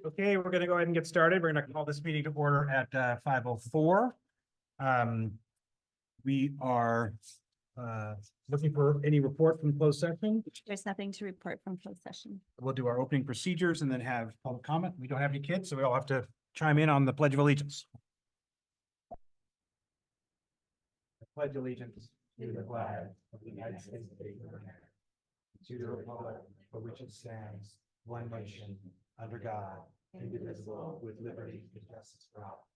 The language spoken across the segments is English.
Okay, we're going to go ahead and get started. We're going to call this meeting to order at 5:04. We are looking for any report from closed session. There's nothing to report from closed session. We'll do our opening procedures and then have public comment. We don't have any kids, so we all have to chime in on the Pledge of Allegiance. I pledge allegiance to the flag of the United States of America, to the republic for which it stands, one nation, under God, indivisible, with liberty and justice for all.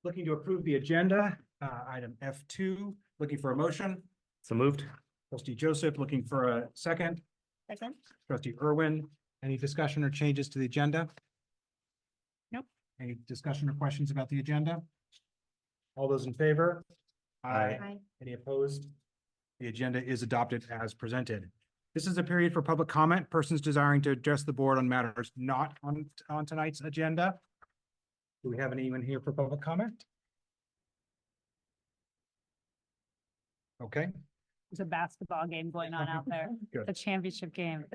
Looking to approve the agenda, item F2, looking for a motion. So moved. Trustee Joseph, looking for a second. Second? Trustee Irwin, any discussion or changes to the agenda? Nope. Any discussion or questions about the agenda? All those in favor? Aye. Any opposed? The agenda is adopted as presented. This is a period for public comment. Persons desiring to address the board on matters not on tonight's agenda. Do we have anyone here for public comment? Okay. There's a basketball game going on out there, Good. the championship game.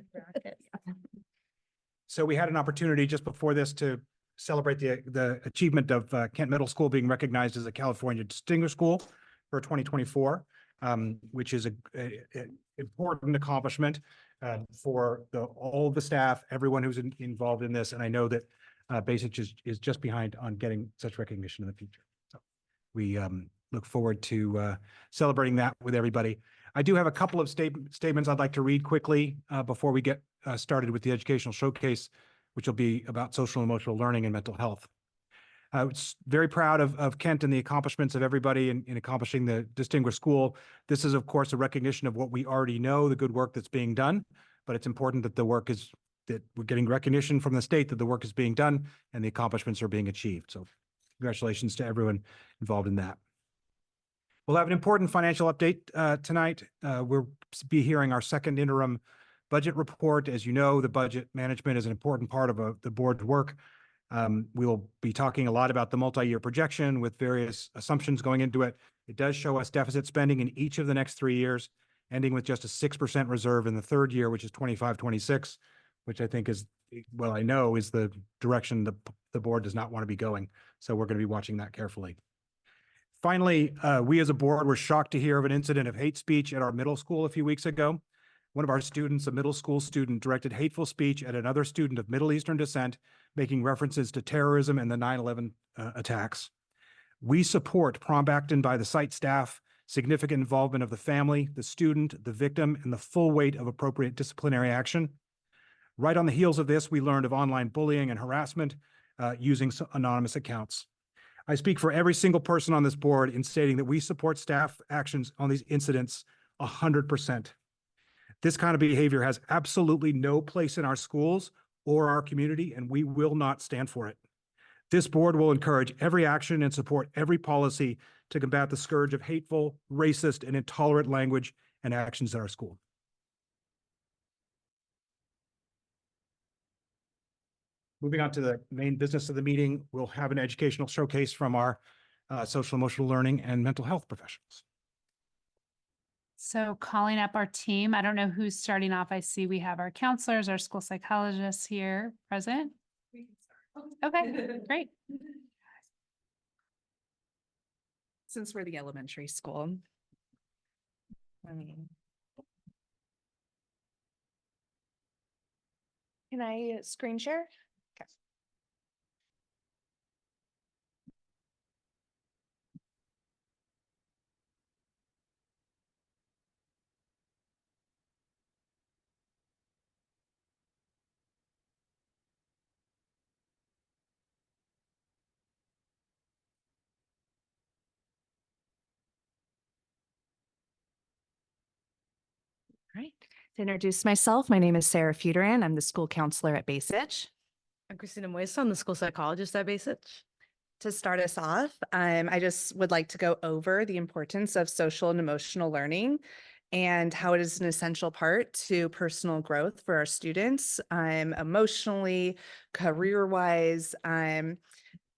So we had an opportunity just before this to celebrate the achievement of Kent Middle School being recognized as a California Distinguished School for 2024, which is a important accomplishment for all of the staff, everyone who's involved in this. And I know that Basic is just behind on getting such recognition in the future. So we look forward to celebrating that with everybody. I do have a couple of statements I'd like to read quickly before we get started with the educational showcase, which will be about social and emotional learning and mental health. I was very proud of Kent and the accomplishments of everybody in accomplishing the Distinguished School. This is, of course, a recognition of what we already know, the good work that's being done, but it's important that that we're getting recognition from the state that the work is being done and the accomplishments are being achieved. So congratulations to everyone involved in that. We'll have an important financial update tonight. We'll be hearing our second interim budget report. As you know, the budget management is an important part of the board's work. We'll be talking a lot about the multi-year projection with various assumptions going into it. It does show us deficit spending in each of the next 3 years, ending with just a 6% reserve in the third year, which is 25-26, which I think is, well, I know is the direction the board does not want to be going. So we're going to be watching that carefully. Finally, we as a board were shocked to hear of an incident of hate speech at our middle school a few weeks ago. One of our students, a middle school student, directed hateful speech at another student of Middle Eastern descent, making references to terrorism and the 9/11 attacks. We support prompt action by the site staff, significant involvement of the family, the student, the victim, and the full weight of appropriate disciplinary action. Right on the heels of this, we learned of online bullying and harassment using anonymous accounts. I speak for every single person on this board in stating that we support staff actions on these incidents 100%. This kind of behavior has absolutely no place in our schools or our community, and we will not stand for it. This board will encourage every action and support every policy to combat the scourge of hateful, racist, and intolerant language and actions at our school. Moving on to the main business of the meeting, we'll have an educational showcase from our social emotional learning and mental health professionals. So calling up our team, I don't know who's starting off. I see we have our counselors, our school psychologists here present. Okay, great. Since we're the elementary school. Can I screen share? Okay. All right. To introduce myself, my name is Sarah Feuderan. I'm the school counselor at Basic. I'm Christina Moist. I'm the school psychologist at Basic. To start us off, I just would like to go over the importance of social and emotional learning and how it is an essential part to personal growth for our students, emotionally, career-wise.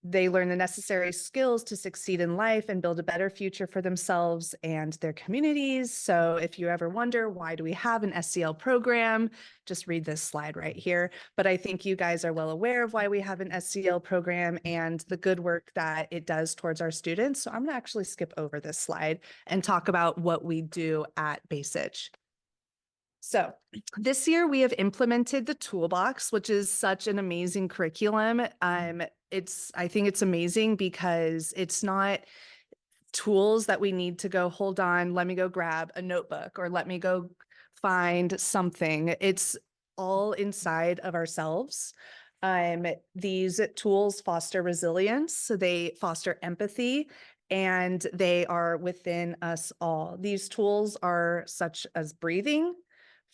They learn the necessary skills to succeed in life and build a better future for themselves and their communities. So if you ever wonder, why do we have an SEL program? Just read this slide right here. But I think you guys are well aware of why we have an SEL program and the good work that it does towards our students. So I'm going to actually skip over this slide and talk about what we do at Base-Itch. So this year we have implemented the toolbox, which is such an amazing curriculum. I think it's amazing because it's not tools that we need to go, hold on, let me go grab a notebook or let me go find something. It's all inside of ourselves. These tools foster resilience, so they foster empathy, and they are within us all. These tools are such as breathing,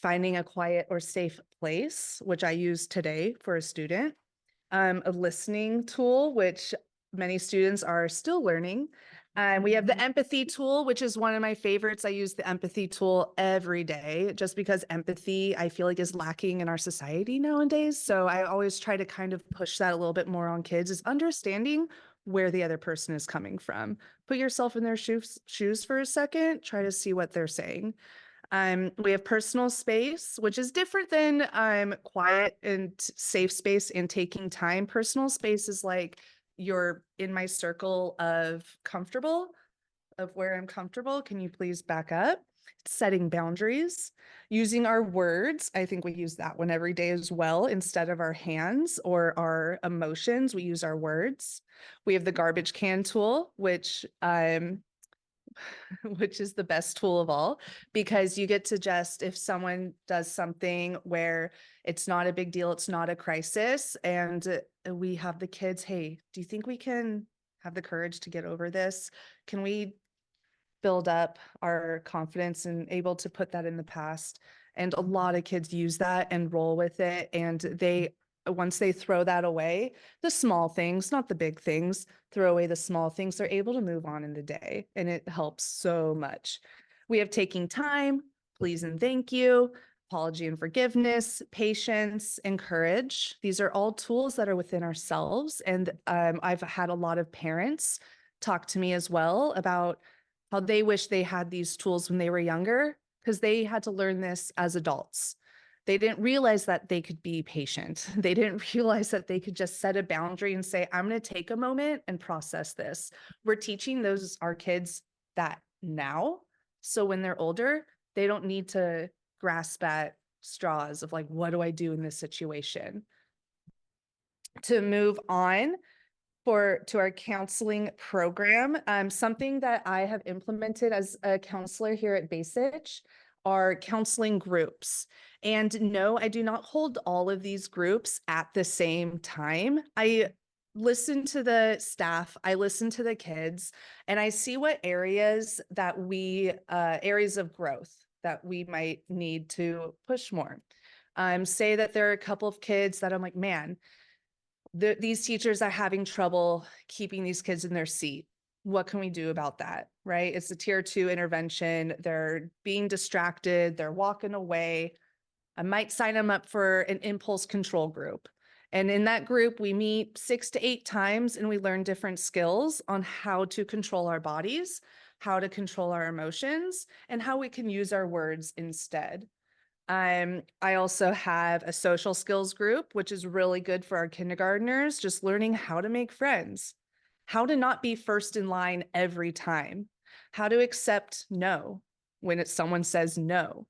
finding a quiet or safe place, which I used today for a student, a listening tool, which many students are still learning. We have the empathy tool, which is one of my favorites. I use the empathy tool every day just because empathy, I feel like, is lacking in our society nowadays. So I always try to kind of push that a little bit more on kids, is understanding where the other person is coming from. Put yourself in their shoes for a second, try to see what they're saying. We have personal space, which is different than quiet and safe space and taking time. Personal space is like you're in my circle of where I'm comfortable. Can you please back up? Setting boundaries, using our words. I think we use that one every day as well. Instead of our hands or our emotions, we use our words. We have the garbage can tool, which is the best tool of all, because you get to just, if someone does something where it's not a big deal, it's not a crisis, and we have the kids, hey, do you think we can have the courage to get over this? Can we build up our confidence and able to put that in the past? And a lot of kids use that and roll with it. And once they throw that away, the small things, not the big things, throw away the small things, they're able to move on in the day. And it helps so much. We have taking time, please and thank you, apology and forgiveness, patience and courage. These are all tools that are within ourselves. And I've had a lot of parents talk to me as well about how they wish they had these tools when they were younger, because they had to learn this as adults. They didn't realize that they could be patient. They didn't realize that they could just set a boundary and say, I'm going to take a moment and process this. We're teaching our kids that now. So when they're older, they don't need to grasp at straws of like, what do I do in this situation? To move on to our counseling program, something that I have implemented as a counselor here at Base-Itch are counseling groups. And no, I do not hold all of these groups at the same time. I listen to the staff, I listen to the kids, and I see what areas areas of growth that we might need to push more. Say that there are a couple of kids that I'm like, man, these teachers are having trouble keeping these kids in their seat. What can we do about that, right? It's a tier 2 intervention. They're being distracted. They're walking away. I might sign them up for an impulse control group. And in that group, we meet 6 to 8 times and we learn different skills on how to control our bodies, how to control our emotions, and how we can use our words instead. I also have a social skills group, which is really good for our kindergartners, just learning how to make friends, how to not be first in line every time, how to accept no when someone says no.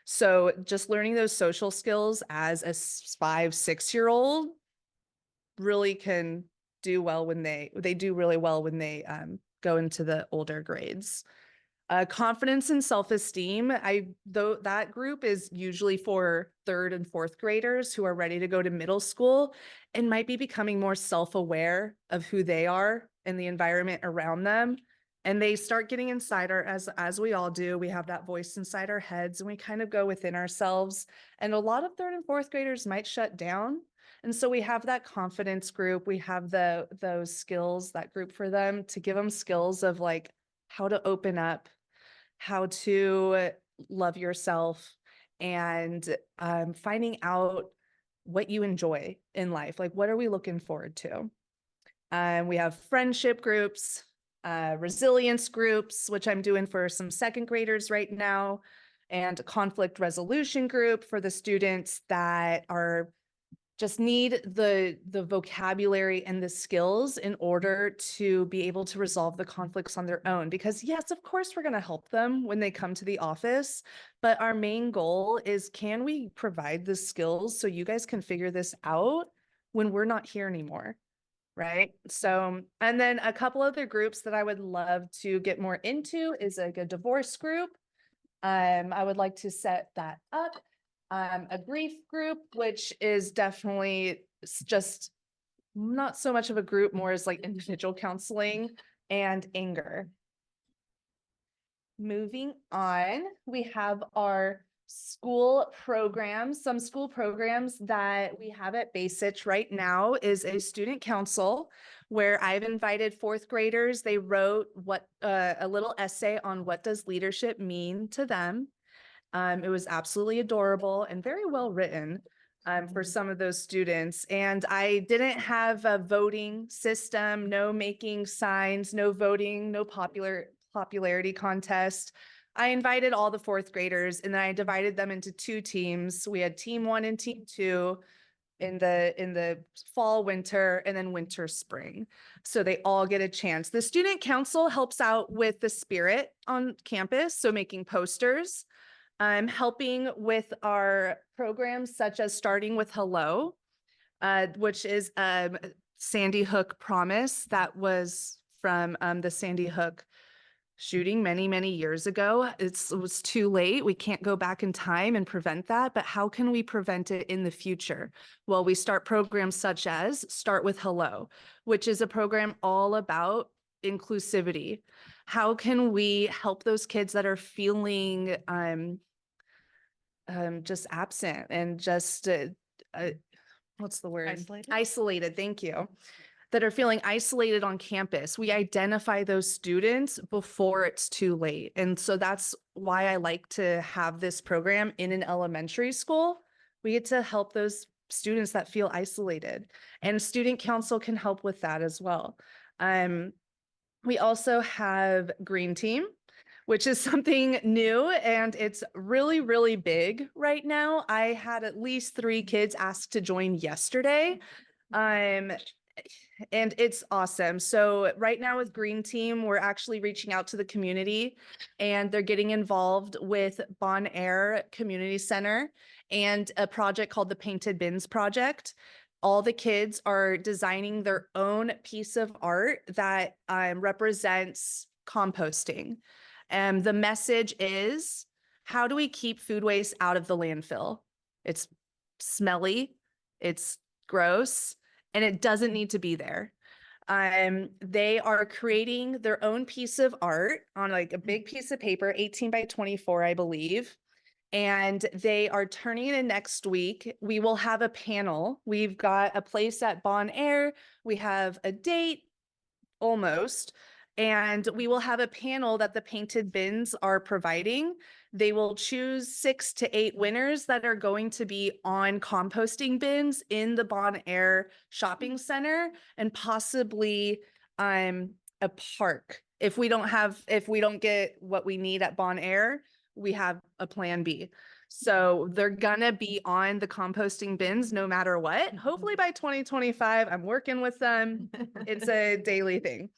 So just learning those social skills as a 5-6-year-old really can do well when they do really well when they go into the older grades. Confidence and self-esteem. Though that group is usually for 3rd and 4th graders who are ready to go to middle school and might be becoming more self-aware of who they are and the environment around them. And they start getting inside as we all do, we have that voice inside our heads and we kind of go within ourselves. And a lot of 3rd and 4th graders might shut down. And so we have that confidence group. We have those skills, that group for them to give them skills of like how to open up, how to love yourself, and finding out what you enjoy in life. Like, what are we looking forward to? We have friendship groups, resilience groups, which I'm doing for some second graders right now, and a conflict resolution group for the students that are just need the vocabulary and the skills in order to be able to resolve the conflicts on their own. Because yes, of course, we're going to help them when they come to the office, but our main goal is, can we provide the skills so you guys can figure this out when we're not here anymore? Right. So, and then a couple other groups that I would love to get more into is like a divorce group. I would like to set that up. A grief group, which is definitely just not so much of a group, more as like individual counseling, and anger. Moving on, we have our school programs. Some school programs that we have at Basic right now is a student council where I've invited fourth graders. They wrote a little essay on what does leadership mean to them. It was absolutely adorable and very well written for some of those students. And I didn't have a voting system, no making signs, no voting, no popularity contest. I invited all the fourth graders and then I divided them into two teams. We had team 1 and team 2 in the fall, winter, and then winter, spring. So they all get a chance. The student council helps out with the spirit on campus. So making posters. I'm helping with our programs such as starting with Hello, which is Sandy Hook promise that was from the Sandy Hook shooting many, many years ago. It was too late. We can't go back in time and prevent that, but how can we prevent it in the future? Well, we start programs such as Start with Hello, which is a program all about inclusivity. How can we help those kids that are feeling just absent and just what's the word? Isolated. Thank you. That are feeling isolated on campus. We identify those students before it's too late. And so that's why I like to have this program in an elementary school. We get to help those students that feel isolated, and student council can help with that as well. We also have Green Team, which is something new, and it's really, really big right now. I had at least 3 kids ask to join yesterday. And it's awesome. So right now with Green Team, we're actually reaching out to the community and they're getting involved with Bon Air Community Center and a project called the Painted Bins Project. All the kids are designing their own piece of art that represents composting. And the message is, how do we keep food waste out of the landfill? It's smelly, it's gross, and it doesn't need to be there. They are creating their own piece of art on like a big piece of paper, 18 by 24, I believe. And they are turning it in next week. We will have a panel. We've got a place at Bon Air. We have a date almost. And we will have a panel that the Painted Bins are providing. They will choose 6 to 8 winners that are going to be on composting bins in the Bon Air shopping center and possibly a park. If we don't get what we need at Bon Air, we have a plan B. So they're gonna be on the composting bins no matter what. Hopefully by 2025, I'm working with them. It's a daily thing.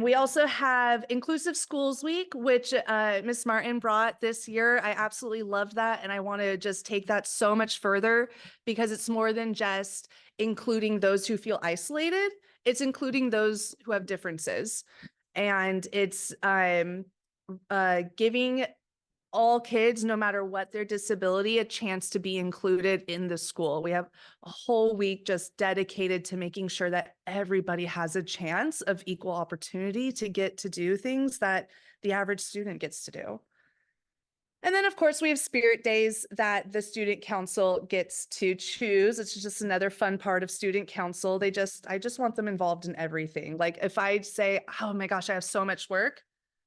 We also have Inclusive Schools Week, which Ms. Martin brought this year. I absolutely love that. And I want to just take that so much further because it's more than just including those who feel isolated. It's including those who have differences. And it's giving all kids, no matter what their disability, a chance to be included in the school. We have a whole week just dedicated to making sure that everybody has a chance of equal opportunity to get to do things that the average student gets to do. And then of course we have Spirit Days that the student council gets to choose. It's just another fun part of student council. I just want them involved in everything. Like if I say, oh my gosh, I have so much work,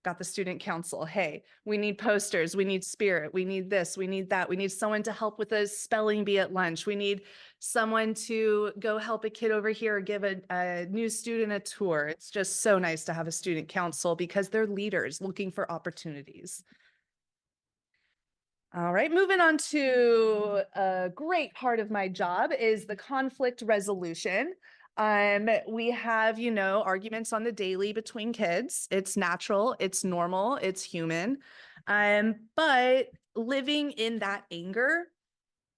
got the student council. Hey, we need posters, we need spirit, we need this, we need that. We need someone to help with a spelling bee at lunch. We need someone to go help a kid over here, give a new student a tour. It's just so nice to have a student council because they're leaders looking for opportunities. All right, moving on to a great part of my job is the conflict resolution. We have, arguments on the daily between kids. It's natural, it's normal, it's human. But living in that anger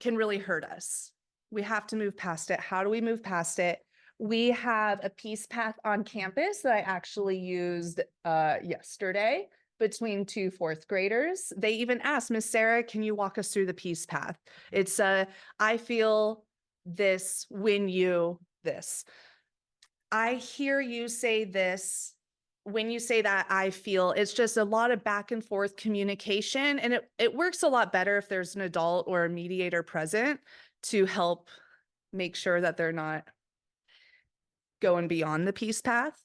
can really hurt us. We have to move past it. How do we move past it? We have a peace path on campus that I actually used yesterday between 2 4th graders. They even asked, Miss Sarah, can you walk us through the peace path? It's I feel this when you this. I hear you say this. When you say that, I feel it's just a lot of back and forth communication. And it works a lot better if there's an adult or a mediator present to help make sure that they're not going beyond the peace path.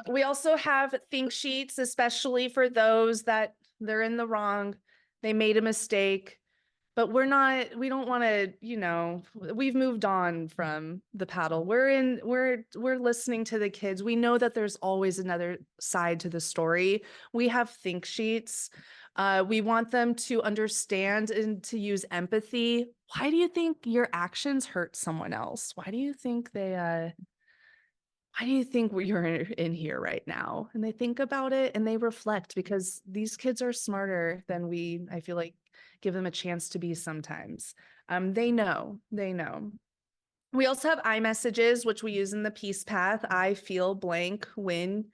We also have think sheets, especially for those that they're in the wrong, they made a mistake, but we don't want to, we've moved on from the paddle. We're listening to the kids. We know that there's always another side to the story. We have think sheets. We want them to understand and to use empathy. Why do you think your actions hurt someone else? Why do you think you're in here right now? And they think about it and they reflect because these kids are smarter than I feel like, give them a chance to be sometimes. They know. We also have iMessages, which we use in the peace path. I feel blank when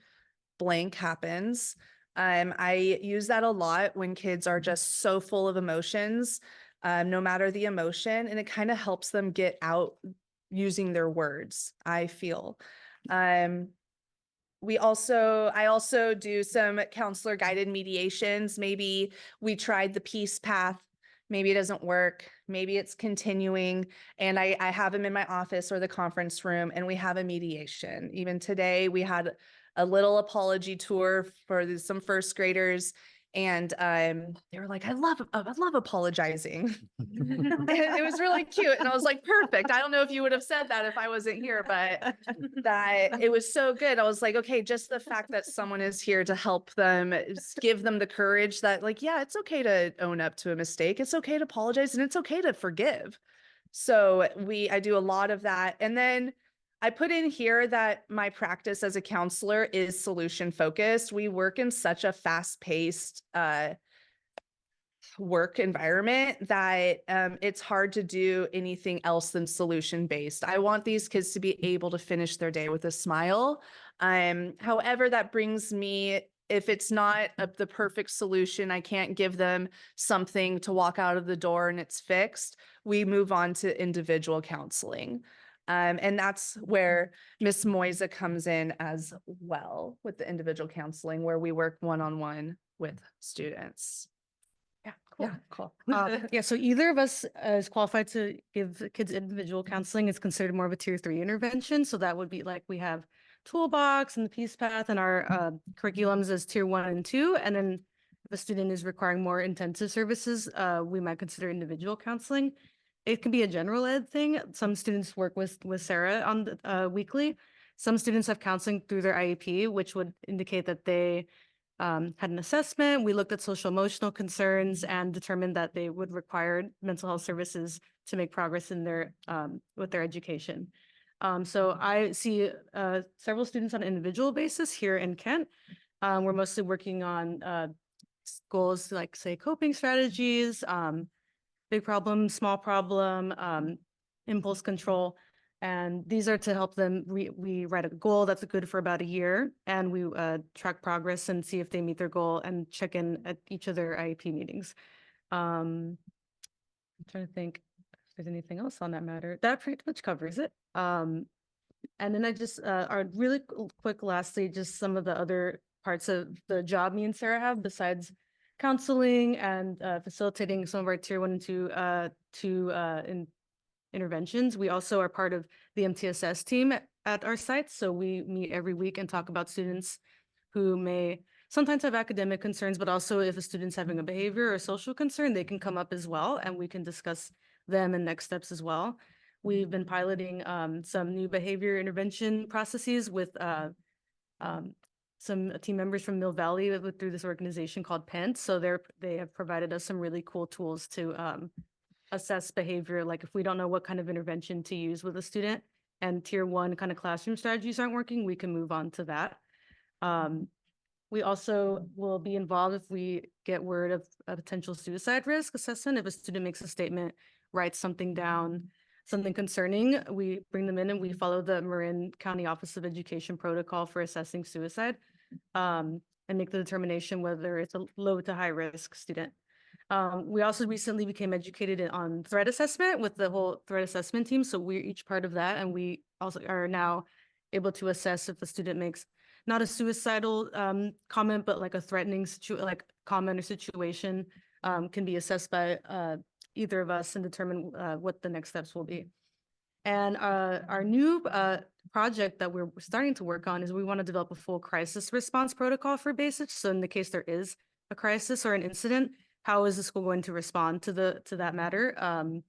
blank happens. I use that a lot when kids are just so full of emotions, no matter the emotion, and it kind of helps them get out using their words, I feel. I also do some counselor guided mediations. Maybe we tried the peace path, maybe it doesn't work, maybe it's continuing, and I have them in my office or the conference room and we have a mediation. Even today we had a little apology tour for some 1st graders. And they were like, I love apologizing. And it was really cute. And I was like, perfect. I don't know if you would have said that if I wasn't here, but that it was so good. I was like, okay, just the fact that someone is here to help them, give them the courage that yeah, it's okay to own up to a mistake. It's okay to apologize and it's okay to forgive. So I do a lot of that. And then I put in here that my practice as a counselor is solution focused. We work in such a fast-paced work environment that it's hard to do anything else than solution based. I want these kids to be able to finish their day with a smile. However, that brings me, if it's not the perfect solution, I can't give them something to walk out of the door and it's fixed. We move on to individual counseling. And that's where Miss Moisa comes in as well with the individual counseling, where we work one-on-one with students. Yeah, cool. Yeah, cool. Yeah, so either of us is qualified to give the kids individual counseling. Is considered more of a tier 3 intervention. So that would be like we have toolbox and the peace path and our curriculums as tier 1 and 2. And then if a student is requiring more intensive services, we might consider individual counseling. It can be a general ed thing. Some students work with Sarah on the weekly. Some students have counseling through their IEP, which would indicate that they had an assessment. We looked at social emotional concerns and determined that they would require mental health services to make progress in their with their education. So I see several students on an individual basis here in Kent. We're mostly working on goals like, say, coping strategies, big problem, small problem, impulse control. And these are to help them, we write a goal that's good for about a year, and we track progress and see if they meet their goal and check in at each of their IEP meetings. I'm trying to think if there's anything else on that matter. That pretty much covers it. And then I just, are really quick, lastly, just some of the other parts of the job me and Sarah have besides counseling and facilitating some of our tier 1 and 2 interventions. We also are part of the MTSS team at our site. So we meet every week and talk about students who may sometimes have academic concerns, but also if a student's having a behavior or social concern, they can come up as well, and we can discuss them and next steps as well. We've been piloting some new behavior intervention processes with some team members from Mill Valley through this organization called PENT. So they have provided us some really cool tools to assess behavior. Like if we don't know what kind of intervention to use with a student and tier 1 kind of classroom strategies aren't working, we can move on to that. We also will be involved if we get word of a potential suicide risk assessment. If a student makes a statement, writes something down, something concerning, we bring them in and we follow the Marin County Office of Education protocol for assessing suicide, and make the determination whether it's a low to high risk student. We also recently became educated on threat assessment with the whole threat assessment team. So we're each part of that. And we also are now able to assess if the student makes not a suicidal comment, but like a threatening comment or situation can be assessed by either of us and determine what the next steps will be. And our new project that we're starting to work on is we want to develop a full crisis response protocol for basics. So in the case there is a crisis or an incident, how is the school going to respond to that matter?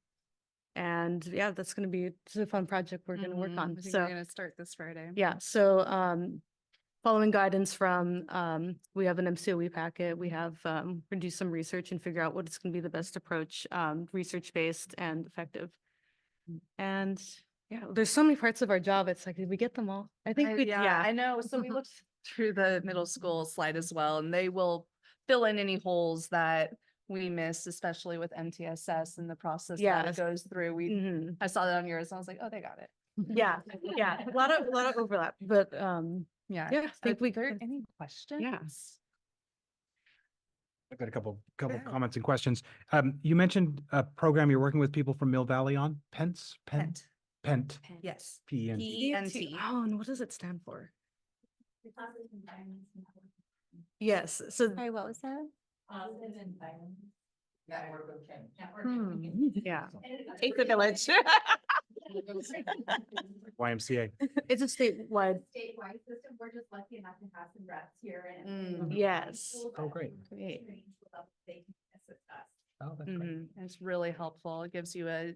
And yeah, that's going to be a fun project we're going to work on. I think So we're going to start this Friday. yeah, so following guidance from, we have an MCOE packet, we have, we do some research and figure out what is going to be the best approach, research-based and effective. And yeah, there's so many parts of our job. It's like, did we get them all? I think we, yeah. I know. So we looked through the middle school slide as well, and they will fill in any holes that we missed, especially with MTSS and the process that Yes. it goes through. Mhm. I saw that on yours and I was like, oh, they got it. Yeah, yeah, a lot of overlap, but Yeah. yeah, I think we there could- any questions? I've got a couple ahead. comments and questions. You mentioned a program you're working with people from Mill Valley on, Pent? Yes. P-E-N-T. PNT. Oh, and what does it stand for? Yes, so Sorry, what was that? yeah, Take the village. YMCA. it's a statewide, statewide system. We're just lucky enough to have some reps here and. Mm. yes. Oh, great. Great. They can assist us. Oh, that's great. Mhm. It's really helpful. It gives you a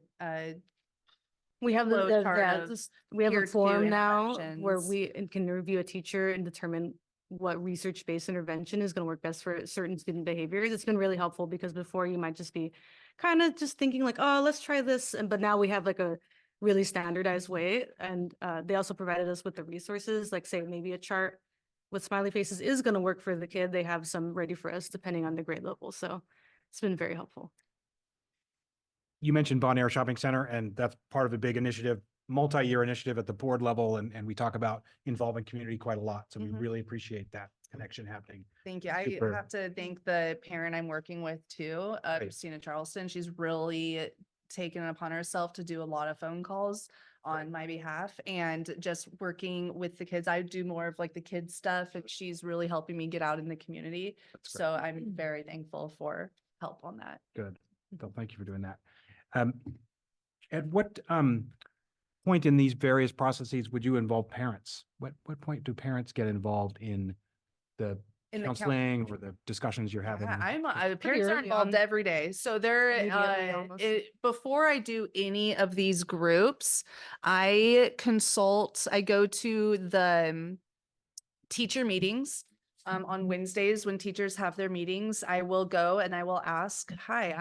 We have flow the chart yeah, of we have a tier 2 form now where interventions. we can review a teacher and determine what research-based intervention is going to work best for certain student behaviors. It's been really helpful because before you might just be kind of just thinking like, oh, let's try this. But now we have like a really standardized way. And they also provided us with the resources, like say maybe a chart with smiley faces is going to work for the kid. They have some ready for us depending on the grade level. So it's been very helpful. You mentioned Bon Air Shopping Center, and that's part of a big initiative, multi-year initiative at the board level. And we talk about involving community quite a lot. So we Mhm. really appreciate that connection happening. Thank you. I Super. have to thank the parent I'm working with too, Great. Christina Charleston. She's really taken it upon herself to do a lot of phone calls on my behalf and just working with the kids. I do more of like the kids stuff and she's really helping me get out in the community. That's great. So I'm very thankful for help on that. Good. So thank you for doing that. At what point in these various processes would you involve parents? What point do parents get involved in the In the counseling or the discussions you're having? Yeah, parents are early involved on. every day. So they're, Immediately almost. before I do any of these groups, I go to the teacher meetings. On Wednesdays when teachers have their meetings, I will go and I will ask, hi,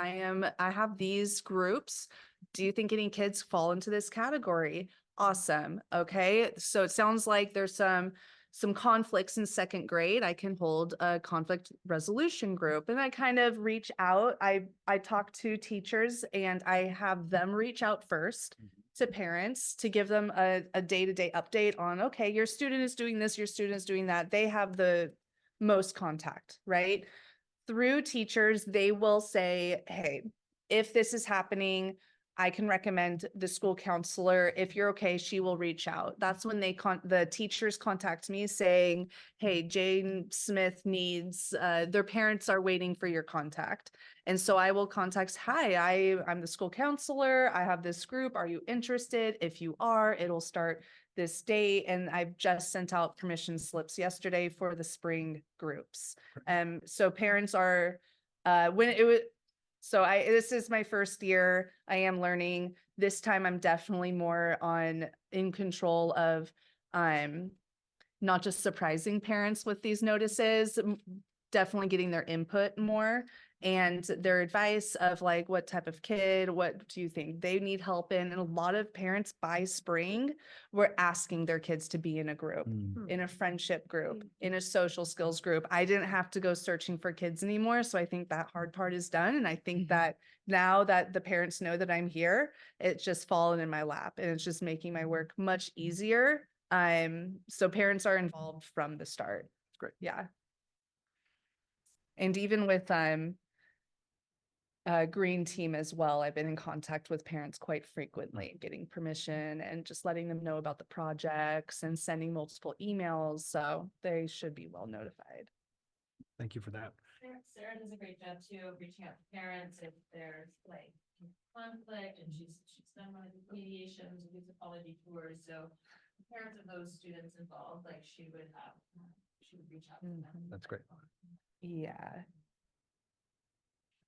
I have these groups. Do you think any kids fall into this category? Awesome. Okay. So it sounds like there's some conflicts in second grade. I can hold a conflict resolution group and I kind of reach out. I talk to teachers and I have them reach out first to parents to give them a day-to-day update on, okay, your student is doing this, your student is doing that. They have the most contact, right? Through teachers, they will say, hey, if this is happening, I can recommend the school counselor. If you're okay, she will reach out. That's when the teachers contact me saying, hey, Jane Smith needs, their parents are waiting for your contact. And so I will contact, hi, I'm the school counselor. I have this group. Are you interested? If you are, it'll start this date, and I've just sent out permission slips yesterday for the spring groups. So parents are, when it was, so this is my first year. I am learning. This time I'm definitely more in control of, not just surprising parents with these notices, definitely getting their input more and their advice of like, what type of kid, what do you think they need help in? And a lot of parents by spring were asking their kids to be in a group, in a friendship group, in a social skills group. I didn't have to go searching for kids anymore. So I think that hard part is done. And I think that now that the parents know that I'm here, it's just fallen in my lap and it's just making my work much easier. So parents are involved from the start. Great. Yeah. And even with green team as well, I've been in contact with parents quite frequently, getting permission and just letting them know about the projects and sending multiple emails. So they should be well notified. Thank you for that. Sarah does a great job too, of reaching out to parents if there's like conflict, and she's done one of the mediations, and these apology tours, so the parents of those students involved, like she would reach out to them. That's great. Yeah.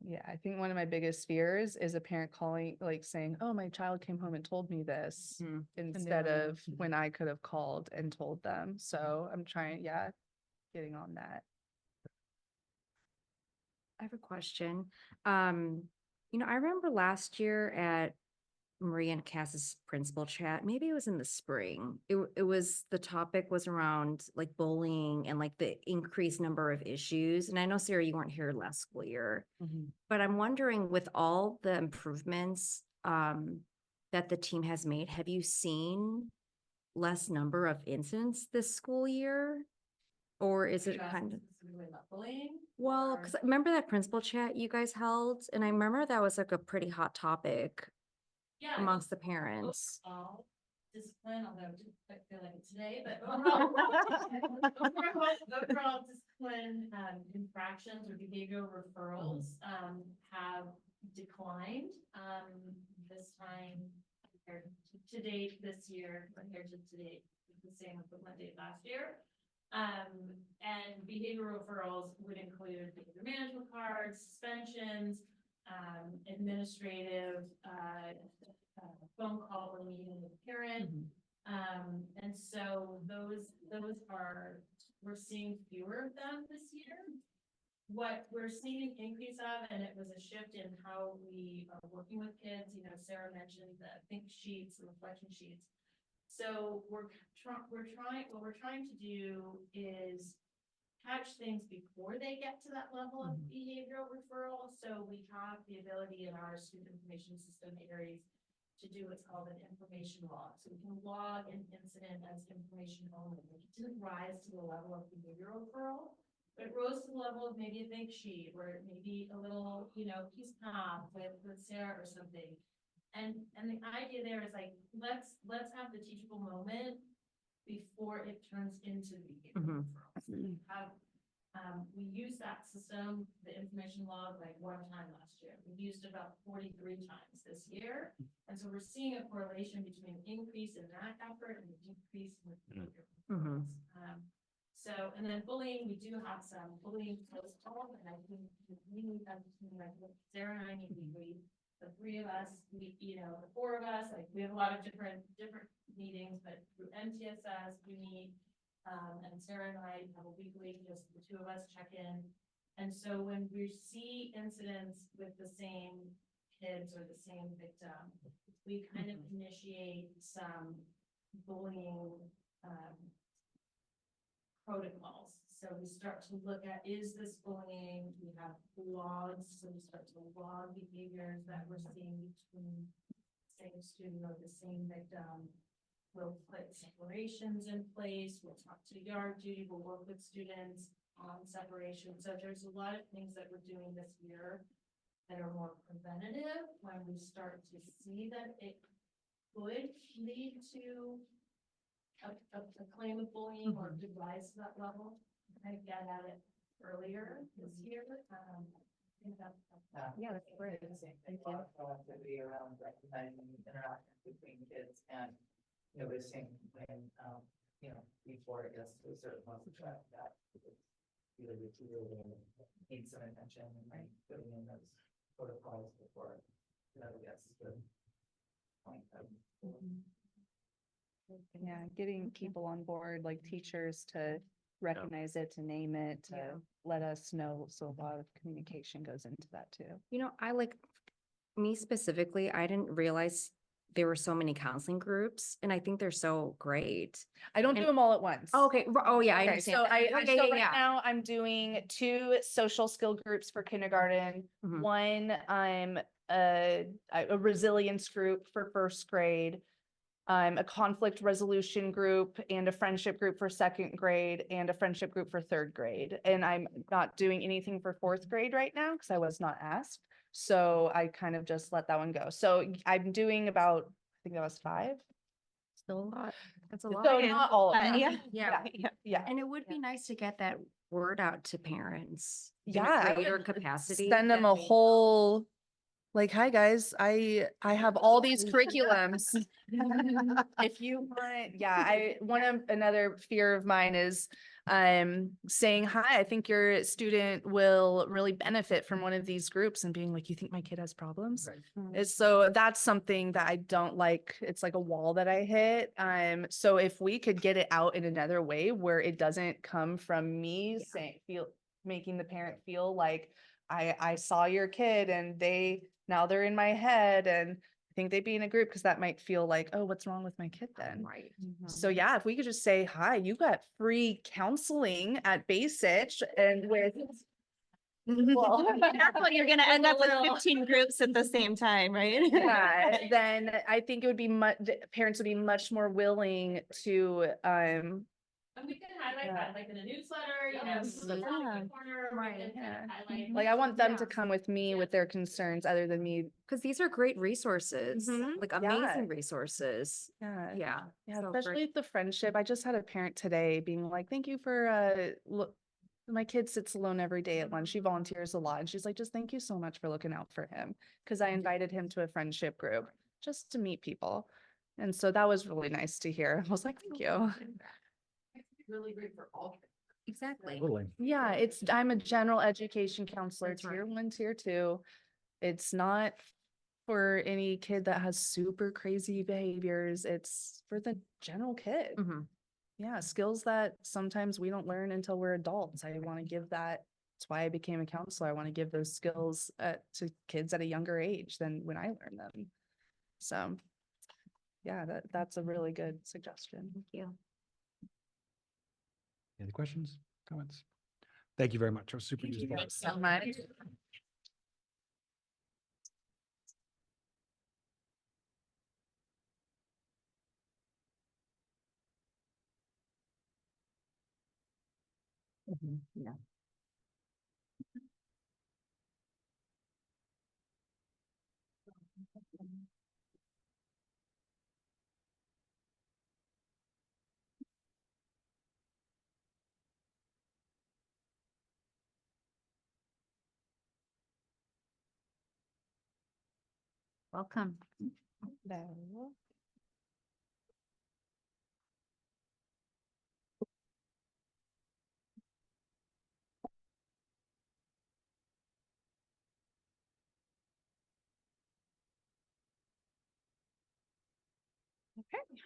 Yeah, I think one of my biggest fears is a parent calling, like saying, oh, my child came home and told me this, instead of when I could have called and told them. So I'm trying, getting on that. I have a question. I remember last year at Maria and Cass's principal chat, maybe it was in the spring. It was, the topic was around like bullying and like the increased number of issues. And I know, Sarah, you weren't here last school year, but I'm wondering, with all the improvements that the team has made, have you seen less number of incidents this school year? Or is it kind of? Bullying? Well, because I remember that principal chat you guys held, and I remember that was like a pretty hot topic amongst the parents. Overall discipline, although I didn't quite feel like it today, but overall discipline infractions or behavioral referrals have declined this time compared to date this year compared to date the same equivalent date last year. And behavioral referrals would include behavior management cards, suspensions, administrative, phone call or meeting with a parent. And so those are, we're seeing fewer of them this year. What we're seeing an increase of, and it was a shift in how we are working with kids, Sarah mentioned the think sheets and reflection sheets. So what we're trying to do is catch things before they get to that level of behavioral referral. So we have the ability in our student information system areas to do what's called an information log. So we can log an incident as information only. It didn't rise to the level of behavioral referral, but it rose to the level of maybe a think sheet or maybe a little, piece path with Sarah or something. And the idea there is like, let's have the teachable moment before it turns into behavioral referral. So we use that system, the information log, like one time last year. We've used it about 43 times this year. And so we're seeing a correlation between increase in that effort and the decrease in the behavioral referrals. So, and then bullying, we do have some bullying post call, and I think we need that between like Sarah and I need to agree. The three of us, the four of us, like we have a lot of different meetings, but through MTSS, we meet, and Sarah and I have a weekly, just the two of us check in. And so when we see incidents with the same kids or the same victim, we kind of initiate some bullying protocols. So we start to look at, is this bullying? We have logs, so we start to log behaviors that we're seeing between the same student or the same victim. We'll put separations in place. We'll talk to yard duty. We'll work with students on separation. So there's a lot of things that we're doing this year that are more preventative when we start to see that it could lead to a claim of bullying or to rise to that level. Kind of get at it earlier this year. I think that's Yeah, that's great. Activity around recognizing interactions between kids and you know, they're saying, when, you know, before it gets to a certain level of track that either the two really need some attention and like putting in those protocols before it ever gets to the point of. Yeah, getting people on board, like teachers to recognize it, to name it, to Yeah. let us know. So a lot of communication goes into that too. You know, I like, me specifically, I didn't realize there were so many counseling groups and I think they're so great. I don't do And- them all at once. Okay, oh yeah, I Okay, understand. so that. I, Okay, so yeah, right yeah. now I'm doing 2 social skill groups for kindergarten. Mhm. One, I'm a resilience group for first grade. A conflict resolution group and a friendship group for second grade and a friendship group for third grade. And I'm not doing anything for fourth grade right now because I was not asked. So I kind of just let that one go. So I'm doing about, I think that was 5. Still a lot. That's a lot. So not all of them. Yeah. Yeah. Yeah. And it would be nice to get that word out to parents. in a Yeah, I Greater would capacity. Send them a whole, like, hi guys, I have all these curriculums. If you want, yeah, another fear of mine is saying, hi, I think your student will really benefit from one of these groups, and being like, you think my kid has problems? So that's something that I don't like. It's like a wall that I hit. So if we could get it out in another way where it doesn't come from me making the parent feel like I saw your kid and now they're in my head and I think they'd be in a group, because that might feel like, oh, what's wrong with my kid then? Right. So yeah, if we could just say, hi, you got free counseling at Base-Itch and with. Well, Careful, you're gonna end up with 15 groups at the same time, right? yeah, then I think it would be parents would be much more willing to, And we can highlight Yeah. that, like in a newsletter, you know. Yes. in the Yeah. corner, or we can Yeah. highlight- like, I want them to Yeah. come with me with their concerns other than me. Because these are great resources, Mhm. like Yeah. amazing resources. Yeah. Yeah. Yeah, so especially great. with the friendship. I just had a parent today being like, thank you for, my kid sits alone every day at lunch. She volunteers a lot. And she's like, just thank you so much for looking out for him. Because I invited him to a friendship group just to meet people. And so that was really nice to hear. I was like, thank you. Really great for all kids. Exactly. Totally. Yeah, I'm a general education counselor, That's tier right. 1, tier 2. It's not for any kid that has super crazy behaviors. It's for the general kid. Mhm. Yeah, skills that sometimes we don't learn until we're adults. I want to give that. That's why I became a counselor. I want to give those skills to kids at a younger age than when I learned them. So, yeah, that's a really good suggestion. Thank you. Any questions, comments? Thank you very much. It was super useful. So much. Yeah. Welcome.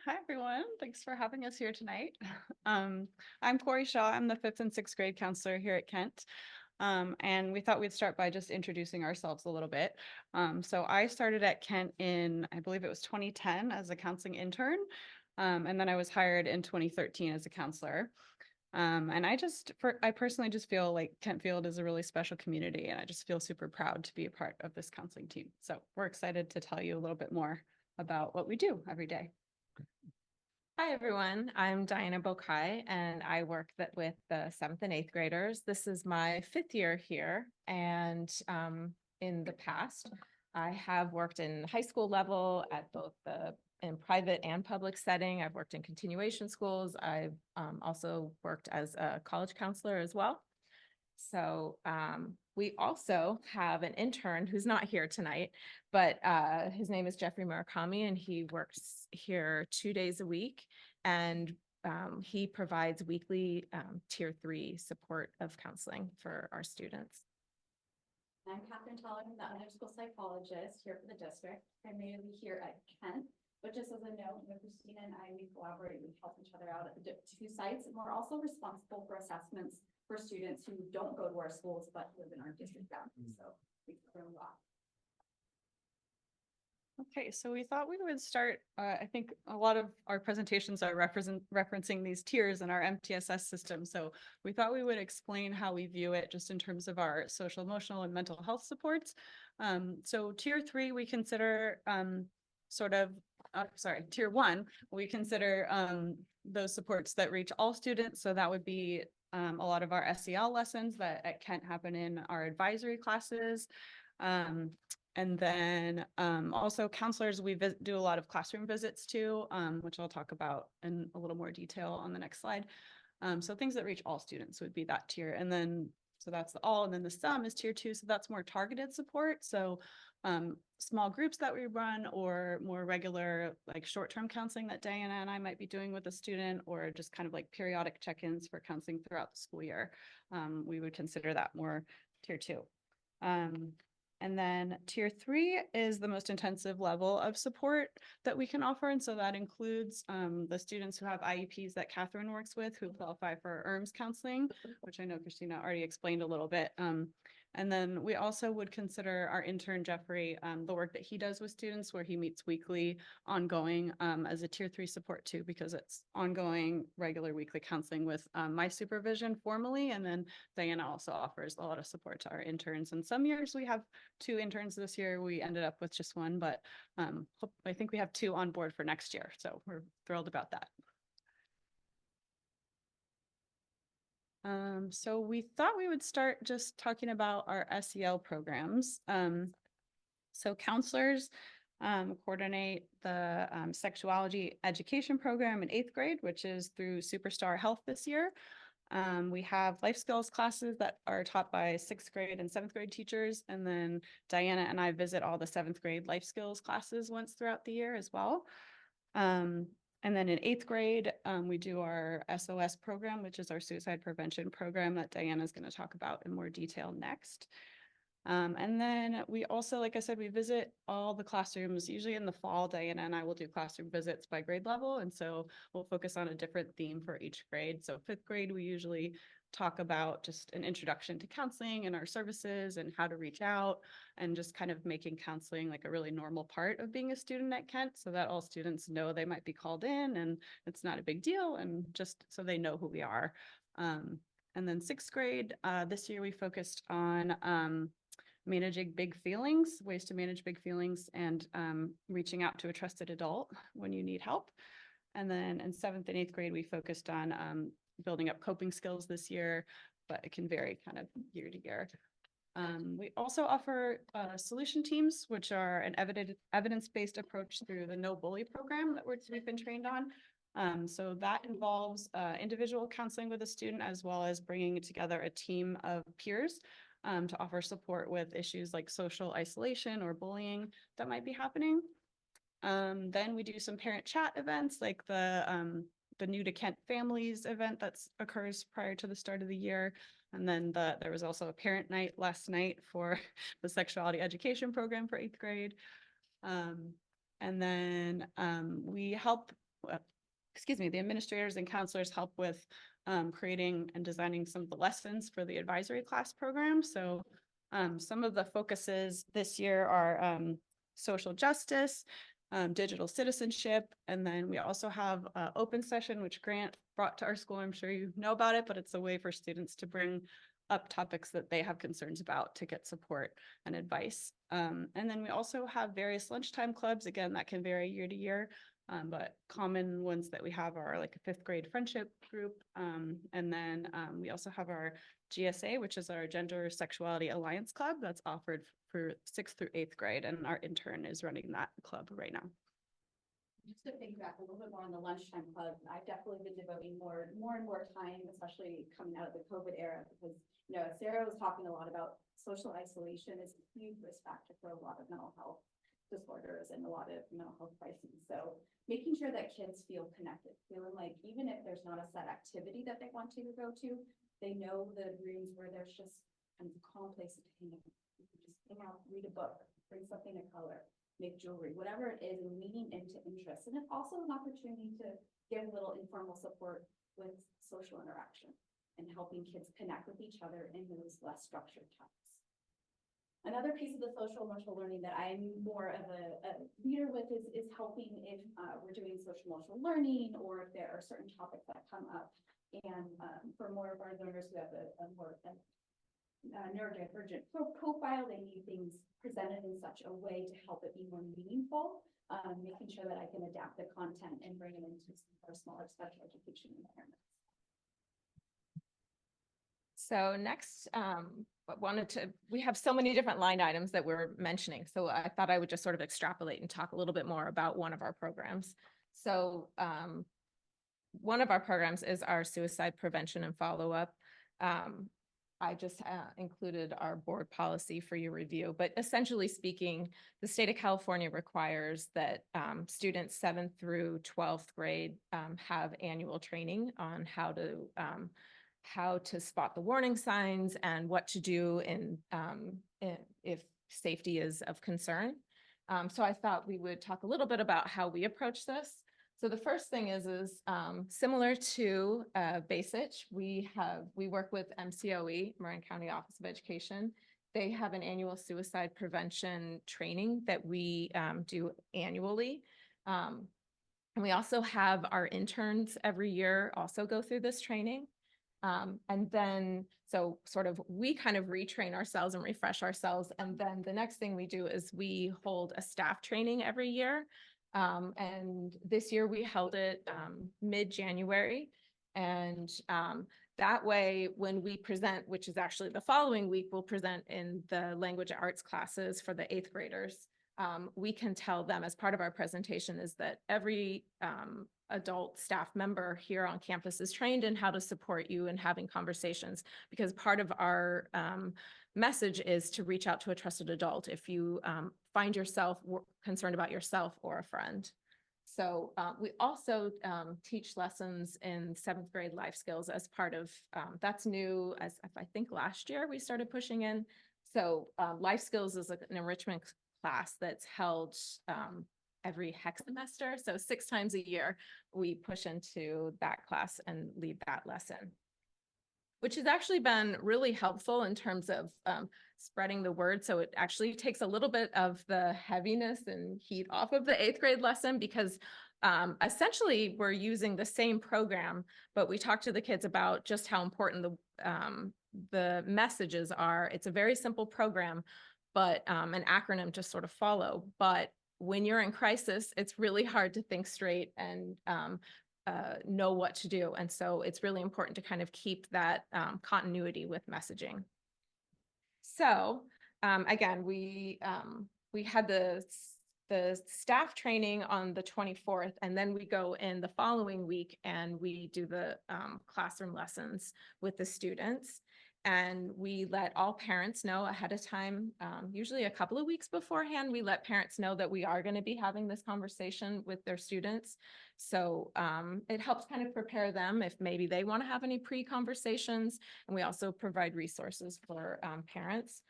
Hi, everyone. Thanks for having us here tonight. I'm Corey Shaw. I'm the 5th and 6th grade counselor here at Kent. And we thought we'd start by just introducing ourselves a little bit. So I started at Kent in, I believe it was 2010 as a counseling intern. And then I was hired in 2013 as a counselor. And I personally just feel like Kentfield is a really special community, and I just feel super proud to be a part of this counseling team. So we're excited to tell you a little bit more about what we do every day. Hi, everyone. I'm Diana Bokai, and I work with the 7th and 8th graders. This is my 5th year here, and in the past, I have worked in high school level at both in private and public setting. I've worked in continuation schools. I've also worked as a college counselor as well. So we also have an intern who's not here tonight, but his name is Jeffrey Murakami, and he works here 2 days a week. And he provides weekly tier 3 support of counseling for our students. I'm Catherine Teller, I'm the other school psychologist here for the district, primarily here at Kent. But just as a note, Christina and I, we collaborate, we help each other out at the 2 sites, and we're also responsible for assessments for students who don't go to our schools but live in our district boundaries. So we cover a lot. Okay, so we thought we would start, I think a lot of our presentations are referencing these tiers in our MTSS system. So we thought we would explain how we view it just in terms of our social, emotional, and mental health supports. So tier 3, we consider tier 1, we consider those supports that reach all students. So that would be a lot of our SEL lessons that at Kent happen in our advisory classes. And then also counselors, we do a lot of classroom visits too, which I'll talk about in a little more detail on the next slide. So things that reach all students would be that tier. And then, so that's the all, and then the sum is tier 2. So that's more targeted support. So small groups that we run, or more regular, like short-term counseling that Diana and I might be doing with a student, or just kind of like periodic check-ins for counseling throughout the school year. We would consider that more tier 2. And then tier 3 is the most intensive level of support that we can offer. And so that includes the students who have IEPs that Catherine works with, who qualify for ERMS counseling, which I know Christina already explained a little bit. And then we also would consider our intern, Jeffrey, the work that he does with students, where he meets weekly, ongoing, as a tier 3 support too, because it's ongoing, regular weekly counseling with my supervision formally. And then Diana also offers a lot of support to our interns. And some years we have 2 interns. This year we ended up with just 1, but I think we have 2 on board for next year. So we're thrilled about that. So we thought we would start just talking about our SEL programs. So counselors coordinate the sexuality education program in 8th grade, which is through Superstar Health this year. We have life skills classes that are taught by 6th grade and 7th grade teachers. And then Diana and I visit all the 7th grade life skills classes once throughout the year as well. And then in 8th grade, we do our SOS program, which is our suicide prevention program that Diana is going to talk about in more detail next. And then we also, like I said, we visit all the classrooms. Usually in the fall, Diana and I will do classroom visits by grade level. And so we'll focus on a different theme for each grade. So 5th grade, we usually talk about just an introduction to counseling and our services and how to reach out, and just kind of making counseling like a really normal part of being a student at Kent, so that all students know they might be called in and it's not a big deal, and just so they know who we are. And then 6th grade, this year we focused on managing big feelings, ways to manage big feelings, and reaching out to a trusted adult when you need help. And then in 7th and 8th grade, we focused on building up coping skills this year, but it can vary kind of year to year. We also offer solution teams, which are an evidence-based approach through the No Bully program that we've been trained on. So that involves individual counseling with a student, as well as bringing together a team of peers to offer support with issues like social isolation or bullying that might be happening. Then we do some parent chat events, like the New to Kent Families event that occurs prior to the start of the year. And then there was also a parent night last night for the sexuality education program for 8th grade. And then we help, the administrators and counselors help with creating and designing some of the lessons for the advisory class program. So some of the focuses this year are social justice, digital citizenship, and then we also have open session, which Grant brought to our school. I'm sure you know about it, but it's a way for students to bring up topics that they have concerns about to get support and advice. And then we also have various lunchtime clubs. Again, that can vary year to year, but common ones that we have are like a 5th grade friendship group. And then we also have our GSA, which is our Gender Sexuality Alliance Club, that's offered for 6th through 8th grade. And our intern is running that club right now. just to piggyback a little bit more on the lunchtime club, I've definitely been devoting more and more time, especially coming out of the COVID era, because, you know, Sarah was talking a lot about social isolation is a huge risk factor for a lot of mental health disorders and a lot of mental health crises. So making sure that kids feel connected, feeling like even if there's not a set activity that they want to go to, they know the rooms where there's just kind of a calm place to hang out. You can just hang out, read a book, bring something to color, make jewelry, whatever it is, and leaning into interests. And it's also an opportunity to give a little informal support with social interaction and helping kids connect with each other in those less structured times. Another piece of the social emotional learning that I'm more of a leader with is helping if we're doing social emotional learning or if there are certain topics that come up. And for more of our learners who have a more neurodivergent profile, they need things presented in such a way to help it be more meaningful, making sure that I can adapt the content and bring it into some of our smaller special education environments. So next, we have so many different line items that we're mentioning. So I thought I would just sort of extrapolate and talk a little bit more about one of our programs. So one of our programs is our suicide prevention and follow-up. I just included our board policy for your review, but essentially speaking, the state of California requires that students 7th through 12th grade have annual training on how to spot the warning signs and what to do if safety is of concern. So I thought we would talk a little bit about how we approach this. So the first thing is similar to BASIC, we work with MCOE, Marin County Office of Education. They have an annual suicide prevention training that we do annually. And we also have our interns every year also go through this training. And then, so sort of, we kind of retrain ourselves and refresh ourselves. And then the next thing we do is we hold a staff training every year. And this year we held it mid-January. And that way, when we present, which is actually the following week, we'll present in the language arts classes for the 8th graders. We can tell them as part of our presentation is that every adult staff member here on campus is trained in how to support you in having conversations, because part of our message is to reach out to a trusted adult if you find yourself concerned about yourself or a friend. So we also teach lessons in 7th grade life skills as part of, that's new, as I think last year we started pushing in. So life skills is an enrichment class that's held every semester. So 6 times a year, we push into that class and lead that lesson, which has actually been really helpful in terms of spreading the word. So it actually takes a little bit of the heaviness and heat off of the 8th grade lesson, because essentially we're using the same program, but we talk to the kids about just how important the messages are. It's a very simple program, but an acronym to sort of follow. But when you're in crisis, it's really hard to think straight and know what to do. And so it's really important to kind of keep that continuity with messaging. So again, we had the staff training on the 24th, and then we go in the following week and we do the classroom lessons with the students. And we let all parents know ahead of time, usually a couple of weeks beforehand, we let parents know that we are going to be having this conversation with their students. So it helps kind of prepare them if maybe they want to have any pre-conversations. And we also provide resources for parents.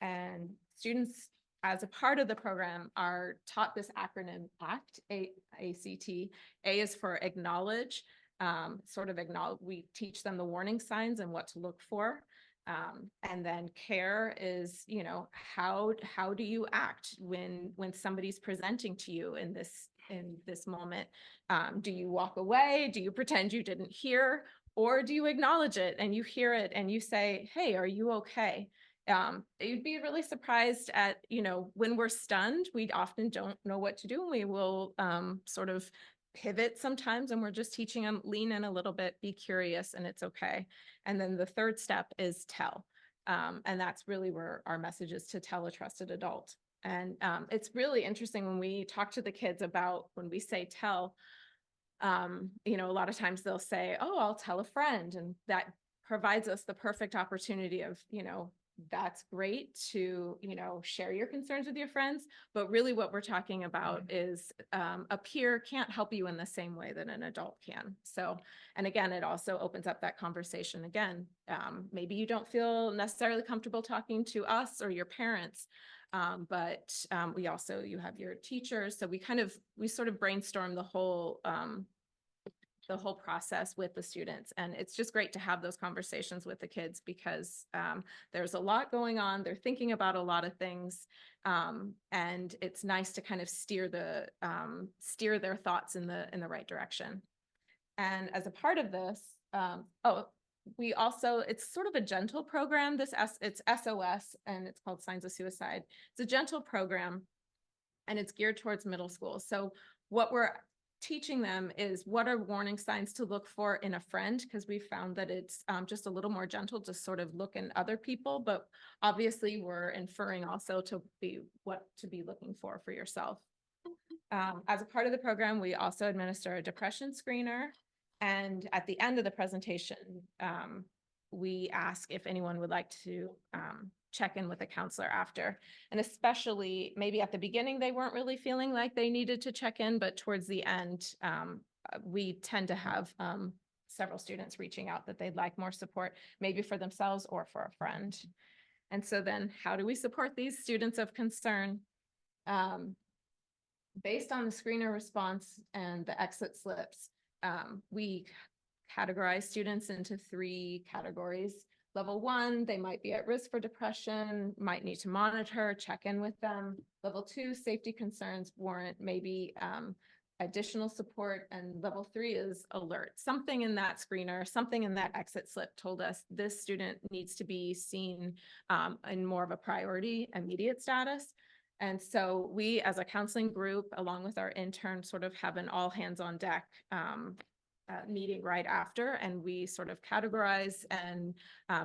And students, as a part of the program, are taught this acronym ACT, A-C-T. A is for acknowledge. We teach them the warning signs and what to look for. And then care is, you know, how do you act when somebody's presenting to you in this moment? Do you walk away? Do you pretend you didn't hear? Or do you acknowledge it and you hear it and you say, hey, are you okay? You'd be really surprised at, you know, when we're stunned, we often don't know what to do. And we will sort of pivot sometimes, and we're just teaching them, lean in a little bit, be curious, and it's okay. And then the third step is tell. And that's really where our message is, to tell a trusted adult. And it's really interesting when we talk to the kids about when we say tell, you know, a lot of times they'll say, oh, I'll tell a friend. And that provides us the perfect opportunity of, you know, that's great to, you know, share your concerns with your friends. But really what we're talking about is a peer can't help you in the same way that an adult can. So, and again, it also opens up that conversation again. Maybe you don't feel necessarily comfortable talking to us or your parents. But we also, you have your teachers. So we sort of brainstorm the whole process with the students. And it's just great to have those conversations with the kids because there's a lot going on. They're thinking about a lot of things. And it's nice to kind of steer their thoughts in the right direction. And as a part of this, we also, it's sort of a gentle program. It's SOS and it's called Signs of Suicide. It's a gentle program and it's geared towards middle school. So what we're teaching them is what are warning signs to look for in a friend, because we found that it's just a little more gentle to sort of look in other people, but obviously we're inferring also to be what to be looking for yourself. As a part of the program, we also administer a depression screener. And at the end of the presentation, we ask if anyone would like to check in with a counselor after. And especially maybe at the beginning, they weren't really feeling like they needed to check in, but towards the end, we tend to have several students reaching out that they'd like more support, maybe for themselves or for a friend. And so then how do we support these students of concern? Based on the screener response and the exit slips, we categorize students into 3 categories. Level 1, they might be at risk for depression, might need to monitor, check in with them. Level 2, safety concerns warrant maybe additional support. And level 3 is alert. Something in that screener, something in that exit slip told us this student needs to be seen in more of a priority immediate status. And so we, as a counseling group, along with our intern, sort of have an all hands on deck meeting right after, and we sort of categorize and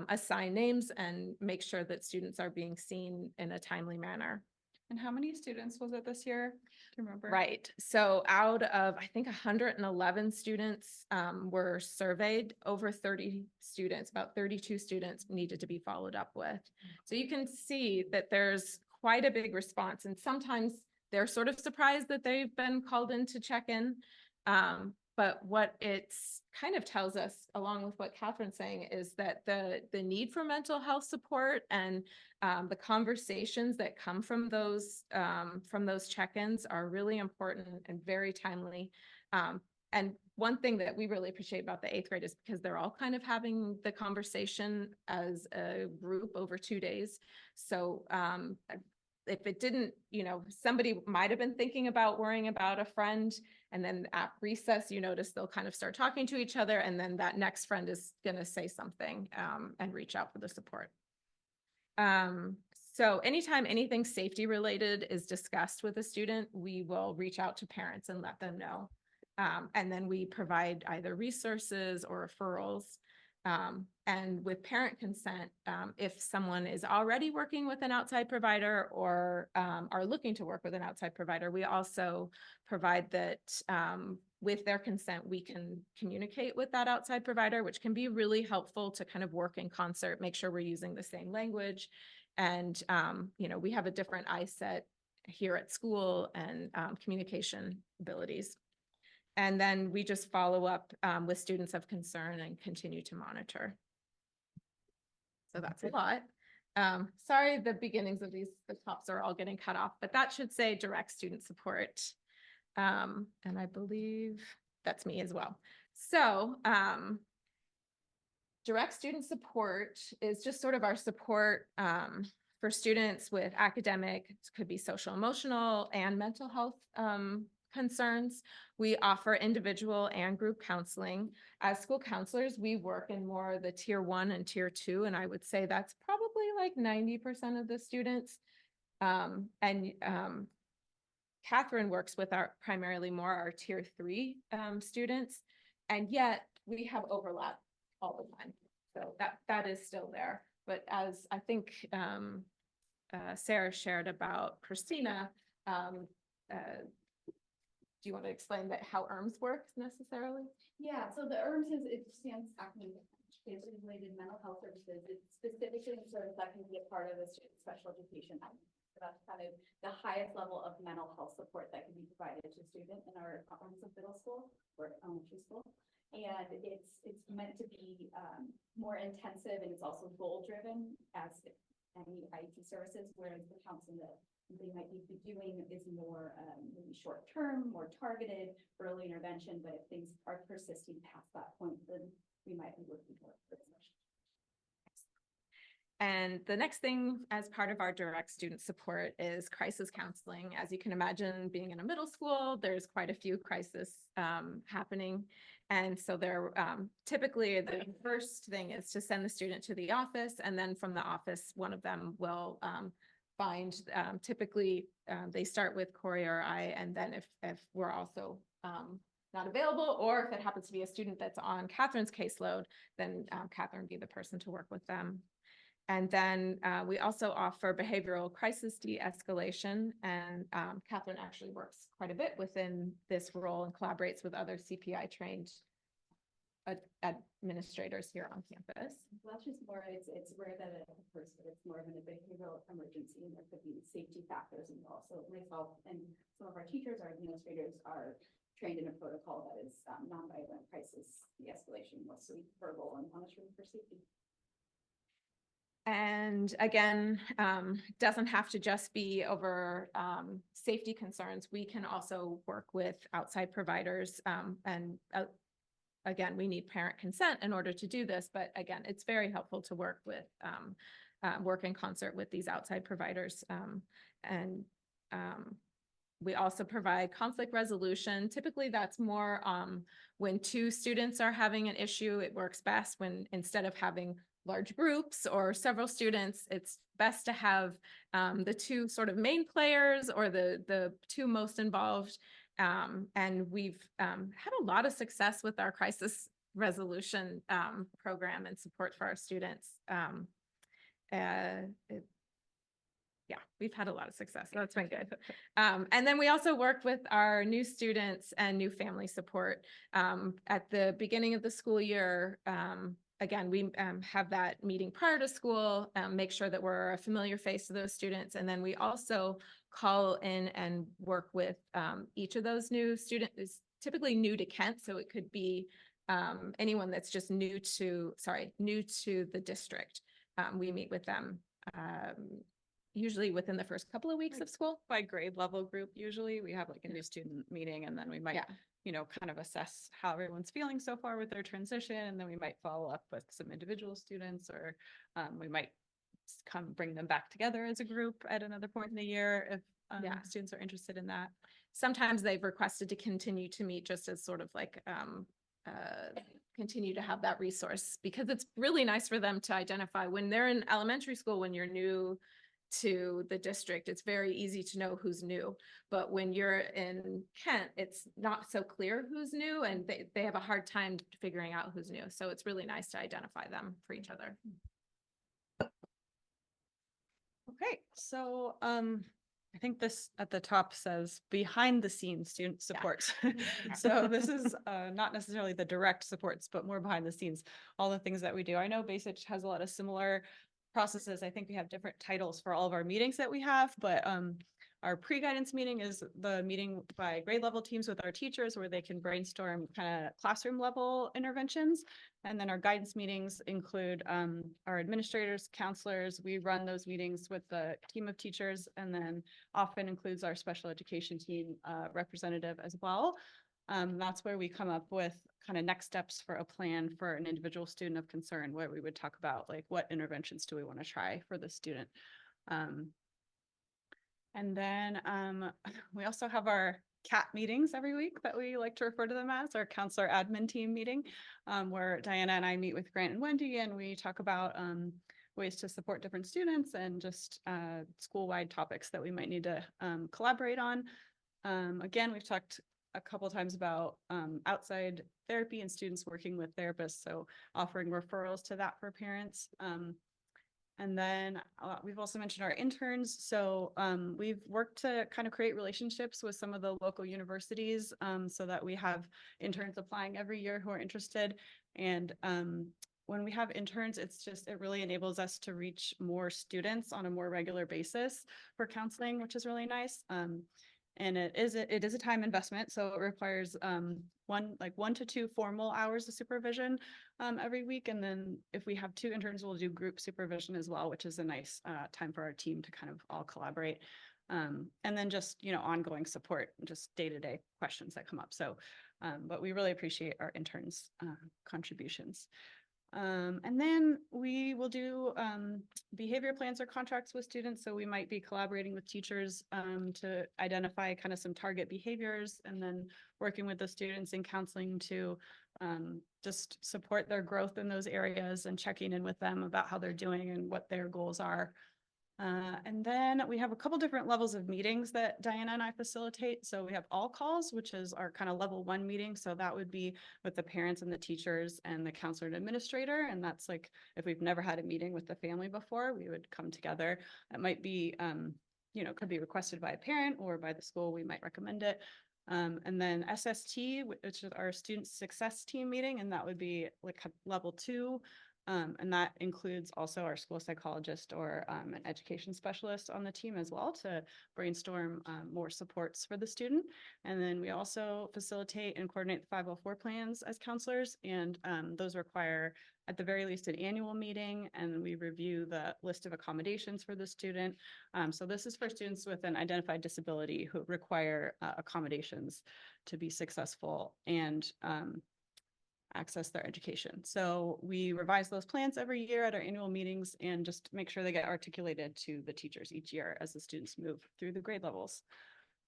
assign names and make sure that students are being seen in a timely manner. And how many students was it this year? Do you remember? Right. So out of, I think 111 students were surveyed, over 30 students, about 32 students needed to be followed up with. So you can see that there's quite a big response. And sometimes they're sort of surprised that they've been called in to check in. But what it's kind of tells us, along with what Catherine's saying, is that the need for mental health support and the conversations that come from those check-ins are really important and very timely. And one thing that we really appreciate about the 8th grade is because they're all kind of having the conversation as a group over 2 days. So if it didn't, you know, somebody might have been thinking about worrying about a friend, and then at recess, you notice they'll kind of start talking to each other, and then that next friend is going to say something and reach out for the support. So anytime anything safety related is discussed with a student, we will reach out to parents and let them know. And then we provide either resources or referrals. And with parent consent, if someone is already working with an outside provider or are looking to work with an outside provider, we also provide that with their consent, we can communicate with that outside provider, which can be really helpful to kind of work in concert, make sure we're using the same language. And, you know, we have a different ISET here at school and communication abilities. And then we just follow up with students of concern and continue to monitor. So that's a lot. Sorry, the beginnings of the tops are all getting cut off, but that should say direct student support. And I believe that's me as well. So direct student support is just sort of our support for students with academic, it could be social, emotional, and mental health concerns. We offer individual and group counseling. As school counselors, we work in more the tier 1 and tier 2, and I would say that's probably like 90% of the students. Catherine works with primarily more our tier 3 students, and yet we have overlap all the time. So that is still there. But as I think Sarah shared about Christina, do you want to explain that how ERMS works necessarily? Yeah, so the ERMS is, it stands acronym Family Related Mental Health Services. It's specifically service that can be a part of a student's special education. So that's kind of the highest level of mental health support that can be provided to a student in our ERMS of middle school or elementary school. And it's meant to be more intensive, and it's also goal driven as any IT services, whereas the counseling that they might be doing is more maybe short term, more targeted, early intervention. But if things are persisting past that point, then we might be looking for special. And the next thing as part of our direct student support is crisis counseling. As you can imagine, being in a middle school, there's quite a few crises happening. And so they're typically the first thing is to send the student to the office, and then from the office, one of them will find, typically they start with Corey or I, and then if we're also not available, or if it happens to be a student that's on Catherine's caseload, then Catherine would be the person to work with them. And then we also offer behavioral crisis de-escalation, and Catherine actually works quite a bit within this role and collaborates with other CPI trained administrators here on campus. Well, that's just more, it's rare that it occurs, but it's more of a behavioral emergency, and there could be safety factors involved. So myself and some of our teachers, our administrators are trained in a protocol that is nonviolent crisis de-escalation, mostly verbal and monitoring for safety. And again, doesn't have to just be over safety concerns. We can also work with outside providers. And again, we need parent consent in order to do this. But again, it's very helpful to work with, work in concert with these outside providers. We also provide conflict resolution. Typically, that's more when two students are having an issue. It works best when instead of having large groups or several students, it's best to have the two sort of main players or the two most involved. And we've had a lot of success with our crisis resolution program and support for our students. Yeah, we've had a lot of success. So that's been good. And then we also work with our new students and new family support. At the beginning of the school year, again, we have that meeting prior to school, make sure that we're a familiar face to those students. And then we also call in and work with each of those new students, typically new to Kent. So it could be anyone that's just new to the district. We meet with them usually within the first couple of weeks of school. By grade level group, usually we have like a new student meeting, and then we might, you know, kind of assess how everyone's feeling so far with their transition. And then we might follow up with some individual students, or we might bring them back together as a group at another point in the year if students are interested in that. Sometimes they've requested to continue to meet just as sort of like continue to have that resource, because it's really nice for them to identify when they're in elementary school. When you're new to the district, it's very easy to know who's new, but when you're in Kent, it's not so clear who's new, and they have a hard time figuring out who's new. So it's really nice to identify them for each other. Okay, so I think this at the top says behind the scenes student support. So this is not necessarily the direct supports, but more behind the scenes, all the things that we do. I know Basic has a lot of similar processes. I think we have different titles for all of our meetings that we have, but our pre-guidance meeting is the meeting by grade level teams with our teachers, where they can brainstorm kind of classroom level interventions. And then our guidance meetings include our administrators, counselors. We run those meetings with the team of teachers, and then often includes our special education team representative as well. That's where we come up with kind of next steps for a plan for an individual student of concern, where we would talk about like what interventions do we want to try for the student. And then we also have our CAT meetings every week that we like to refer to them as our counselor admin team meeting, where Diana and I meet with Grant and Wendy, and we talk about ways to support different students and just school-wide topics that we might need to collaborate on. Again, we've talked a couple times about outside therapy and students working with therapists, so offering referrals to that for parents. And then we've also mentioned our interns. So we've worked to kind of create relationships with some of the local universities so that we have interns applying every year who are interested. And when we have interns, it really enables us to reach more students on a more regular basis for counseling, which is really nice. And it is a time investment, so it requires 1 to 2 formal hours of supervision every week. And then if we have 2 interns, we'll do group supervision as well, which is a nice time for our team to kind of all collaborate. And then just, ongoing support, just day-to-day questions that come up. So, but we really appreciate our interns' contributions. And then we will do behavior plans or contracts with students. So we might be collaborating with teachers to identify kind of some target behaviors, and then working with the students in counseling to just support their growth in those areas and checking in with them about how they're doing and what their goals are. And then we have a couple different levels of meetings that Diana and I facilitate. So we have all calls, which is our kind of level 1 meeting. So that would be with the parents and the teachers and the counselor and administrator. And that's like, if we've never had a meeting with the family before, we would come together. It might be, could be requested by a parent or by the school. We might recommend it. And then SST, which is our student success team meeting. And that would be like level 2. And that includes also our school psychologist or an education specialist on the team as well to brainstorm more supports for the student. And then we also facilitate and coordinate the 504 plans as counselors. And those require at the very least an annual meeting, and we review the list of accommodations for the student. So this is for students with an identified disability who require accommodations to be successful and access their education. So we revise those plans every year at our annual meetings and just make sure they get articulated to the teachers each year as the students move through the grade levels.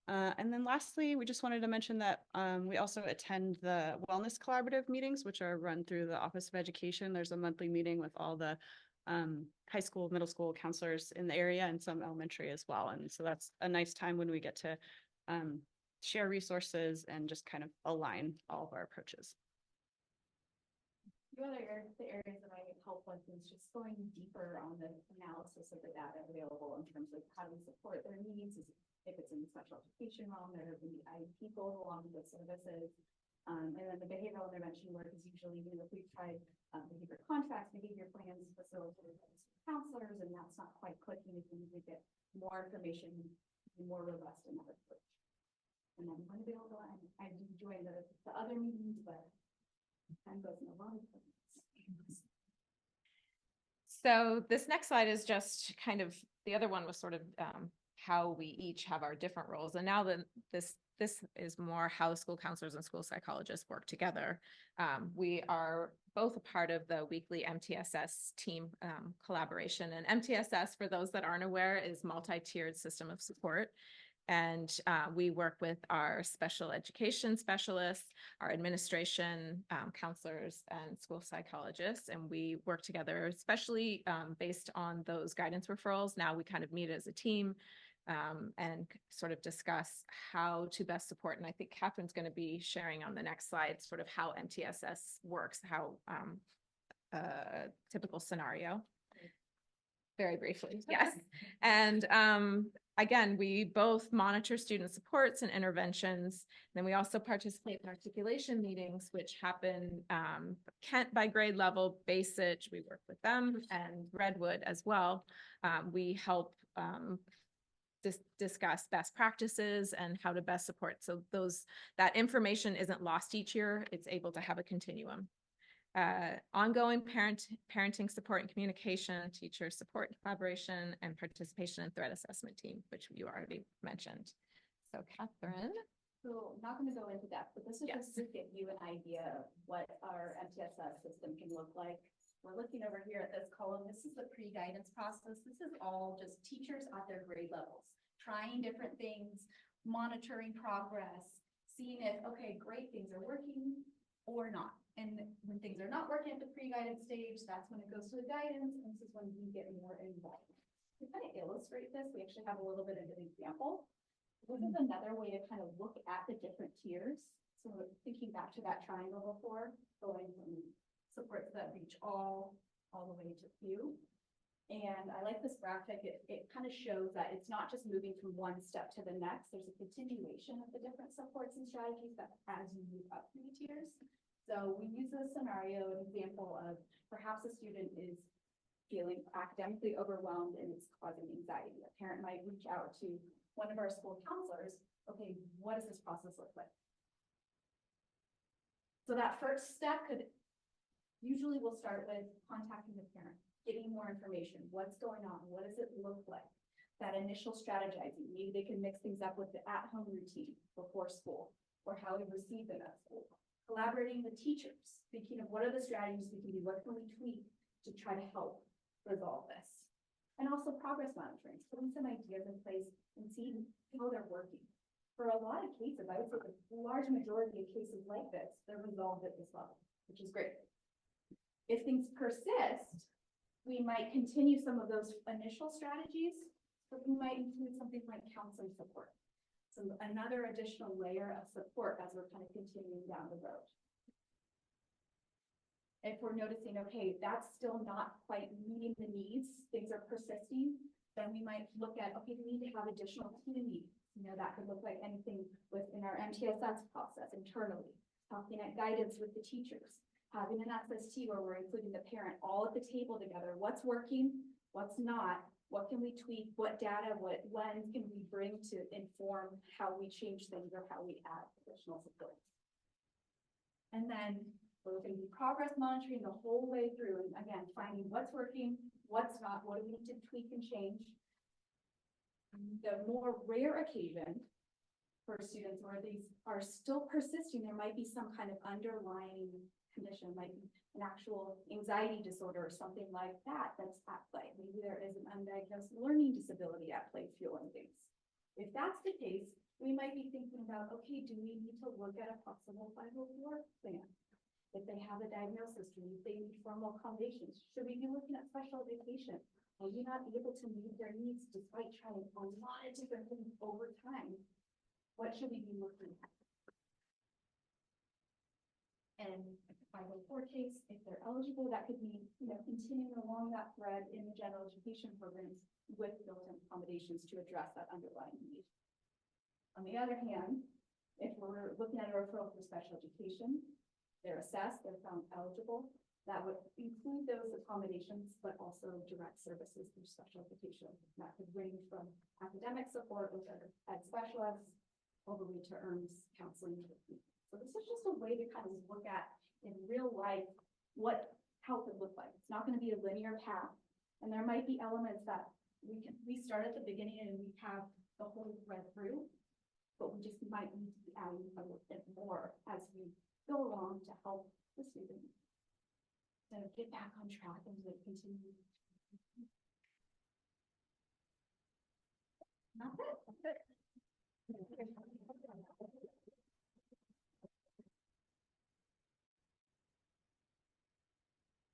And then lastly, we just wanted to mention that we also attend the wellness collaborative meetings, which are run through the Office of Education. There's a monthly meeting with all the high school, middle school counselors in the area and some elementary as well. And so that's a nice time when we get to share resources and just kind of align all of our approaches. The areas that I need help with is just going deeper on the analysis of the data available in terms of how do we support their needs, if it's in the special education realm, there are the IEP goes along with services. And then the behavioral intervention work is usually, if we've tried behavior contracts, behavior plans, facilitated by counselors, and that's not quite clicking, if we need to get more information, be more robust in that approach. And I'm going to be able to, I do join the other meetings, but time goes in a lot of things. So this next slide is just kind of, the other one was sort of how we each have our different roles. And now that this is more how school counselors and school psychologists work together. We are both a part of the weekly MTSS team collaboration. And MTSS, for those that aren't aware, is multi-tiered system of support. And we work with our special education specialists, our administration, counselors, and school psychologists. And we work together, especially based on those guidance referrals. Now we kind of meet as a team and sort of discuss how to best support. And I think Catherine's going to be sharing on the next slide sort of how MTSS works, how typical scenario. Very briefly, yes. And again, we both monitor student supports and interventions. Then we also participate in articulation meetings, which happen Kent by grade level, Basich, we work with them, and Redwood as well. We help discuss best practices and how to best support. So that information isn't lost each year. It's able to have a continuum. Ongoing parenting support and communication, teacher support and collaboration, and participation in threat assessment team, which you already mentioned. So Catherine. So I'm not going to go into depth, but this is just to give you an idea of what our MTSS system can look like. We're looking over here at this column. This is the pre-guidance process. This is all just teachers at their grade levels, trying different things, monitoring progress, seeing if, okay, great, things are working or not. And when things are not working at the pre-guidance stage, that's when it goes to the guidance. And this is when we get more involved. To kind of illustrate this, we actually have a little bit of an example. This is another way to kind of look at the different tiers. So we're thinking back to that triangle before, going from supports that reach all the way to few. And I like this graphic. It kind of shows that it's not just moving from one step to the next. There's a continuation of the different supports and strategies that as you move up through the tiers. So we use a scenario, an example of perhaps a student is feeling academically overwhelmed and it's causing anxiety. A parent might reach out to one of our school counselors. Okay, what does this process look like? So that first step usually we'll start with contacting the parent, getting more information. What's going on? What does it look like? That initial strategizing. Maybe they can mix things up with the at-home routine before school or how we receive them at school. Collaborating with teachers, thinking of what are the strategies we can do? What can we tweak to try to help resolve this? And also progress monitoring, putting some ideas in place and seeing how they're working. For a lot of cases, I would say the large majority of cases like this, they're resolved at this level, which is great. If things persist, we might continue some of those initial strategies, but we might include something like counseling support. So another additional layer of support as we're kind of continuing down the road. If we're noticing, okay, that's still not quite meeting the needs, things are persisting, then we might look at, okay, we need to have additional team meetings. You know, that could look like anything within our MTSS process internally, talking at guidance with the teachers, having an SST where we're including the parent all at the table together. What's working, what's not, what can we tweak, what data, what lens can we bring to inform how we change things or how we add additional support. And then we're going to be progress monitoring the whole way through. And again, finding what's working, what's not, what do we need to tweak and change. The more rare occasion for students where these are still persisting, there might be some kind of underlying condition, like an actual anxiety disorder or something like that that's at play. Maybe there is an undiagnosed learning disability at play fueling things. If that's the case, we might be thinking about, okay, do we need to look at a possible 504 plan? If they have a diagnosis, do they need formal accommodations? Should we be looking at special education? Will you not be able to meet their needs despite trying a lot of different things over time? What should we be looking at? And a 504 case, if they're eligible, that could mean, continuing along that thread in the general education programs with built-in accommodations to address that underlying need. On the other hand, if we're looking at a referral for special education, they're assessed, they're found eligible, that would include those accommodations, but also direct services through special education. That could range from academic support with our ed specialists all the way to ERMS counseling. So this is just a way to kind of look at in real life what help would look like. It's not going to be a linear path, and there might be elements that we start at the beginning and we have the whole thread through, but we just might need to be adding a little bit more as we go along to help the student get back on track and to continue. That's it.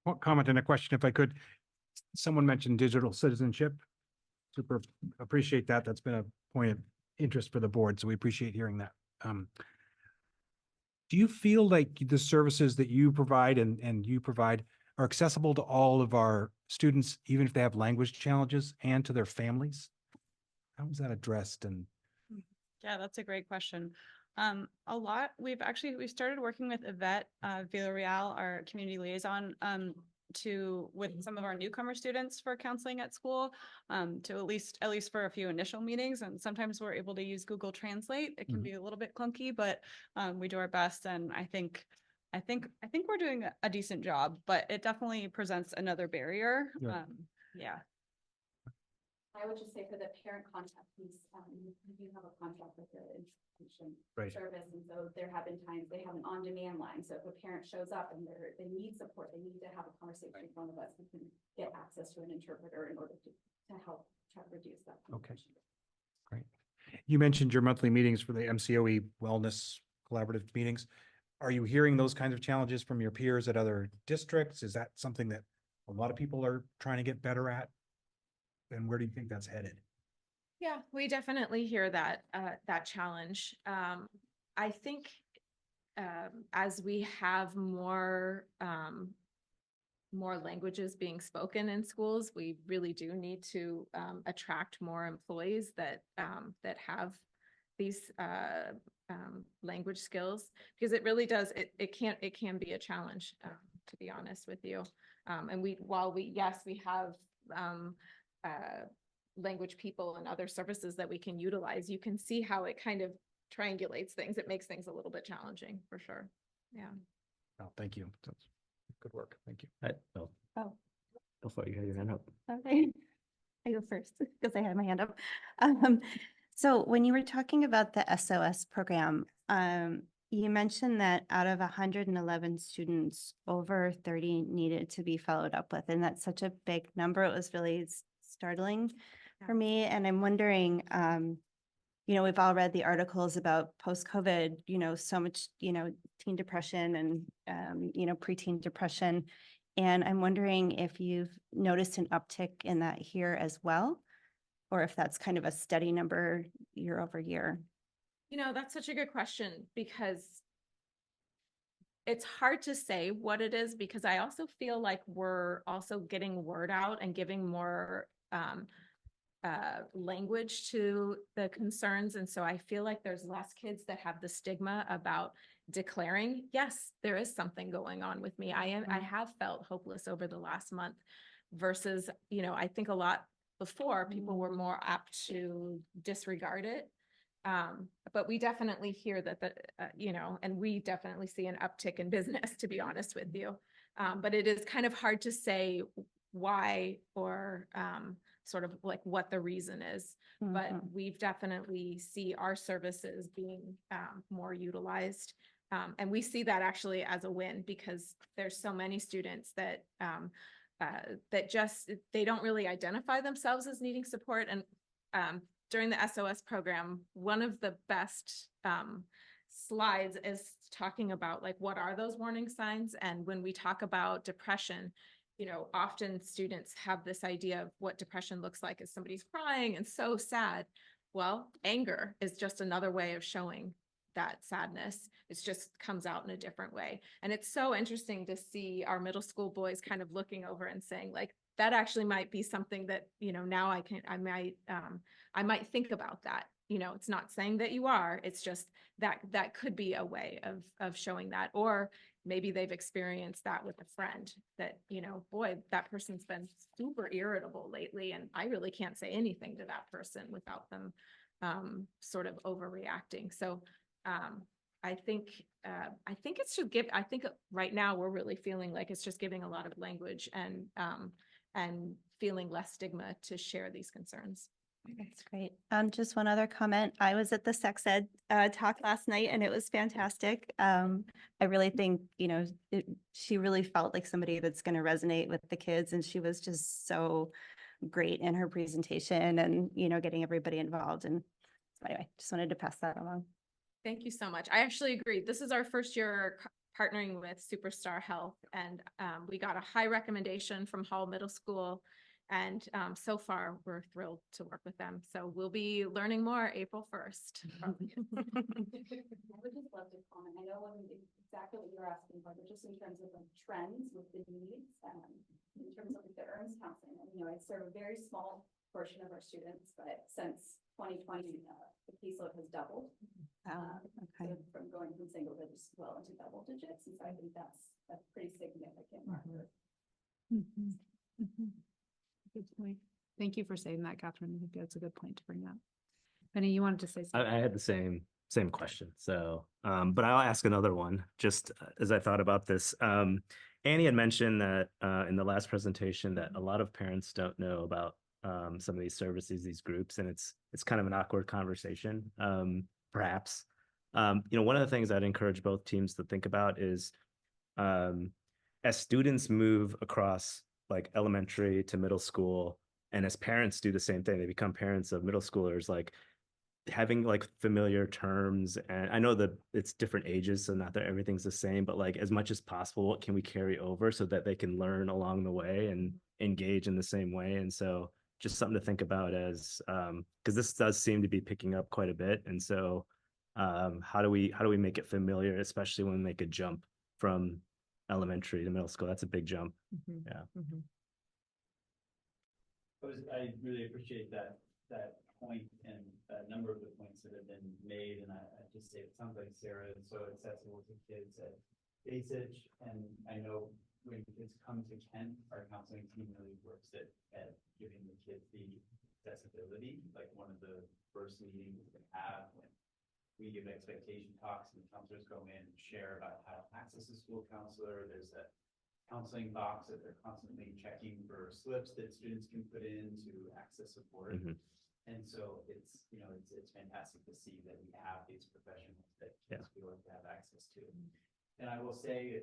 One comment and a question, if I could. Someone mentioned digital citizenship. Super appreciate that. That's been a point of interest for the board, so we appreciate hearing that. Do you feel like the services that you provide and you provide are accessible to all of our students, even if they have language challenges, and to their families? How is that addressed? And Yeah, that's a great question. We started working with Yvette Villarreal, our community liaison, with some of our newcomer students for counseling at school, to at least for a few initial meetings. And sometimes we're able to use Google Translate. It can be a little bit clunky, but we do our best. And I think we're doing a decent job, but it definitely presents another barrier. Yeah. Yeah. I would just say for the parent contact piece, you do have a contract with the institution Right. service, and so there have been times they have an on-demand line. So if a parent shows up and they need support, they need to have a conversation with one of us who can get access to an interpreter in order to help try to reduce that. Okay. Great. You mentioned your monthly meetings for the MCOE wellness collaborative meetings. Are you hearing those kinds of challenges from your peers at other districts? Is that something that a lot of people are trying to get better at? And where do you think that's headed? Yeah, we definitely hear that challenge. I think as we have more more languages being spoken in schools. We really do need to attract more employees that have these language skills, because it really does, it can be a challenge, to be honest with you. And while we have language people and other services that we can utilize, you can see how it kind of triangulates things. It makes things a little bit challenging, for sure. Yeah. Oh, thank you. That's good work. Thank you. Oh, Oh, go for it. You had your hand up. Okay, I go first because I had my hand up. So when you were talking about the SOS program, you mentioned that out of 111 students, over 30 needed to be followed up with, and that's such a big number. It was really startling for me, and I'm wondering, we've all read the articles about post-COVID, so much, teen depression and, preteen depression. And I'm wondering if you've noticed an uptick in that here as well, or if that's kind of a steady number year over year. That's such a good question, because it's hard to say what it is, because I also feel like we're also getting word out and giving more language to the concerns. And so I feel like there's less kids that have the stigma about declaring, yes, there is something going on with me. I have felt hopeless over the last month, versus, I think a lot before people were more apt to disregard it. But we definitely hear that, and we definitely see an uptick in business, to be honest with you. But it is kind of hard to say why, or sort of like what the reason is. But we've definitely see our services being more utilized. And we see that actually as a win, because there's so many students that they don't really identify themselves as needing support. And during the SOS program, one of the best slides is talking about, like, what are those warning signs? And when we talk about depression, often students have this idea of what depression looks like as somebody's crying and so sad. Well, anger is just another way of showing that sadness. It just comes out in a different way. And it's so interesting to see our middle school boys kind of looking over and saying, like, that actually might be something that, now I might think about that. It's not saying that you are, it's just that could be a way of showing that. Or maybe they've experienced that with a friend that, boy, that person's been super irritable lately, and I really can't say anything to that person without them sort of overreacting. So I think it should give, I think right now we're really feeling like it's just giving a lot of language and feeling less stigma to share these concerns. That's great. Just one other comment. I was at the sex ed talk last night, and it was fantastic. I really think, she really felt like somebody that's going to resonate with the kids, and she was just so great in her presentation and, getting everybody involved. And so anyway, just wanted to pass that along. Thank you so much. I actually agree. This is our first year partnering with Superstar Health, and we got a high recommendation from Hall Middle School. And so far, we're thrilled to work with them. So we'll be learning more April 1st. I would just love to comment. I know it wasn't exactly what you were asking for, but just in terms of like trends with the needs, in terms of the EARNS counseling, I serve a very small portion of our students, but since 2020, the caseload has doubled. Okay. So from going from single digits well into double digits. And so I think that's a pretty significant marker. Good point. Thank you for saying that, Catherine. I think that's a good point to bring up. Benny, you wanted to say something? I had the same question. So, but I'll ask another one just as I thought about this. Annie had mentioned that in the last presentation that a lot of parents don't know about some of these services, these groups, and it's kind of an awkward conversation, perhaps. One of the things I'd encourage both teams to think about is as students move across like elementary to middle school, and as parents do the same thing, they become parents of middle schoolers, like having like familiar terms. And I know that it's different ages, so not that everything's the same, but like as much as possible, what can we carry over so that they can learn along the way and engage in the same way? And so just something to think about as because this does seem to be picking up quite a bit. And so how do we make it familiar, especially when we make a jump from elementary to middle school. That's a big jump. Yeah. I really appreciate that point and a number of the points that have been made. And I just say, it sounds like Sarah is so accessible to kids at Base-Age. And I know when kids come to Kent, our counseling team really works at giving the kids the accessibility. Like one of the first meetings we have when we give expectation talks and the counselors go in and share about how to access a school counselor. There's a counseling box that they're constantly checking for slips that students can put in to access support. And so it's fantastic to see that we have these professionals that kids feel like they have access to. And I will say,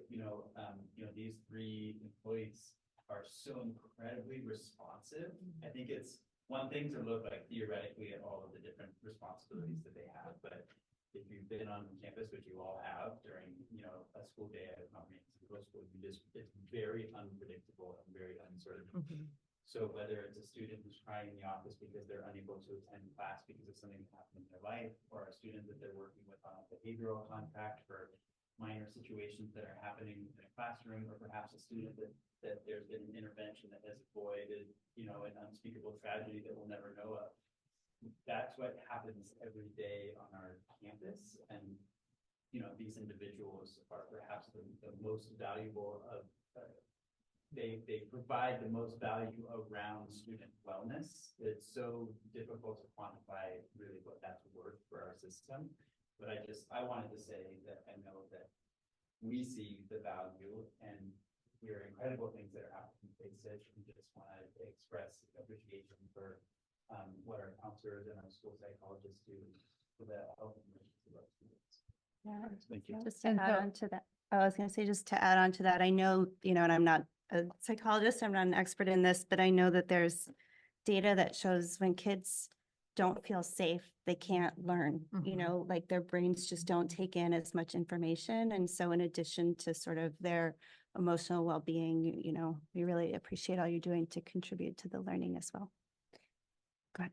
these 3 employees are so incredibly responsive. I think it's one thing to look like theoretically at all of the different responsibilities that they have, but if you've been on campus, which you all have during, a school day at a comprehensive middle school, it's very unpredictable and very uncertain. So whether it's a student who's crying in the office because they're unable to attend class because of something that happened in their life, or a student that they're working with on a behavioral contract for minor situations that are happening in a classroom, or perhaps a student that there's been an intervention that has avoided, an unspeakable tragedy that we'll never know of. That's what happens every day on our campus. And, these individuals are perhaps the most valuable of, they provide the most value around student wellness. It's so difficult to quantify really what that's worth for our system. But I wanted to say that I know that we see the value and there are incredible things that are happening in Base-Age, and just want to express appreciation for what our counselors and our school psychologists do for the health and emergency of our students. Yeah. Thank you. Just to add on to that, I was going to say, just to add on to that, I know, and I'm not a psychologist, I'm not an expert in this, but I know that there's data that shows when kids don't feel safe, they can't learn, like their brains just don't take in as much information. And so in addition to sort of their emotional well-being, we really appreciate all you're doing to contribute to the learning as well. Go ahead.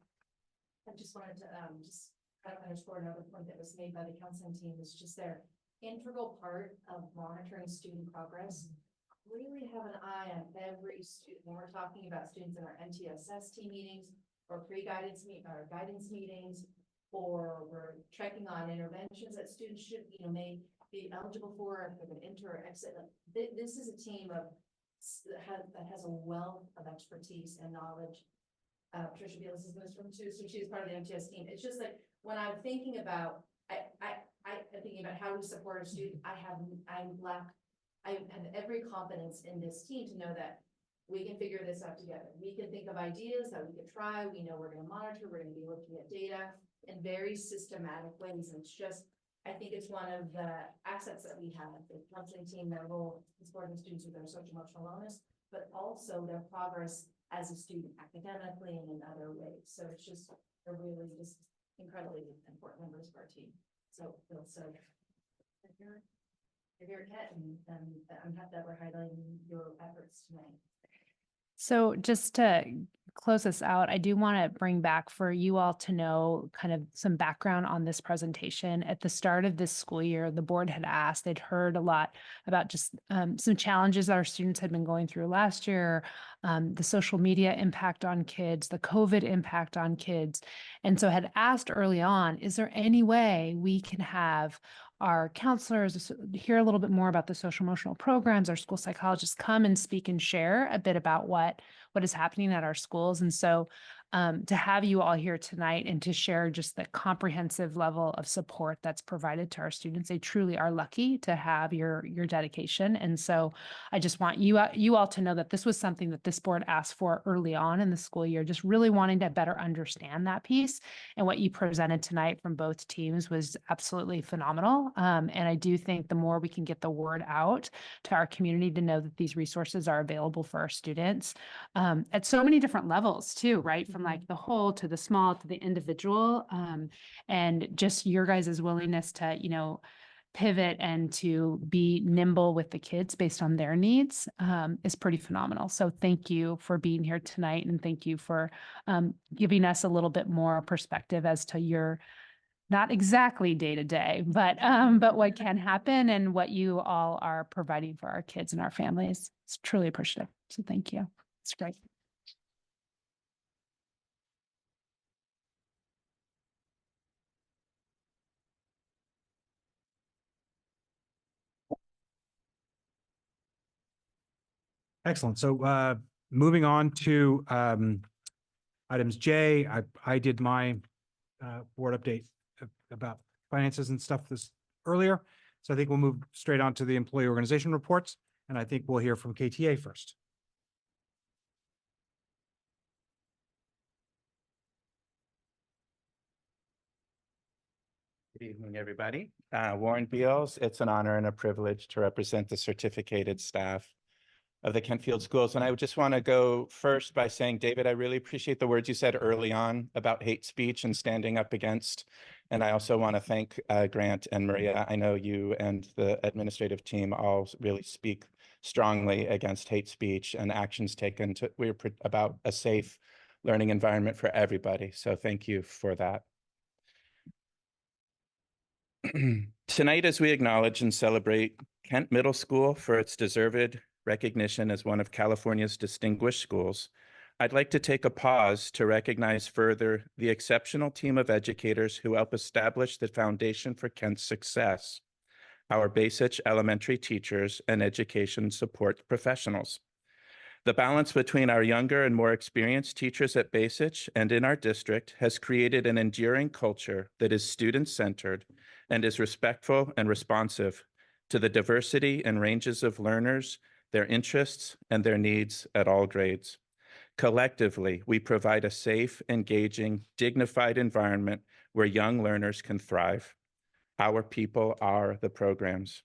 I just wanted to just kind of underscore another point that was made by the counseling team, is just their integral part of monitoring student progress. Really have an eye on every student when we're talking about students in our MTSS team meetings or pre-guidance guidance meetings, or we're checking on interventions that students should, may be eligible for, if they're going to enter or exit. This is a team that has a wealth of expertise and knowledge. Patricia Beals is in this room too, so she's part of the MTS team. It's just like when I'm thinking about, I'm thinking about how we support a student. I have every confidence in this team to know that we can figure this out together. We can think of ideas that we could try. We know we're going to monitor. We're going to be looking at data in very systematic ways. And it's just, I think it's one of the assets that we have, the counseling team, their role in supporting students with their social emotional wellness, but also their progress as a student academically and in other ways. So it's just a really just incredibly important members of our team. So if you're a cat, and I'm happy that we're highlighting your efforts tonight. So just to close this out, I do want to bring back for you all to know kind of some background on this presentation. At the start of this school year, the board had asked, they'd heard a lot about just some challenges that our students had been going through last year, the social media impact on kids, the COVID impact on kids. And so had asked early on, is there any way we can have our counselors hear a little bit more about the social emotional programs, our school psychologists come and speak and share a bit about what is happening at our schools. And so to have you all here tonight and to share just the comprehensive level of support that's provided to our students, they truly are lucky to have your dedication. And so I just want you all to know that this was something that this board asked for early on in the school year, just really wanting to better understand that piece. And what you presented tonight from both teams was absolutely phenomenal. And I do think the more we can get the word out to our community to know that these resources are available for our students at so many different levels too, right? From like the whole to the small to the individual, and just your guys' willingness to, pivot and to be nimble with the kids based on their needs is pretty phenomenal. So thank you for being here tonight, and thank you for giving us a little bit more perspective as to your not exactly day to day, but what can happen and what you all are providing for our kids and our families. It's truly appreciative. So thank you. It's great. Excellent. So moving on to items J, I did my board update about finances and stuff this earlier. So I think we'll move straight on to the employee organization reports. And I think we'll hear from KTA first. Good evening, everybody. Warren Beals, it's an honor and a privilege to represent the certificated staff of the Kentfield Schools. And I would just want to go first by saying, David, I really appreciate the words you said early on about hate speech and standing up against. And I also want to thank Grant and Maria. I know you and the administrative team all really speak strongly against hate speech and actions taken we're about a safe learning environment for everybody. So thank you for that. Tonight, as we acknowledge and celebrate Kent Middle School for its deserved recognition as one of California's distinguished schools, I'd like to take a pause to recognize further the exceptional team of educators who help establish the foundation for Kent's success, our Basich elementary teachers and education support professionals. The balance between our younger and more experienced teachers at Basich and in our district has created an enduring culture that is student-centered and is respectful and responsive to the diversity and ranges of learners, their interests, and their needs at all grades. Collectively, we provide a safe, engaging, dignified environment where young learners can thrive. Our people are the programs.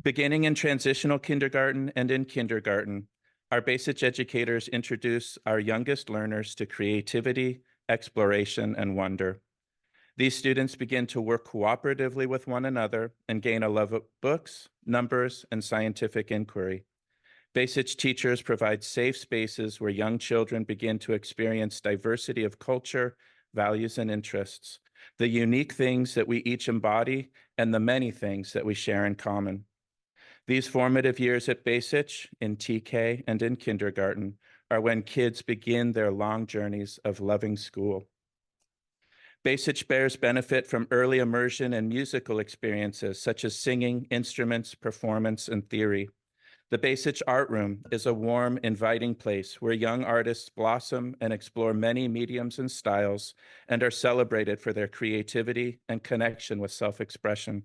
Beginning in transitional kindergarten and in kindergarten, our Basich educators introduce our youngest learners to creativity, exploration, and wonder. These students begin to work cooperatively with one another and gain a love of books, numbers, and scientific inquiry. Basich teachers provide safe spaces where young children begin to experience diversity of culture, values, and interests, the unique things that we each embody, and the many things that we share in common. These formative years at Basich, in TK, and in kindergarten are when kids begin their long journeys of loving school. Basich bears benefit from early immersion and musical experiences such as singing, instruments, performance, and theory. The Basich Art Room is a warm, inviting place where young artists blossom and explore many mediums and styles and are celebrated for their creativity and connection with self-expression.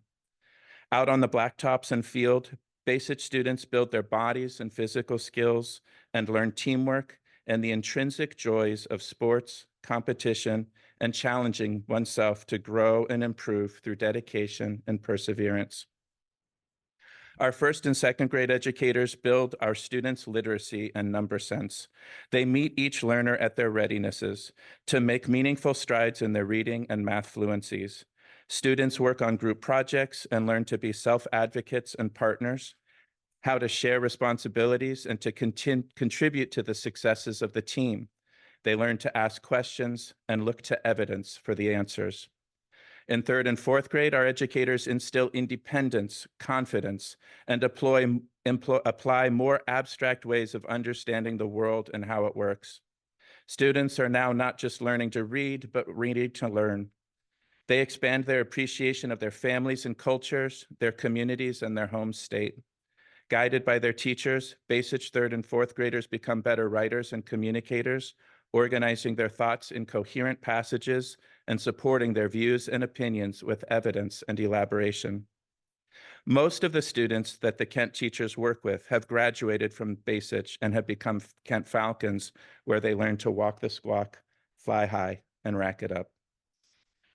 Out on the blacktops and field, Basich students build their bodies and physical skills and learn teamwork and the intrinsic joys of sports, competition, and challenging oneself to grow and improve through dedication and perseverance. Our first and second grade educators build our students' literacy and number sense. They meet each learner at their readinesses to make meaningful strides in their reading and math fluencies. Students work on group projects and learn to be self-advocates and partners, how to share responsibilities and to contribute to the successes of the team. They learn to ask questions and look to evidence for the answers. In third and fourth grade, our educators instill independence, confidence, and apply more abstract ways of understanding the world and how it works. Students are now not just learning to read, but reading to learn. They expand their appreciation of their families and cultures, their communities, and their home state. Guided by their teachers, Basich third and fourth graders become better writers and communicators, organizing their thoughts in coherent passages and supporting their views and opinions with evidence and elaboration. Most of the students that the Kent teachers work with have graduated from Basich and have become Kent Falcons, where they learn to walk the squawk, fly high, and rack it up.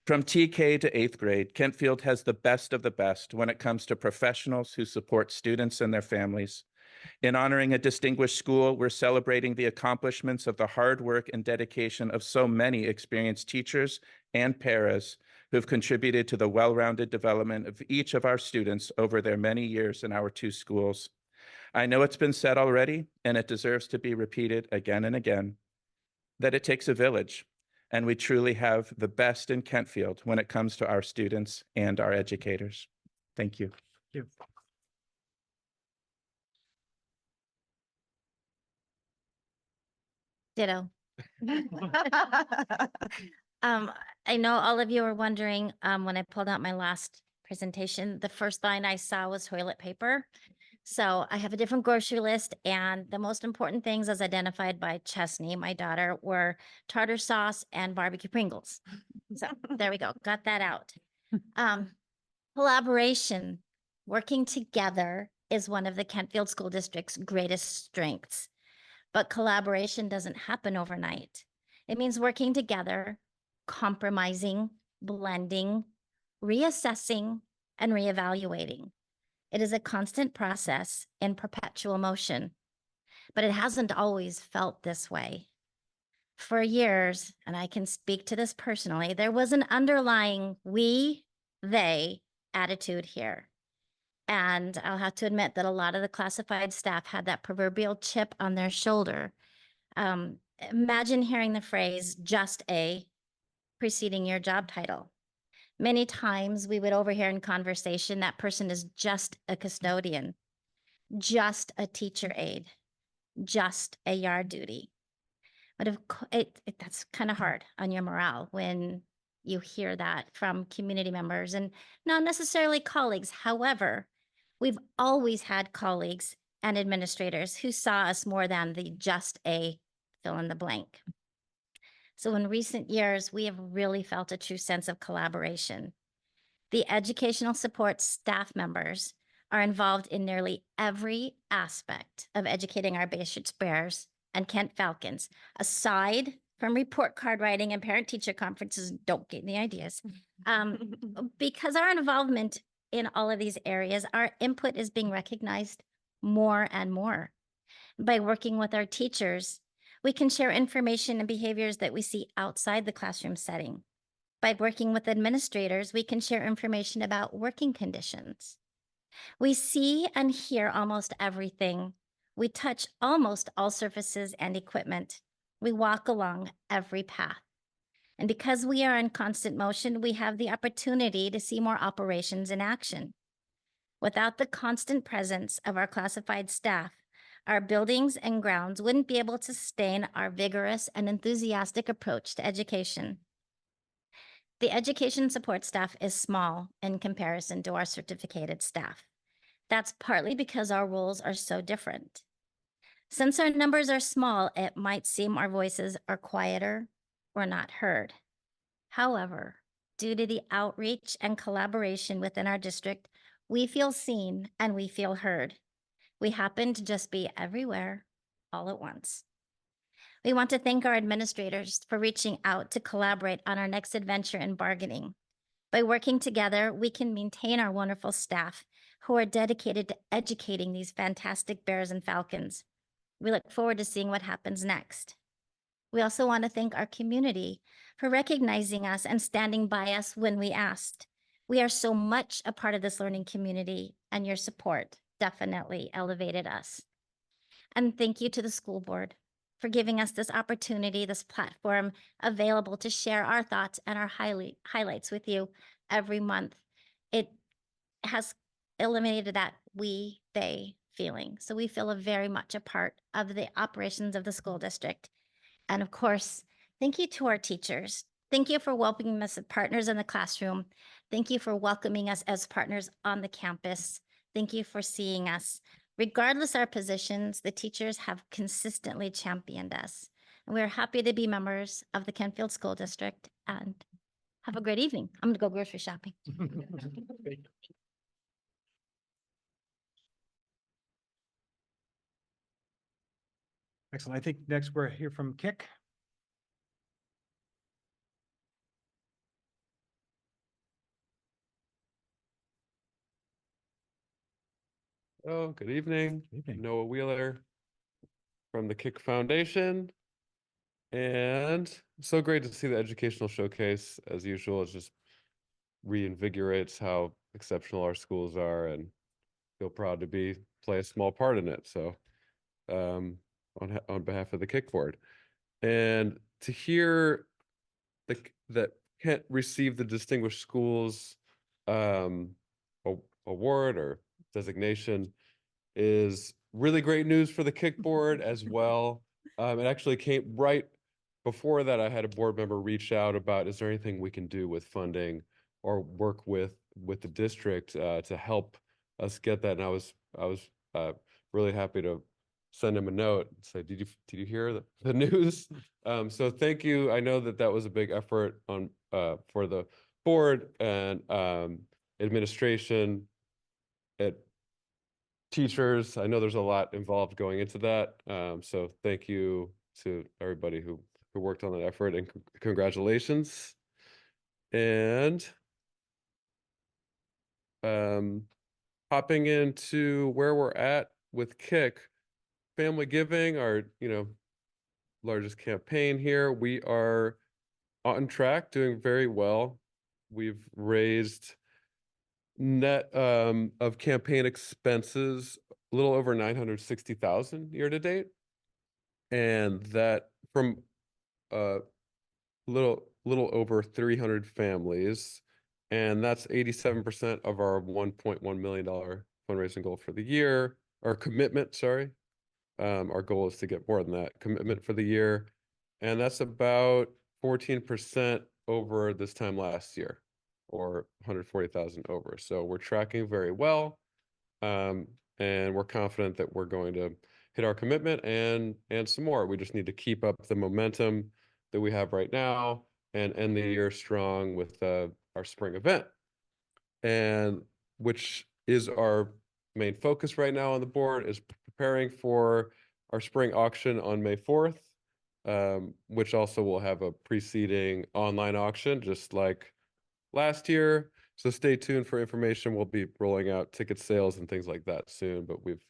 From TK to 8th grade, Kentfield has the best of the best when it comes to professionals who support students and their families. In honoring a distinguished school, we're celebrating the accomplishments of the hard work and dedication of so many experienced teachers and paras who've contributed to the well-rounded development of each of our students over their many years in our two schools. I know it's been said already, and it deserves to be repeated again and again, that it takes a village. and we truly have the best in Kentfield when it comes to our students and our educators. Thank you. Thank you. Ditto. I know all of you are wondering, when I pulled out my last presentation, the first line I saw was toilet paper. So I have a different grocery list, and the most important things as identified by Chesney, my daughter, were tartar sauce and barbecue Pringles. So there we go, got that out. Collaboration, working together is one of the Kentfield School District's greatest strengths. But collaboration doesn't happen overnight. It means working together, compromising, blending, reassessing, and reevaluating. It is a constant process in perpetual motion, but it hasn't always felt this way. For years, and I can speak to this personally, there was an underlying we, they attitude here. And I'll have to admit that a lot of the classified staff had that proverbial chip on their shoulder. Imagine hearing the phrase just a preceding your job title. Many times we would overhear in conversation that person is just a custodian, just a teacher aide, just a yard duty. But that's kind of hard on your morale when you hear that from community members and not necessarily colleagues. However, we've always had colleagues and administrators who saw us more than the just a fill in the blank. So in recent years, we have really felt a true sense of collaboration. The educational support staff members are involved in nearly every aspect of educating our Bayshore Bears and Kent Falcons, aside from report card writing and parent-teacher conferences. Don't get any ideas. Because our involvement in all of these areas, our input is being recognized more and more. By working with our teachers, we can share information and behaviors that we see outside the classroom setting. By working with administrators, we can share information about working conditions. We see and hear almost everything. We touch almost all surfaces and equipment. We walk along every path. And because we are in constant motion, we have the opportunity to see more operations in action. Without the constant presence of our classified staff, our buildings and grounds wouldn't be able to sustain our vigorous and enthusiastic approach to education. The education support staff is small in comparison to our certificated staff. That's partly because our roles are so different. Since our numbers are small, it might seem our voices are quieter or not heard. However, due to the outreach and collaboration within our district, we feel seen and we feel heard. We happen to just be everywhere all at once. We want to thank our administrators for reaching out to collaborate on our next adventure in bargaining. By working together, we can maintain our wonderful staff who are dedicated to educating these fantastic Bears and Falcons. We look forward to seeing what happens next. We also want to thank our community for recognizing us and standing by us when we asked. We are so much a part of this learning community, and your support definitely elevated us. And thank you to the school board for giving us this opportunity, this platform available to share our thoughts and our highlights with you every month. It has eliminated that we, they feeling. So we feel very much a part of the operations of the school district. And of course, thank you to our teachers. Thank you for welcoming us as partners in the classroom. Thank you for welcoming us as partners on the campus. Thank you for seeing us. Regardless of our positions, the teachers have consistently championed us. And we're happy to be members of the Kentfield School District, and have a great evening. I'm gonna go grocery shopping. Excellent. I think next we're here from Kick. Oh, good evening. Good evening. Noah Wheeler from the Kick Foundation. And so great to see the educational showcase. As usual, it just reinvigorates how exceptional our schools are, and feel proud to play a small part in it. So on behalf of the Kick Board. And to hear that Kent received the Distinguished Schools award or designation is really great news for the Kick Board as well. It actually came right before that. I had a board member reach out about, is there anything we can do with funding or work with the district to help us get that? And I was really happy to send him a note and say, did you hear the news? So thank you. I know that was a big effort on for the board and administration, at teachers. I know there's a lot involved going into that. So thank you to everybody who worked on that effort, and congratulations. And hopping into where we're at with Kick, Family Giving, our largest campaign here. We are on track, doing very well. We've raised net of campaign expenses a little over 960,000 year to date, and that from little over 300 families, and that's 87% of our $1.1 million fundraising goal for the year. Our commitment, sorry. Our goal is to get more than that commitment for the year, and that's about 14% over this time last year, or 140,000 over. So we're tracking very well, and we're confident that we're going to hit our commitment and some more. We just need to keep up the momentum that we have right now and end the year strong with our spring event, and which is our main focus right now on the board, is preparing for our spring auction on May 4th, which also will have a preceding online auction, just like last year. So stay tuned for information. We'll be rolling out ticket sales and things like that soon, but we've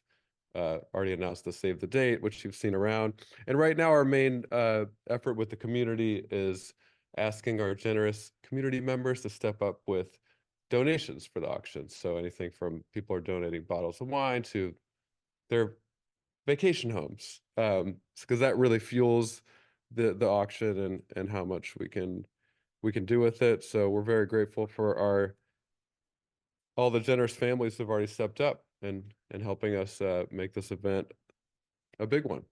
already announced the save the date, which you've seen around. And right now, our main effort with the community is asking our generous community members to step up with donations for the auction. So anything from people are donating bottles of wine to their vacation homes, because that really fuels the auction and how much we can do with it. So we're very grateful for all the generous families who've already stepped up and helping us make this event a big one.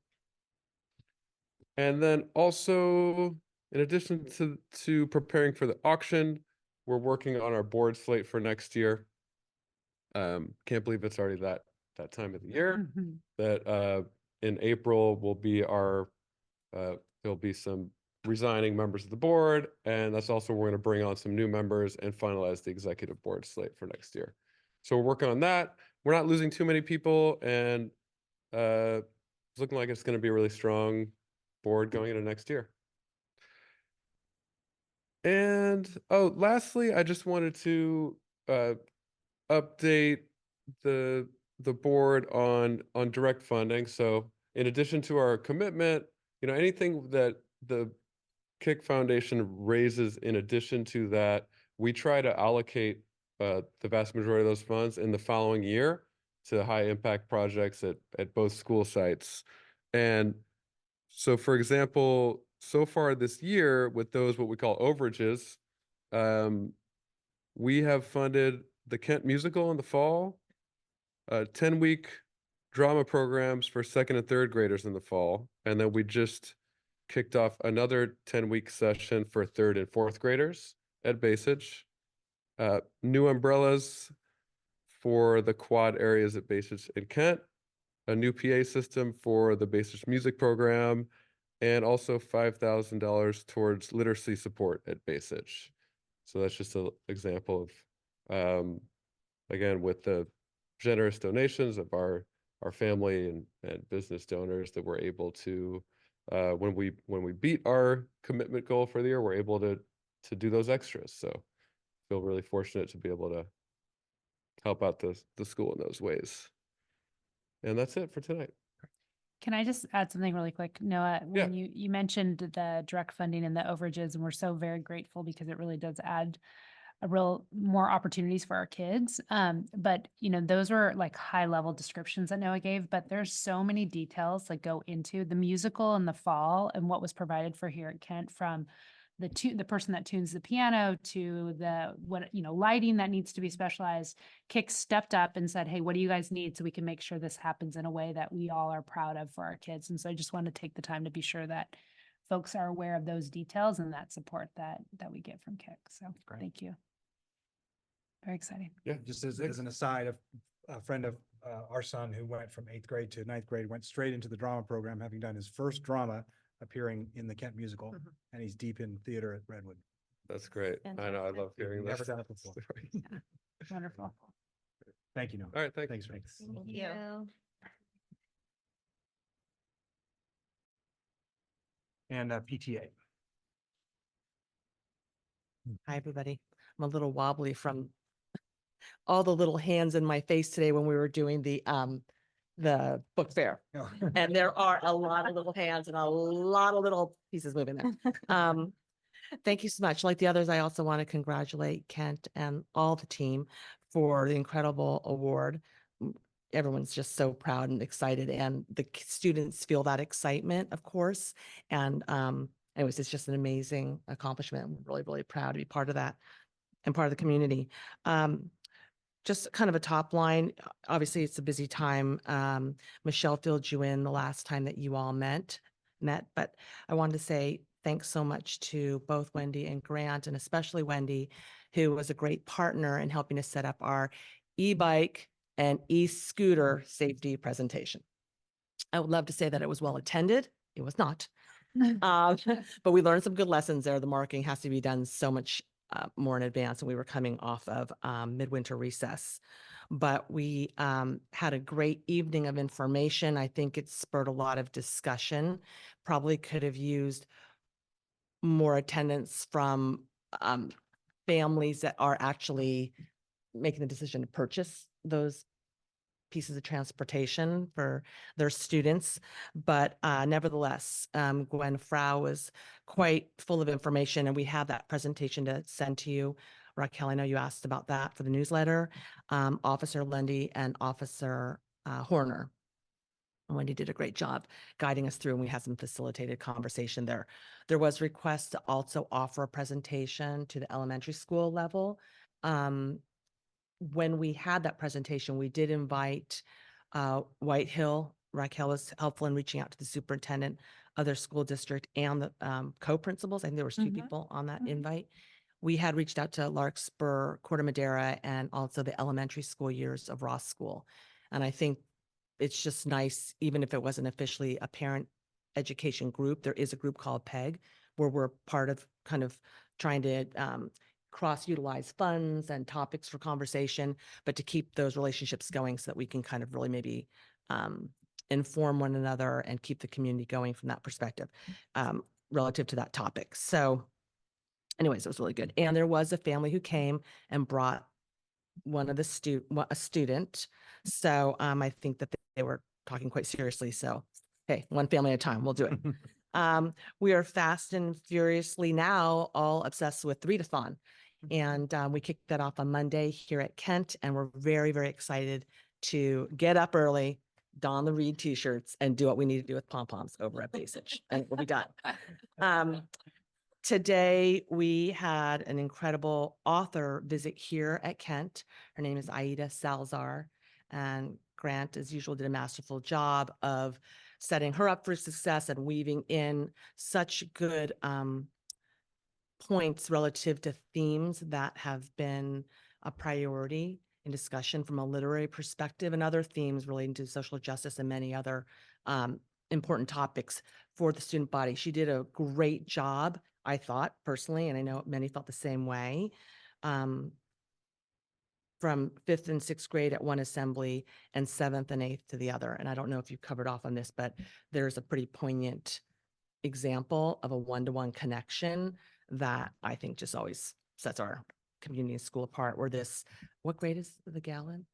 And then also, in addition to preparing for the auction, we're working on our board slate for next year. Can't believe it's already that time of the year. That in April will be our there'll be some resigning members of the board, and that's also we're going to bring on some new members and finalize the executive board slate for next year. So we're working on that. We're not losing too many people, and it's looking like it's going to be a really strong board going into next year. And lastly, I just wanted to update the board on direct funding. So in addition to our commitment, anything that the Kick Foundation raises in addition to that, we try to allocate the vast majority of those funds in the following year to high impact projects at both school sites. And so, for example, so far this year with those what we call overages, we have funded the Kent musical in the fall, 10-week drama programs for second and third graders in the fall, and then we just kicked off another 10-week session for third and fourth graders at Basage. New umbrellas for the quad areas at Basage and Kent, a new PA system for the Basage music program, and also $5,000 towards literacy support at Basage. So that's just an example of, again, with the generous donations of our family and business donors, that we're able to, when we beat our commitment goal for the year, we're able to do those extras. So feel really fortunate to be able to help out the school in those ways. And that's it for tonight. Can I just add something really quick, Noah? When you mentioned the direct funding and the overages, and we're so very grateful because it really does add more opportunities for our kids. But those were like high level descriptions that Noah gave, but there's so many details that go into the musical in the fall and what was provided for here at Kent, from the person that tunes the piano to the, lighting that needs to be specialized. Kick stepped up and said, hey, what do you guys need so we can make sure this happens in a way that we all are proud of for our kids? And so I just want to take the time to be sure that folks are aware of those details and that support that we get from Kick. So Great. thank you. Very exciting. Yeah. Just as an aside, a friend of our son who went from 8th grade to 9th grade went straight into the drama program, having done his first drama appearing in the Kent musical, and he's deep in theater at Redwood. That's great. I know. I love hearing Never this. done it before. Wonderful. Thank you, Noah. All right. Thanks. Thank you. And PTA. Hi, everybody. I'm a little wobbly from all the little hands in my face today when we were doing the book fair. And there are a lot of little hands and a lot of little pieces moving there. Thank you so much. Like the others, I also want to congratulate Kent and all the team for the incredible award. Everyone's just so proud and excited, and the students feel that excitement, of course. And anyways, it's just an amazing accomplishment. I'm really, really proud to be part of that and part of the community. Just kind of a top line, obviously it's a busy time. Michelle filled you in the last time that you all met, but I wanted to say thanks so much to both Wendy and Grant, and especially Wendy, who was a great partner in helping us set up our e-bike and e-scooter safety presentation. I would love to say that it was well attended. It was not. But we learned some good lessons there. The marking has to be done so much more in advance, and we were coming off of midwinter recess. But we had a great evening of information. I think it spurred a lot of discussion. Probably could have used more attendance from families that are actually making the decision to purchase those pieces of transportation for their students. But nevertheless, Gwen Frau was quite full of information, and we have that presentation to send to you. Raquel, I know you asked about that for the newsletter. Officer Lundy and Officer Horner. Wendy did a great job guiding us through, and we had some facilitated conversation there. There was request to also offer a presentation to the elementary school level. When we had that presentation, we did invite Whitehill. Raquel was helpful in reaching out to the superintendent, other school district, and the co-principals. I think there was two people on that invite. We had reached out to Larkspur, Corte Madera, and also the elementary school years of Ross School. And I think it's just nice, even if it wasn't officially a parent education group, there is a group called PEG, where we're part of kind of trying to cross-utilize funds and topics for conversation, but to keep those relationships going so that we can kind of really maybe inform one another and keep the community going from that perspective relative to that topic. So anyways, it was really good. And there was a family who came and brought one of the a student. So I think that they were talking quite seriously. So, hey, one family at a time, we'll do it. We are fast and furiously now all obsessed with readathon. And we kicked that off on Monday here at Kent, and we're very, very excited to get up early, don the Read t-shirts, and do what we need to do with pom-poms over at Basage, and it will be done. Today, we had an incredible author visit here at Kent. Her name is Aida Salazar, and Grant, as usual, did a masterful job of setting her up for success and weaving in such good points relative to themes that have been a priority in discussion from a literary perspective, and other themes relating to social justice and many other important topics for the student body. She did a great job, I thought personally, and I know many felt the same way. From 5th and 6th grade at one assembly and 7th and 8th to the other. And I don't know if you covered off on this, but there's a pretty poignant example of a one-to-one connection that I think just always sets our community and school apart, where this, what grade is the gal in?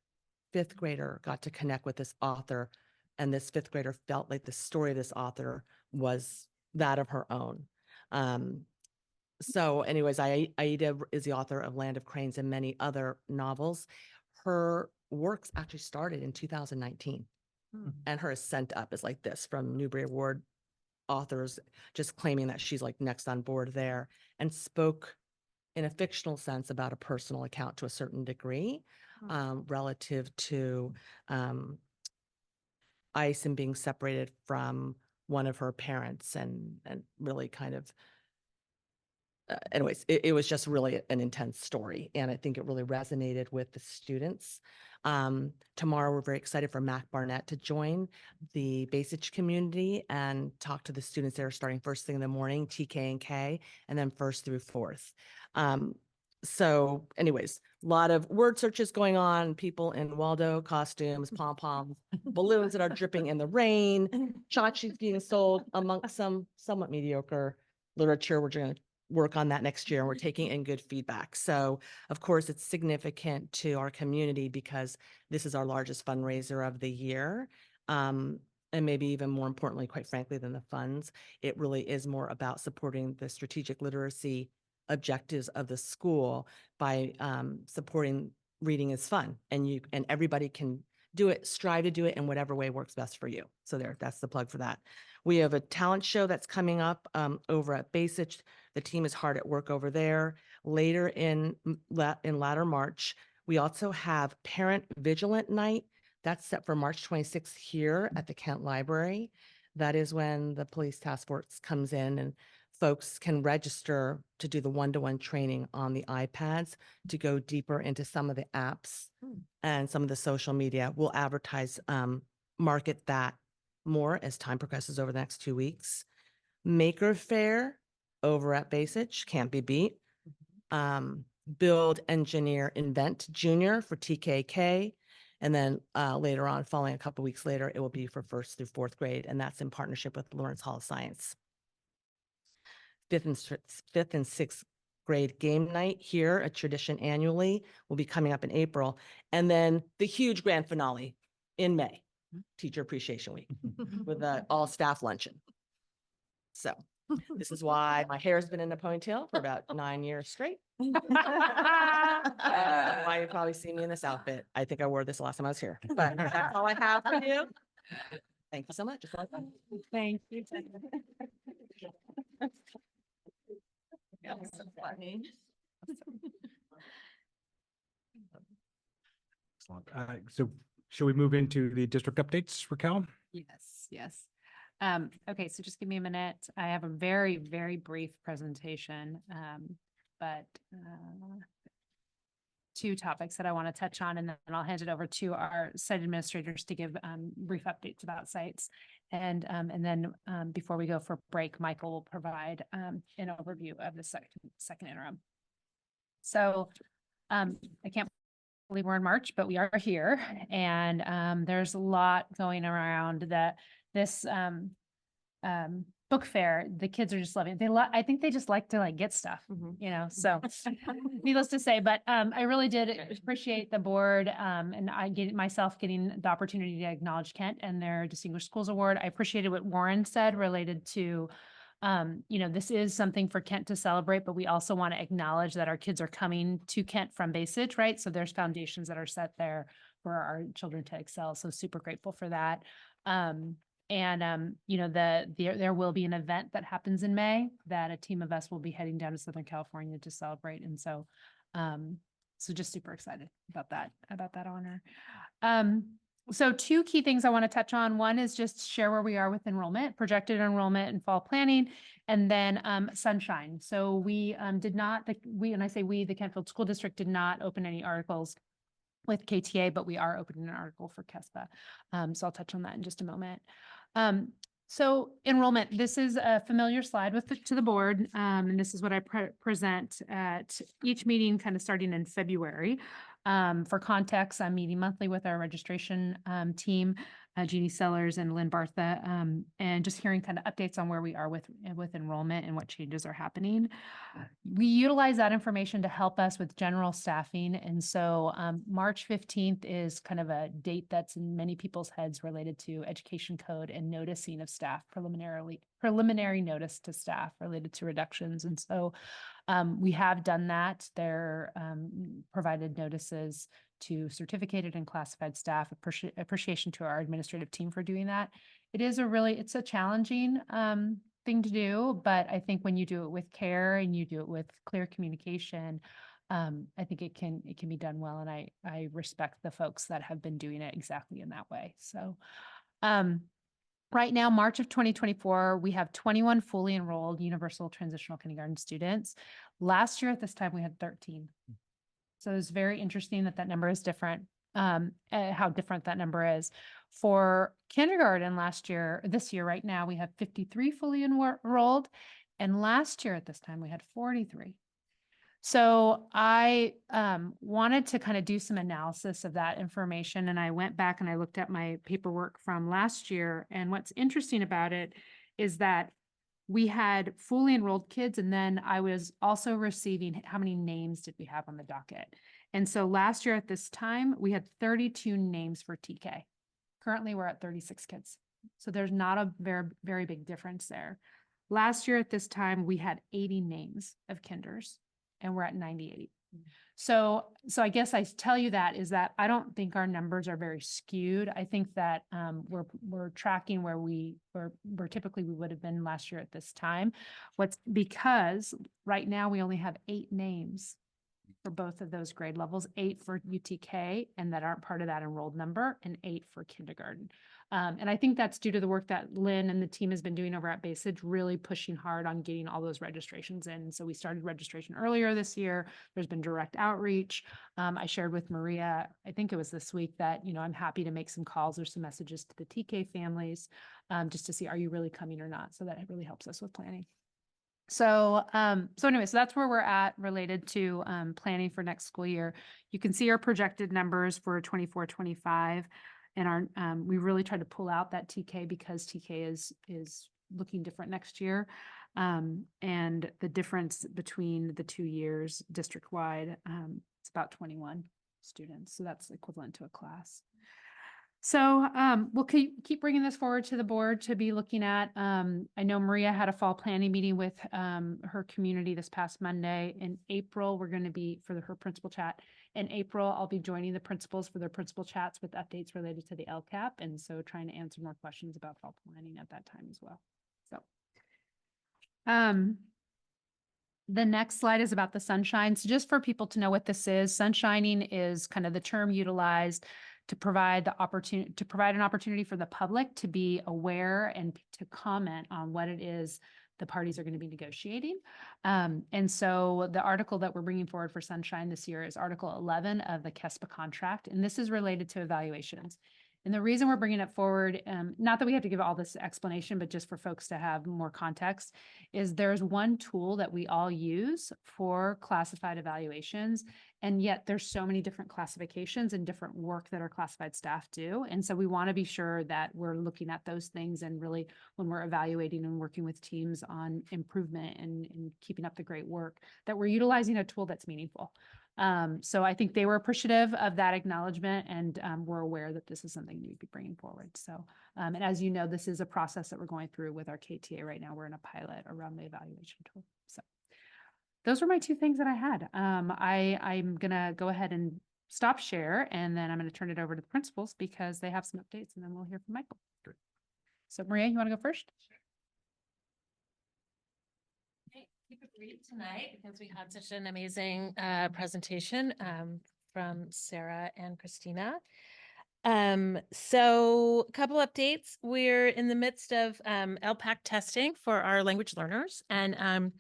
5th grader got to connect with this author, and this 5th grader felt like the story of this author was that of her own. So anyways, Aida is the author of Land of Cranes and many other novels. Her works actually started in 2019, and her ascent up is like this, from Newbery Award authors just claiming that she's like next on board there, and spoke in a fictional sense about a personal account to a certain degree, relative to ICE and being separated from one of her parents, and really kind of anyways, it was just really an intense story, and I think it really resonated with the students. Tomorrow, we're very excited for Mac Barnett to join the Basich community and talk to the students that are starting first thing in the morning, TK and K, and then first through fourth. So anyways, a lot of word searches going on, people in Waldo costumes, pom-poms, balloons that are dripping in the rain, tchotchkes being sold amongst some somewhat mediocre literature. We're going to work on that next year, and we're taking in good feedback. So of course, it's significant to our community because this is our largest fundraiser of the year. And maybe even more importantly, quite frankly, than the funds, it really is more about supporting the strategic literacy objectives of the school by supporting reading is fun, and everybody can do it, strive to do it in whatever way works best for you. So that's the plug for that. We have a talent show that's coming up over at Basich. The team is hard at work over there. Later in latter March, we also have Parent Vigilant Night. That's set for March 26th here at the Kent Library. That is when the police task force comes in, and folks can register to do the one-to-one training on the iPads to go deeper into some of the apps and some of the social media. We'll advertise, market that more as time progresses over the next 2 weeks. Maker Fair over at Basich, can't be beat. Build, Engineer, Invent Junior for TKK. And then later on, following a couple weeks later, it will be for first through fourth grade, and that's in partnership with Lawrence Hall of Science. Fifth and sixth grade game night here, a tradition annually, will be coming up in April. And then the huge grand finale in May, Teacher Appreciation Week, with an all staff luncheon. So this is why my hair's been in a ponytail for about 9 years straight. Why you probably see me in this outfit. I think I wore this last time I was here, but that's all I have for you. Thank you so much. Thank you. Yeah, so funny. Excellent. So shall we move into the district updates, Raquel? Yes. Okay, so just give me a minute. I have a very, very brief presentation, but two topics that I want to touch on, and then I'll hand it over to our site administrators to give brief updates about sites. And then before we go for break, Michael will provide an overview of the second interim. So I can't believe we're in March, but we are here, and there's a lot going around that this book fair. The kids are just loving it. I think they just like to get stuff, so needless to say, but I really did appreciate the board and I getting the opportunity to acknowledge Kent and their Distinguished Schools Award. I appreciated what Warren said related to this is something for Kent to celebrate, but we also want to acknowledge that our kids are coming to Kent from Basich, right? So there's foundations that are set there for our children to excel. So super grateful for that. There will be an event that happens in May that a team of us will be heading down to Southern California to celebrate. And so, so just super excited about that honor. So two key things I want to touch on. One is just share where we are with enrollment, projected enrollment and fall planning, and then Sunshine. So we did not, and I say we, the Kentfield School District did not open any articles with KTA, but we are opening an article for KESPA. So I'll touch on that in just a moment. So enrollment, this is a familiar slide to the board, and this is what I present at each meeting, kind of starting in February. For context, I'm meeting monthly with our registration team, Jeannie Sellers and Lynn Bartha, and just hearing kind of updates on where we are with enrollment and what changes are happening. We utilize that information to help us with general staffing. And so March 15th is kind of a date that's in many people's heads related to education code and noticing of staff, preliminary notice to staff related to reductions. And so we have done that. They're provided notices to certificated and classified staff. Appreciation to our administrative team for doing that. it is it's a challenging thing to do, but I think when you do it with care and you do it with clear communication, I think it can be done well. And I respect the folks that have been doing it exactly in that way. So right now, March of 2024, we have 21 fully enrolled universal transitional kindergarten students. Last year at this time, we had 13. So it's very interesting that number is different, how different that number is. For kindergarten this year, right now, we have 53 fully enrolled. And last year at this time, we had 43. So I wanted to kind of do some analysis of that information. And I went back and I looked at my paperwork from last year. And what's interesting about it is that we had fully enrolled kids. And then I was also receiving how many names did we have on the docket. And so last year at this time, we had 32 names for TK. Currently, we're at 36 kids. So there's not a very, very big difference there. Last year at this time, we had 80 names of kinders. And we're at 98. So I guess I tell you that is that I don't think our numbers are very skewed. I think that we're tracking where where typically we would have been last year at this time. Because right now we only have 8 names for both of those grade levels, 8 for UTK and that aren't part of that enrolled number, and 8 for kindergarten. And I think that's due to the work that Lynn and the team has been doing over at Basage, really pushing hard on getting all those registrations in. So we started registration earlier this year. There's been direct outreach. I shared with Maria, I think it was this week, that, I'm happy to make some calls or some messages to the TK families just to see, are you really coming or not? So that really helps us with planning. So anyway, so that's where we're at related to planning for next school year. You can see our projected numbers for 24-25. And we really tried to pull out that TK because TK is looking different next year. And the difference between the 2 years district-wide, it's about 21 students. So that's equivalent to a class. So we'll keep bringing this forward to the board to be looking at. I know Maria had a fall planning meeting with her community this past Monday. In April, we're going to be for her principal chat. In April, I'll be joining the principals for their principal chats with updates related to the LCAP. And so trying to answer more questions about fall planning at that time as well. So the next slide is about the sunshine. So just for people to know what this is, sunshining is kind of the term utilized to provide an opportunity for the public to be aware and to comment on what it is the parties are going to be negotiating. And so the article that we're bringing forward for Sunshine this year is Article 11 of the KSD contract, and this is related to evaluations. And the reason we're bringing it forward, not that we have to give all this explanation, but just for folks to have more context, is there's one tool that we all use for classified evaluations. And yet there's so many different classifications and different work that our classified staff do. And so we want to be sure that we're looking at those things, and really when we're evaluating and working with teams on improvement and keeping up the great work, that we're utilizing a tool that's meaningful. So I think they were appreciative of that acknowledgement, and we're aware that this is something you'd be bringing forward. So, and as you know, this is a process that we're going through with our KTA right now. We're in a pilot around the evaluation tool. So those were my 2 things that I had. I'm going to go ahead and stop share, and then I'm going to turn it over to the principals because they have some updates, and then we'll hear from Michael. Great. So Maria, you want to go first? Keep it brief tonight because we had such an amazing presentation from Sarah and Christina. So a couple updates. We're in the midst of LPAC testing for our language learners, and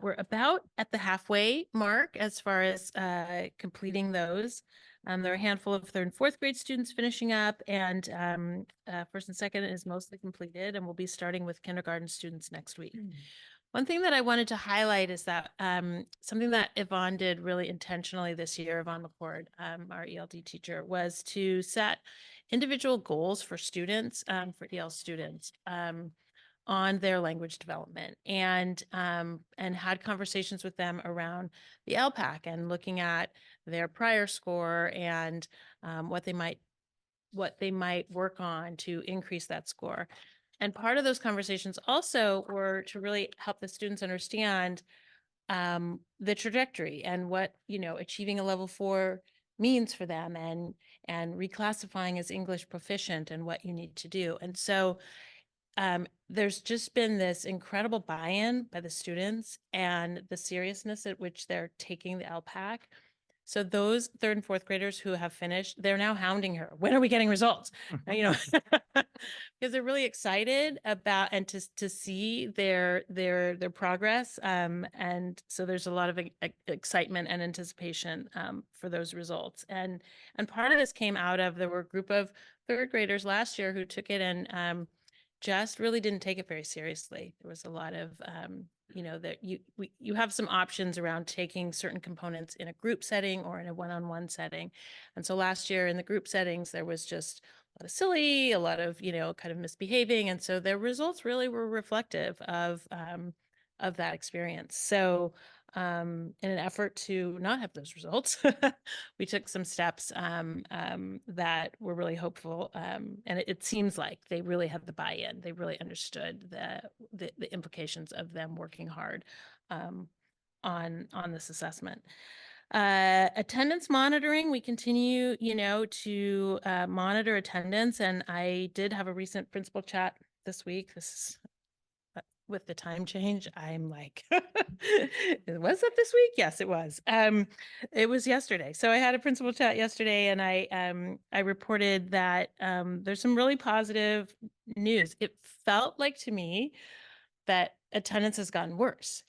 we're about at the halfway mark as far as completing those. There are a handful of 3rd and 4th grade students finishing up, and 1st and 2nd is mostly completed, and we'll be starting with kindergarten students next week. One thing that I wanted to highlight is that something that Yvonne did really intentionally this year, Yvonne McCord, our ELD teacher, was to set individual goals for students, for EL students, on their language development, and had conversations with them around the LPAC and looking at their prior score and what they might work on to increase that score. And part of those conversations also were to really help the students understand the trajectory and what, achieving a level 4 means for them and reclassifying as English proficient and what you need to do. And so there's just been this incredible buy-in by the students and the seriousness at which they're taking the LPAC. So those third and fourth graders who have finished, they're now hounding her. When are we getting results? You know, because they're really excited about and to see their progress. And so there's a lot of excitement and anticipation for those results. And part of this came out of, there were a group of third graders last year who took it and just really didn't take it very seriously. There was a lot of, you know, that you have some options around taking certain components in a group setting or in a one-on-one setting. And so last year in the group settings, there was just a lot of silly, a lot of, you know, kind of misbehaving. And so their results really were reflective of that experience. So in an effort to not have those results, we took some steps that were really hopeful. And it seems like they really had the buy-in. They really understood the implications of them working hard on this assessment. Attendance monitoring, we continue, you know, to monitor attendance. And I did have a recent principal chat this week. This is with the time change, I'm like, was that this week? Yes, it was. It was yesterday. So I had a principal chat yesterday, and I reported that there's some really positive news. It felt like to me that attendance has gotten worse,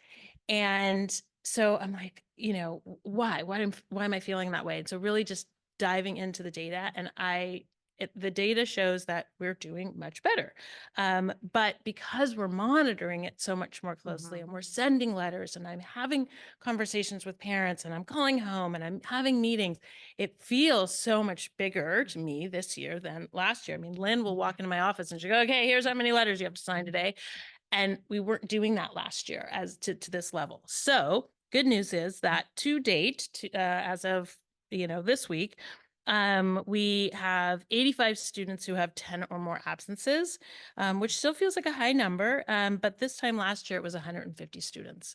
and so I'm like, you know, why am I feeling that way? And so really just diving into the data, and the data shows that we're doing much better. But because we're monitoring it so much more closely and we're sending letters and I'm having conversations with parents and I'm calling home and I'm having meetings, it feels so much bigger to me this year than last year. I mean, Lynn will walk into my office and she'll go, okay, here's how many letters you have to sign today. And we weren't doing that last year as to this level. So good news is that to date, as of, you know, this week, we have 85 students who have 10 or more absences, which still feels like a high number. But this time last year, it was 150 students.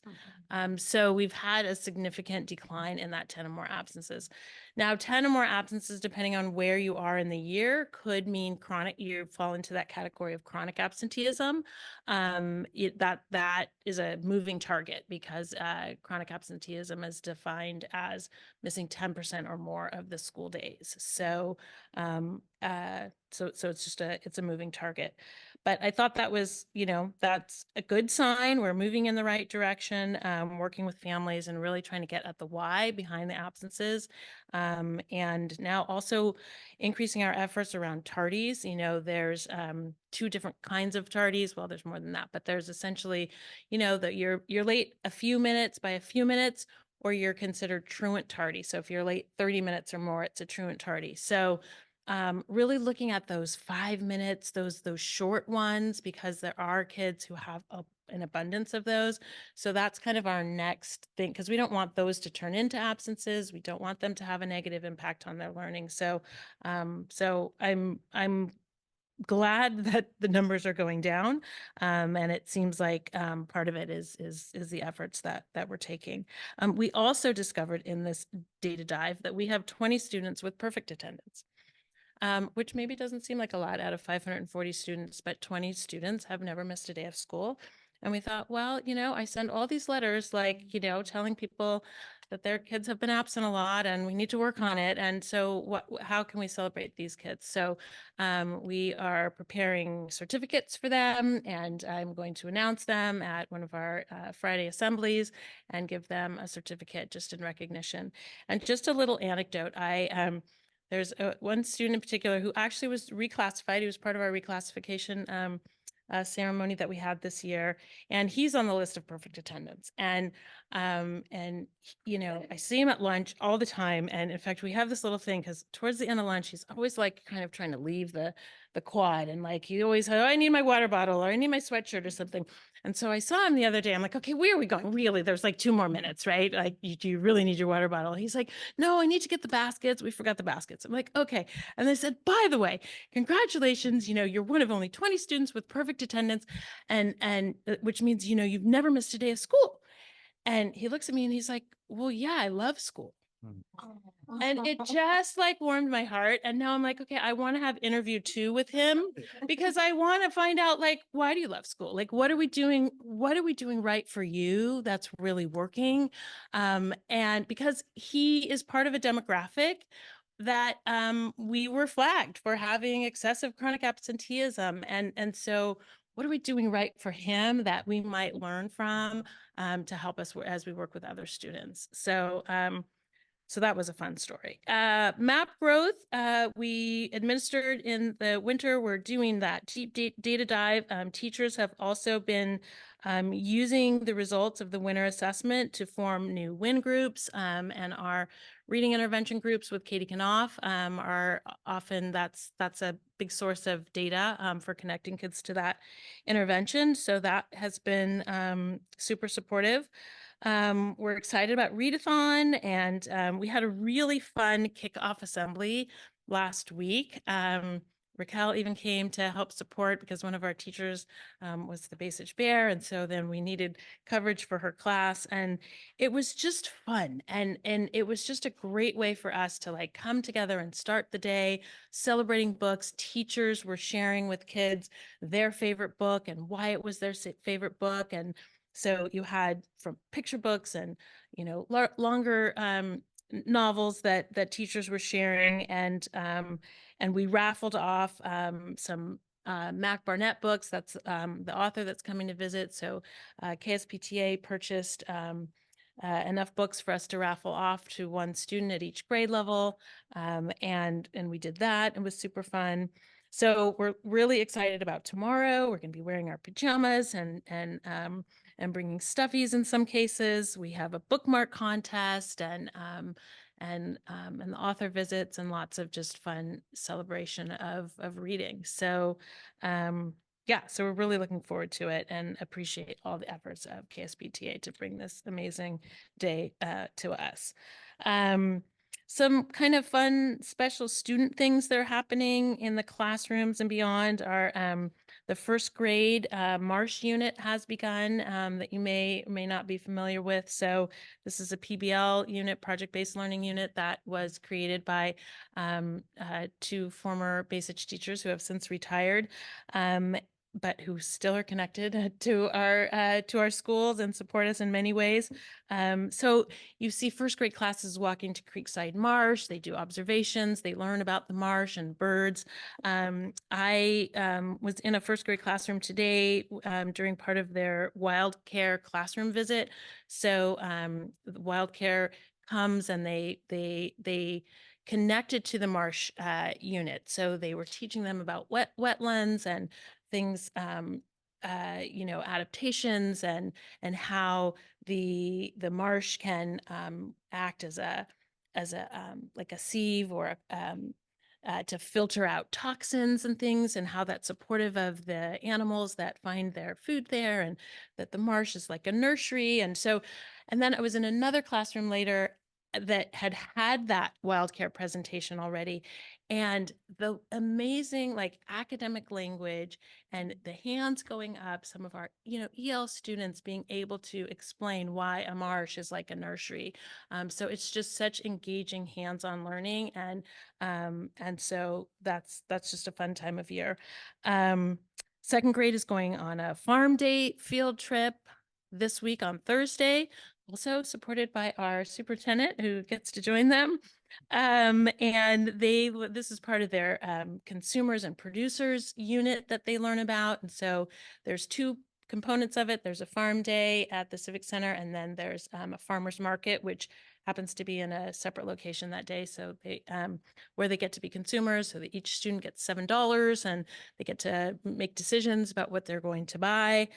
So we've had a significant decline in that 10 or more absences. Now, 10 or more absences, depending on where you are in the year, could mean you fall into that category of chronic absenteeism. That is a moving target because chronic absenteeism is defined as missing 10% or more of the school days. So, so it's just it's a moving target. But I thought that was, you know, that's a good sign. We're moving in the right direction, working with families and really trying to get at the why behind the absences. And now also increasing our efforts around tardies. You know, there's two different kinds of tardies. Well, there's more than that, but there's essentially, you know, that you're late a few minutes by a few minutes, or you're considered truant tardy. So if you're late 30 minutes or more, it's a truant tardy. So really looking at those 5 minutes, those short ones, because there are kids who have an abundance of those. So that's kind of our next thing, because we don't want those to turn into absences. We don't want them to have a negative impact on their learning. So, so I'm glad that the numbers are going down, and it seems like part of it is the efforts that we're taking. We also discovered in this data dive that we have 20 students with perfect attendance. Which maybe doesn't seem like a lot out of 540 students, but 20 students have never missed a day of school. And we thought, well, you know, I send all these letters, like, you know, telling people that their kids have been absent a lot and we need to work on it. And so how can we celebrate these kids? So we are preparing certificates for them, and I'm going to announce them at one of our Friday assemblies and give them a certificate just in recognition. And just a little anecdote, there's one student in particular who actually was reclassified. He was part of our reclassification ceremony that we had this year, and he's on the list of perfect attendance. And you know, I see him at lunch all the time. And in fact, we have this little thing because towards the end of lunch, he's always like kind of trying to leave the quad, and like he always said, oh, I need my water bottle, or I need my sweatshirt or something. And so I saw him the other day. I'm like, okay, where are we going? Really? There's like 2 more minutes, right? Like, do you really need your water bottle? He's like, no, I need to get the baskets. We forgot the baskets. I'm like, okay. And they said, by the way, congratulations. You know, you're one of only 20 students with perfect attendance, and which means, you know, you've never missed a day of school. And he looks at me and he's like, well, yeah, I love school. And it just like warmed my heart. And now I'm like, okay, I want to have interview 2 with him because I want to find out, like, why do you love school? Like, what are we doing? What are we doing right for you that's really working? And because he is part of a demographic that we were flagged for having excessive chronic absenteeism. And so what are we doing right for him that we might learn from to help us as we work with other students? So that was a fun story. Map growth, we administered in the winter. We're doing that deep data dive. Teachers have also been using the results of the winter assessment to form new WIN groups, and our reading intervention groups with Katie Knopf are often, that's a big source of data for connecting kids to that intervention. So that has been super supportive. We're excited about readathon, and we had a really fun kickoff assembly last week. Raquel even came to help support because one of our teachers was the Base Bear, and so then we needed coverage for her class, and it was just fun, and it was just a great way for us to like come together and start the day celebrating books. Teachers were sharing with kids their favorite book and why it was their favorite book, and so you had from picture books and, you know, longer novels that teachers were sharing, and we raffled off some Mac Barnett books. That's the author that's coming to visit. So KSPTA purchased enough books for us to raffle off to one student at each grade level, and we did that. It was super fun. So we're really excited about tomorrow. We're going to be wearing our pajamas and bringing stuffies in some cases. We have a bookmark contest and the author visits and lots of just fun celebration of reading. So yeah, so we're really looking forward to it and appreciate all the efforts of KSBTA to bring this amazing day to us. Some kind of fun special student things that are happening in the classrooms and beyond are the first grade Marsh unit has begun that you may or may not be familiar with. So this is a PBL unit, project-based learning unit, that was created by 2 former Base teachers who have since retired. But who still are connected to our schools and support us in many ways. So you see first grade classes walking to Creekside Marsh. They do observations. They learn about the marsh and birds. I was in a first grade classroom today during part of their Wild Care classroom visit. So Wild Care comes and they connected to the marsh unit. So they were teaching them about wetlands and things, you know, adaptations and how the marsh can act as a like a sieve or to filter out toxins and things, and how that's supportive of the animals that find their food there, and that the marsh is like a nursery. And so, and then I was in another classroom later that had that wild care presentation already, and the amazing like academic language and the hands going up, some of our, you know, EL students being able to explain why a marsh is like a nursery. So it's just such engaging hands-on learning, and so that's just a fun time of year. Second grade is going on a farm day field trip this week on Thursday, also supported by our superintendent who gets to join them. And this is part of their consumers and producers unit that they learn about. And so there's 2 components of it. There's a farm day at the Civic Center, and then there's a farmer's market, which happens to be in a separate location that day. So they where they get to be consumers, so that each student gets $7 and they get to make decisions about what they're going to buy.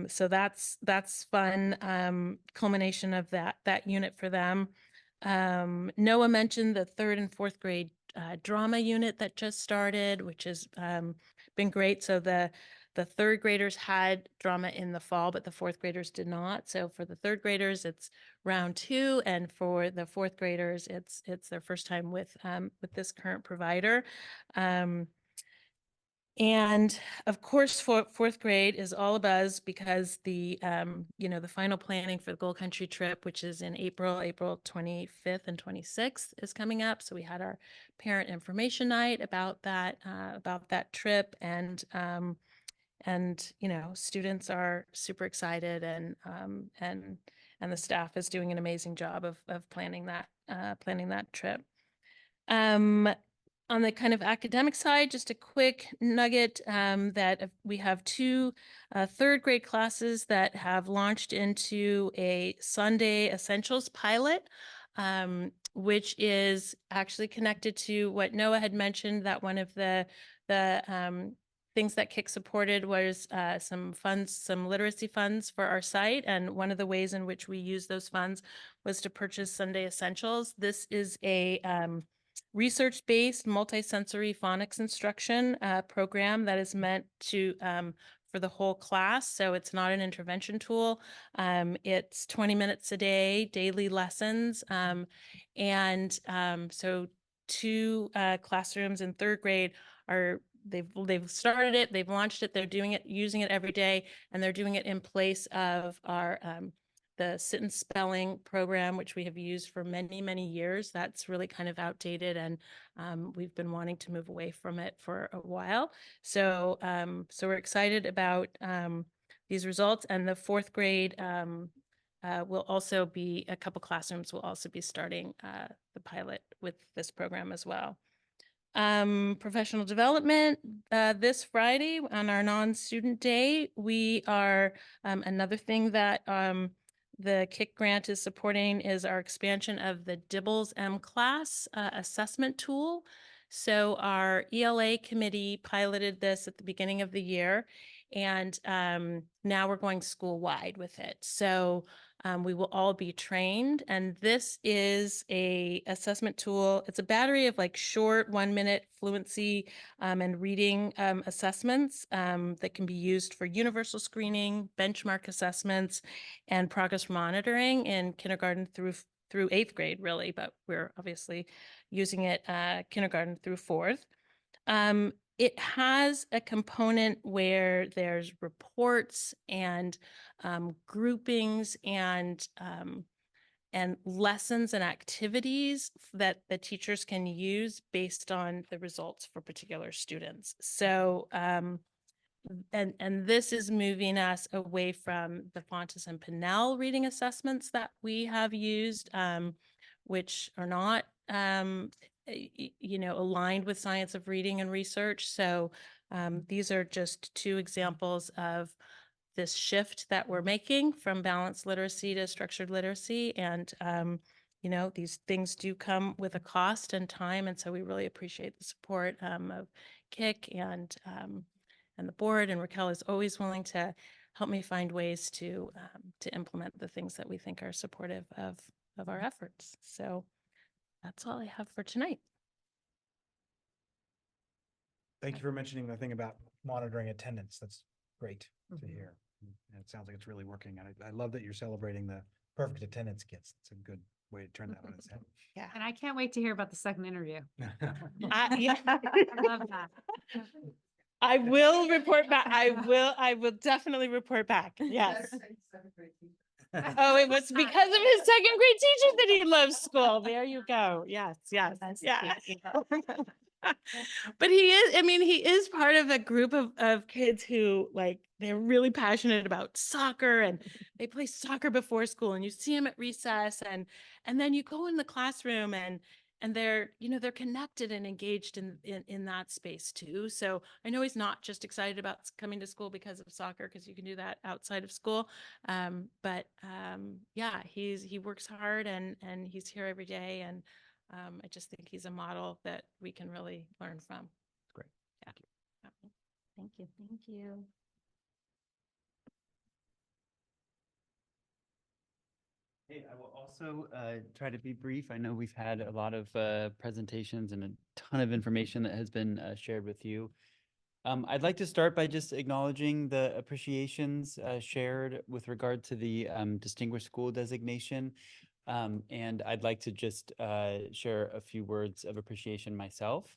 So that's fun, culmination of that unit for them. Noah mentioned the 3rd and 4th grade drama unit that just started, which has been great. So the 3rd graders had drama in the fall, but the 4th graders did not. So for the 3rd graders, it's round 2, and for the 4th graders, it's their first time with this current provider. And of course, fourth grade is all abuzz because the the final planning for the Gold Country trip, which is in April 25th and 26th, is coming up. So we had our parent information night about that trip, and students are super excited, and the staff is doing an amazing job of planning that trip. On the kind of academic side, just a quick nugget that we have two third grade classes that have launched into a Sunday Essentials pilot, which is actually connected to what Noah had mentioned, that one of the things that KIC supported was some funds, some literacy funds for our site. And one of the ways in which we use those funds was to purchase Sunday Essentials. This is a research-based multisensory phonics instruction program that is meant to for the whole class. So it's not an intervention tool. It's 20 minutes a day, daily lessons. So two classrooms in third grade they've started it, they've launched it, they're doing it, using it every day, and they're doing it in place of our the sit and spelling program, which we have used for many, many years. That's really kind of outdated, and we've been wanting to move away from it for a while. So we're excited about these results, and the fourth grade will also be, a couple classrooms will also be starting the pilot with this program as well. Professional development, this Friday on our non-student day, we are, another thing that the KIC grant is supporting is our expansion of the DIBBLS M-Class assessment tool. So our ELA committee piloted this at the beginning of the year, and now we're going school-wide with it. So we will all be trained, and this is a assessment tool. It's a battery of like short 1-minute fluency and reading assessments that can be used for universal screening, benchmark assessments, and progress monitoring in kindergarten through 8th grade, really, but we're obviously using it kindergarten through 4th. It has a component where there's reports and groupings and lessons and activities that the teachers can use based on the results for particular students. So, and this is moving us away from the Fontes and Pinnell reading assessments that we have used, which are not aligned with science of reading and research. So these are just two examples of this shift that we're making from balanced literacy to structured literacy. And, these things do come with a cost and time. And so we really appreciate the support of KIC and the board. And Raquel is always willing to help me find ways to implement the things that we think are supportive of our efforts. So that's all I have for tonight. Thank you for mentioning the thing about monitoring attendance. That's great to hear. And it sounds like it's really working. And I love that you're celebrating the perfect attendance kits. It's a good way to turn that on its head. Yeah. And I can't wait to hear about the second interview. Yeah. I love that. I will report back. I will definitely report back. Yes. Oh, it was because of his second grade teacher that he loves school. There you go. Yes, yeah. But he is part of a group of kids who, like, they're really passionate about soccer, and they play soccer before school, and you see them at recess, and then you go in the classroom and they're connected and engaged in that space too. So I know he's not just excited about coming to school because of soccer, because you can do that outside of school. But he works hard and he's here every day. And I just think he's a model that we can really learn from. Great. Yeah. Thank you. Thank you. Hey, I will also try to be brief. I know we've had a lot of presentations and a ton of information that has been shared with you. I'd like to start by just acknowledging the appreciations shared with regard to the Distinguished School designation. And I'd like to just share a few words of appreciation myself.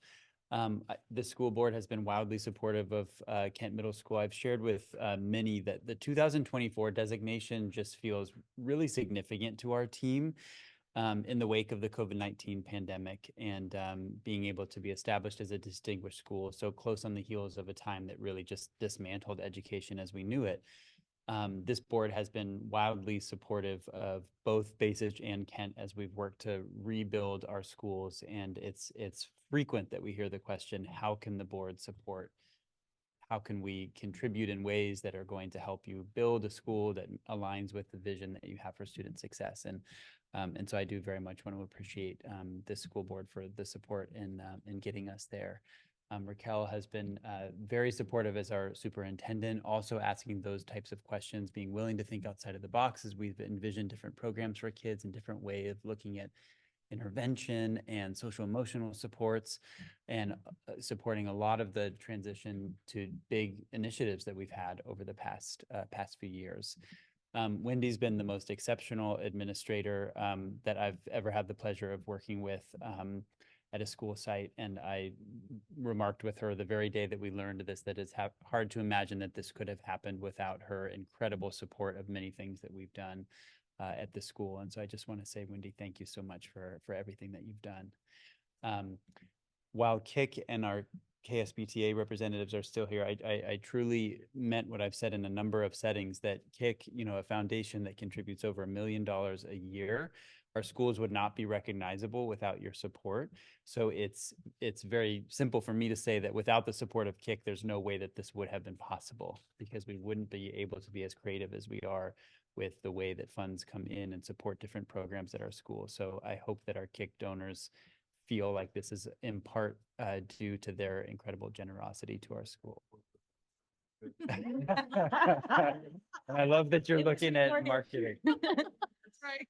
The school board has been wildly supportive of Kent Middle School. I've shared with many that the 2024 designation just feels really significant to our team in the wake of the COVID-19 pandemic, and being able to be established as a distinguished school so close on the heels of a time that really just dismantled education as we knew it. This board has been wildly supportive of both Basage and Kent as we've worked to rebuild our schools. And it's frequent that we hear the question, how can the board support? How can we contribute in ways that are going to help you build a school that aligns with the vision that you have for student success? And so I do very much want to appreciate this school board for the support in getting us there. Raquel has been very supportive as our superintendent, also asking those types of questions, being willing to think outside of the box as we've envisioned different programs for kids and different way of looking at intervention and social emotional supports, and supporting a lot of the transition to big initiatives that we've had over the past few years. Wendy's been the most exceptional administrator that I've ever had the pleasure of working with at a school site. And I remarked with her the very day that we learned this, that it's hard to imagine that this could have happened without her incredible support of many things that we've done at the school. And so I just want to say, Wendy, thank you so much for everything that you've done. While KIC and our KSBTA representatives are still here, I truly meant what I've said in a number of settings, that KIC, a foundation that contributes over $1 million a year, our schools would not be recognizable without your support. So it's very simple for me to say that without the support of KIC, there's no way that this would have been possible, because we wouldn't be able to be as creative as we are with the way that funds come in and support different programs at our school. So I hope that our KIC donors feel like this is in part due to their incredible generosity to our school. And I love that you're looking at marketing. That's right.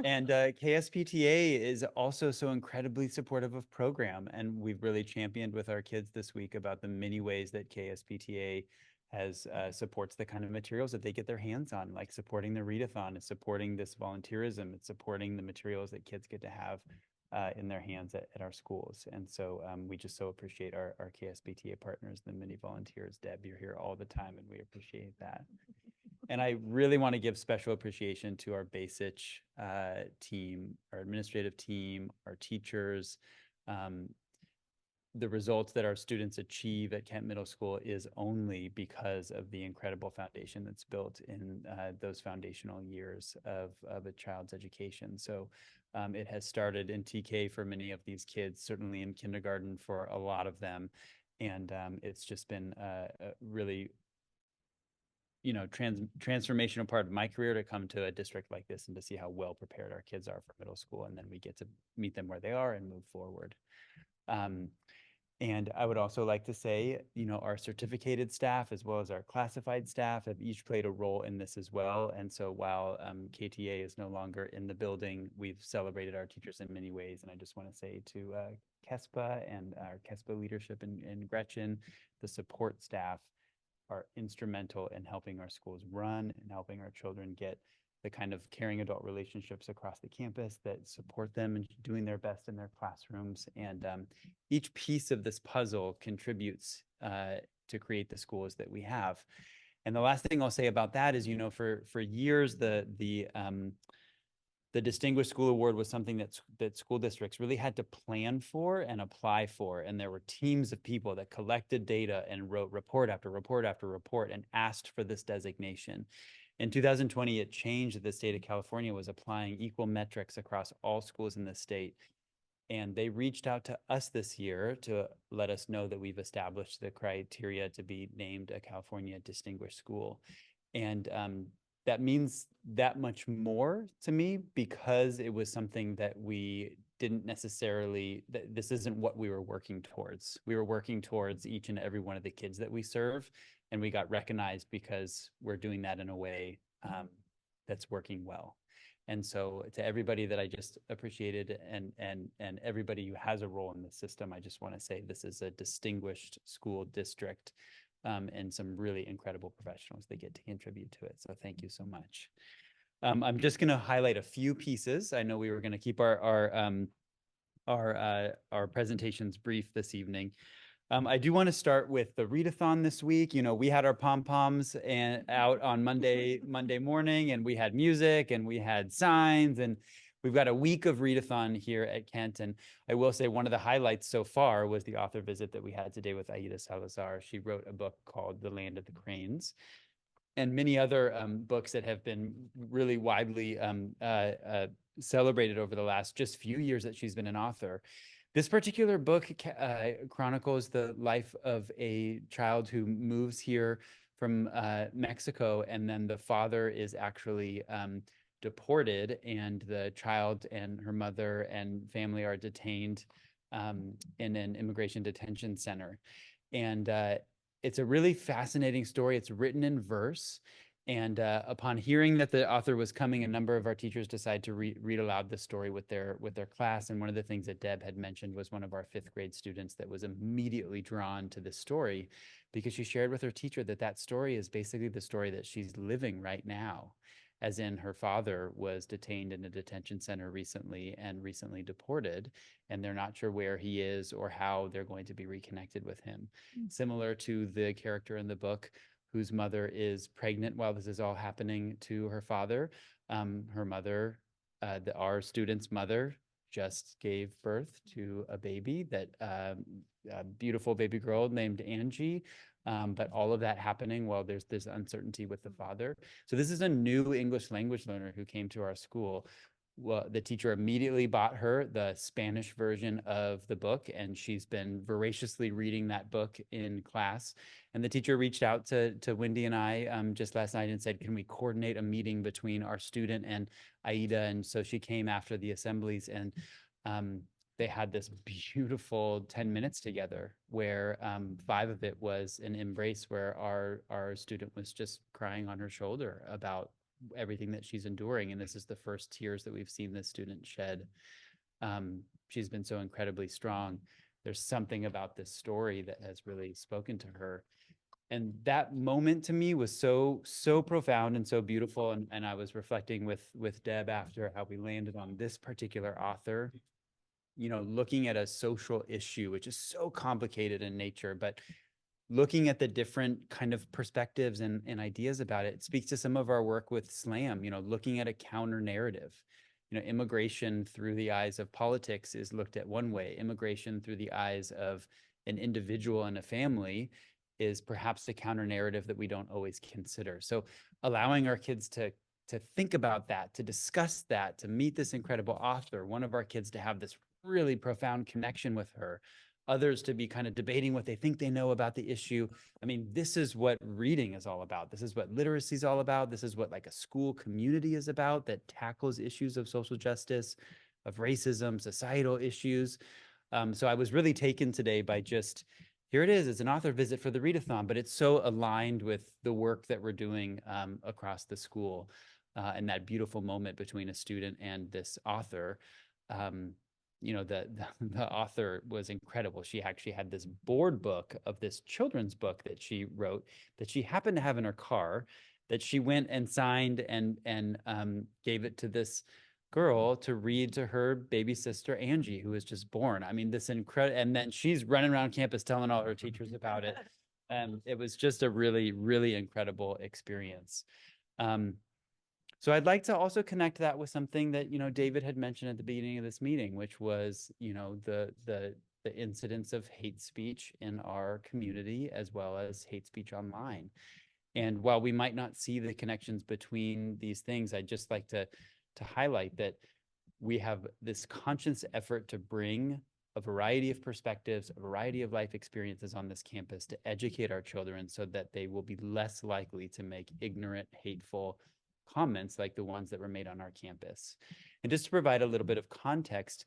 And KSPTA is also so incredibly supportive of program. And we've really championed with our kids this week about the many ways that KSPTA has supports the kind of materials that they get their hands on, like supporting the readathon, it's supporting this volunteerism, it's supporting the materials that kids get to have in their hands at our schools. And so we just so appreciate our KSBTA partners, the many volunteers. Deb, you're here all the time, and we appreciate that. And I really want to give special appreciation to our Basage team, our administrative team, our teachers. The results that our students achieve at Kent Middle School is only because of the incredible foundation that's built in those foundational years of a child's education. So it has started in TK for many of these kids, certainly in kindergarten for a lot of them. And it's just been a really, transformational part of my career to come to a district like this and to see how well prepared our kids are for middle school. And then we get to meet them where they are and move forward. And I would also like to say, our certificated staff as well as our classified staff have each played a role in this as well. And so while KTA is no longer in the building, we've celebrated our teachers in many ways. And I just want to say to KESPA and our KESPA leadership and Gretchen, the support staff are instrumental in helping our schools run and helping our children get the kind of caring adult relationships across the campus that support them in doing their best in their classrooms. And each piece of this puzzle contributes to create the schools that we have. And the last thing I'll say about that is, for years, the Distinguished School Award was something that school districts really had to plan for and apply for. And there were teams of people that collected data and wrote report after report after report and asked for this designation. In 2020, it changed that the state of California was applying equal metrics across all schools in the state. And they reached out to us this year to let us know that we've established the criteria to be named a California Distinguished School. And that means that much more to me, because it was something that we didn't necessarily, this isn't what we were working towards. We were working towards each and every one of the kids that we serve. And we got recognized because we're doing that in a way that's working well. And so to everybody that I just appreciated and everybody who has a role in the system, I just want to say this is a distinguished school district and some really incredible professionals that get to contribute to it. So thank you so much. I'm just going to highlight a few pieces. I know we were going to keep our our presentations brief this evening. I do want to start with the readathon this week. You know, we had our pom-poms and out on Monday morning, and we had music and we had signs, and we've got a week of readathon here at Kent. And I will say one of the highlights so far was the author visit that we had today with Aida Salazar. She wrote a book called The Land of the Cranes, and many other books that have been really widely celebrated over the last just few years that she's been an author. This particular book chronicles the life of a child who moves here from Mexico, and then the father is actually deported, and the child and her mother and family are detained in an immigration detention center. And it's a really fascinating story. It's written in verse. And upon hearing that the author was coming, a number of our teachers decided to read aloud the story with their class. And one of the things that Deb had mentioned was one of our 5th grade students that was immediately drawn to this story, because she shared with her teacher that that story is basically the story that she's living right now, as in her father was detained in a detention center recently and recently deported, and they're not sure where he is or how they're going to be reconnected with him. Similar to the character in the book, whose mother is pregnant while this is all happening to her father. Her mother, our student's mother, just gave birth to a baby, that a beautiful baby girl named Angie. But all of that happening while there's this uncertainty with the father. So this is a new English language learner who came to our school. Well, the teacher immediately bought her the Spanish version of the book, and she's been voraciously reading that book in class. And the teacher reached out to Wendy and I just last night and said, can we coordinate a meeting between our student and Aida? And so she came after the assemblies, and they had this beautiful 10 minutes together where 5 of it was an embrace where our student was just crying on her shoulder about everything that she's enduring. And this is the first tears that we've seen this student shed. She's been so incredibly strong. There's something about this story that has really spoken to her. And that moment to me was so profound and so beautiful. And I was reflecting with Deb after how we landed on this particular author, you know, looking at a social issue, which is so complicated in nature, but looking at the different kind of perspectives and ideas about it. It speaks to some of our work with SLAM, you know, looking at a counter narrative. You know, immigration through the eyes of politics is looked at one way. Immigration through the eyes of an individual and a family is perhaps the counter narrative that we don't always consider. So allowing our kids to think about that, to discuss that, to meet this incredible author, one of our kids to have this really profound connection with her, others to be kind of debating what they think they know about the issue. I mean, this is what reading is all about. This is what literacy is all about. This is what like a school community is about, that tackles issues of social justice, of racism, societal issues. So I was really taken today by just, here it is, it's an author visit for the readathon, but it's so aligned with the work that we're doing across the school, and that beautiful moment between a student and this author. You know, the author was incredible. She actually had this board book of this children's book that she wrote, that she happened to have in her car, that she went and signed and gave it to this girl to read to her baby sister Angie, who was just born. I mean, this incredible, and then she's running around campus telling all her teachers about it. It was just a really, really incredible experience. So I'd like to also connect that with something that, you know, David had mentioned at the beginning of this meeting, which was, you know, the incidence of hate speech in our community, as well as hate speech online. And while we might not see the connections between these things, I'd just like to highlight that we have this conscious effort to bring a variety of perspectives, a variety of life experiences on this campus to educate our children so that they will be less likely to make ignorant, hateful comments like the ones that were made on our campus. And just to provide a little bit of context,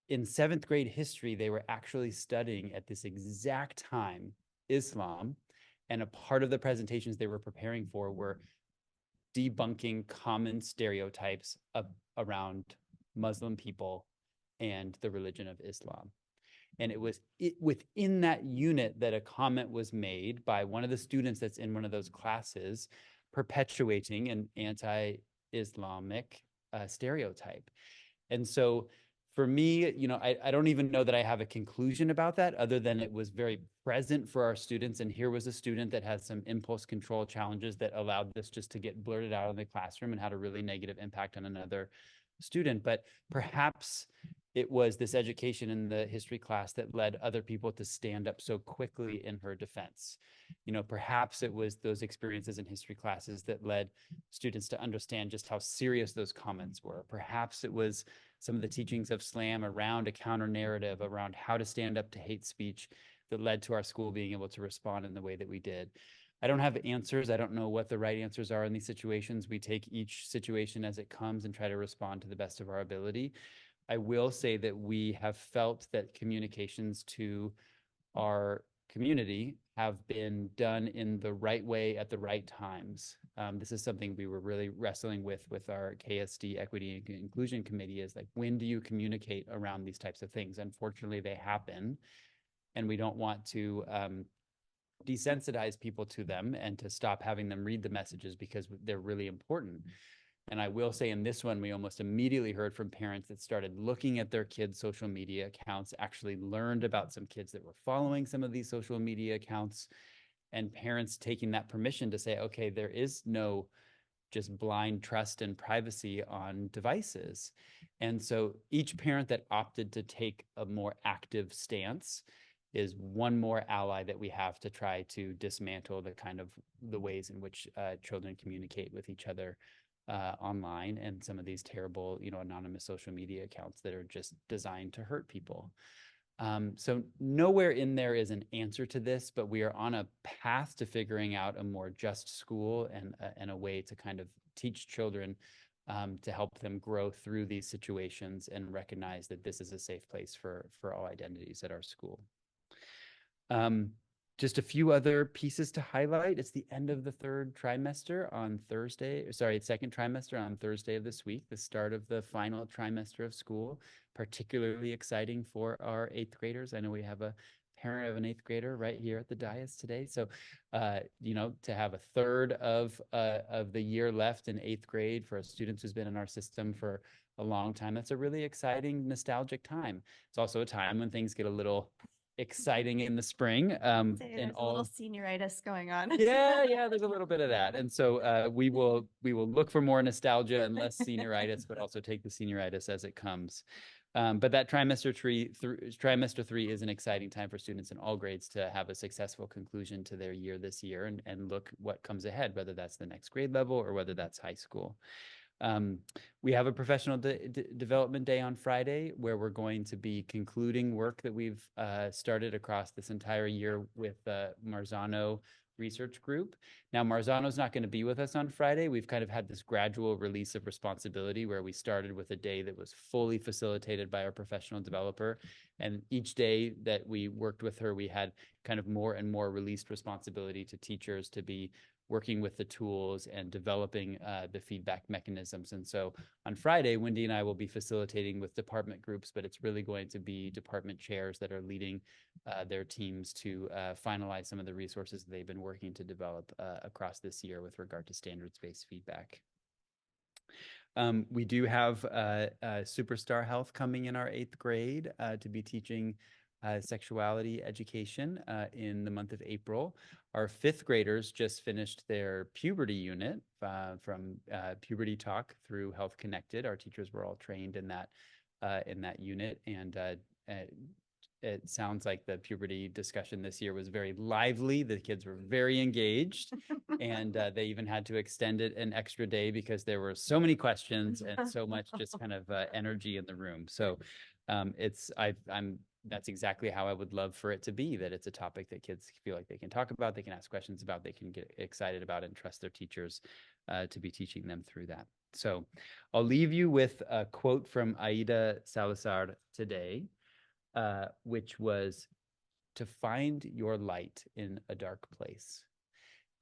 in 7th grade history, they were actually studying at this exact time Islam, and a part of the presentations they were preparing for were debunking common stereotypes around Muslim people and the religion of Islam. And it was within that unit that a comment was made by one of the students that's in one of those classes, perpetuating an anti-Islamic stereotype. And so for me, I don't even know that I have a conclusion about that, other than it was very present for our students. And here was a student that had some impulse control challenges that allowed this just to get blurted out in the classroom and had a really negative impact on another student. But perhaps it was this education in the history class that led other people to stand up so quickly in her defense. Perhaps it was those experiences in history classes that led students to understand just how serious those comments were. Perhaps it was some of the teachings of SLAM around a counter narrative, around how to stand up to hate speech, that led to our school being able to respond in the way that we did. I don't have answers. I don't know what the right answers are in these situations. We take each situation as it comes and try to respond to the best of our ability. I will say that we have felt that communications to our community have been done in the right way at the right times. This is something we were really wrestling with our KSD Equity and Inclusion Committee, is like, when do you communicate around these types of things? Unfortunately, they happen, and we don't want to desensitize people to them and to stop having them read the messages, because they're really important. And I will say in this one, we almost immediately heard from parents that started looking at their kids' social media accounts, actually learned about some kids that were following some of these social media accounts, and parents taking that permission to say, okay, there is no just blind trust and privacy on devices. And so each parent that opted to take a more active stance is one more ally that we have to try to dismantle the ways in which children communicate with each other online, and some of these terrible, anonymous social media accounts that are just designed to hurt people. So nowhere in there is an answer to this, but we are on a path to figuring out a more just school and a way to kind of teach children to help them grow through these situations and recognize that this is a safe place for all identities at our school. Just a few other pieces to highlight. It's the end of the second trimester on Thursday of this week, the start of the final trimester of school, particularly exciting for our 8th graders. I know we have a parent of an 8th grader right here at the dais today. So, to have a third of the year left in 8th grade for a student who's been in our system for a long time, that's a really exciting, nostalgic time. It's also a time when things get a little exciting in the spring. There's a little senioritis going on. Yeah, there's a little bit of that. And so we will look for more nostalgia and less senioritis, but also take the senioritis as it comes. But that trimester 3 is an exciting time for students in all grades to have a successful conclusion to their year this year, and look what comes ahead, whether that's the next grade level or whether that's high school. We have a professional development day on Friday, where we're going to be concluding work that we've started across this entire year with Marzano Research Group. Now, Marzano's not going to be with us on Friday. We've kind of had this gradual release of responsibility, where we started with a day that was fully facilitated by our professional developer. And each day that we worked with her, we had kind of more and more released responsibility to teachers to be working with the tools and developing the feedback mechanisms. And so on Friday, Wendy and I will be facilitating with department groups, but it's really going to be department chairs that are leading their teams to finalize some of the resources they've been working to develop across this year with regard to standards-based feedback. We do have Superstar Health coming in our 8th grade to be teaching sexuality education in the month of April. Our 5th graders just finished their puberty unit from Puberty Talk through Health Connected. Our teachers were all trained in that unit, and it sounds like the puberty discussion this year was very lively. The kids were very engaged, and they even had to extend it an extra day because there were so many questions and so much just kind of energy in the room. So that's exactly how I would love for it to be, that it's a topic that kids feel like they can talk about, they can ask questions about, they can get excited about, and trust their teachers to be teaching them through that. So I'll leave you with a quote from Aida Salazar today, which was, "To find your light in a dark place."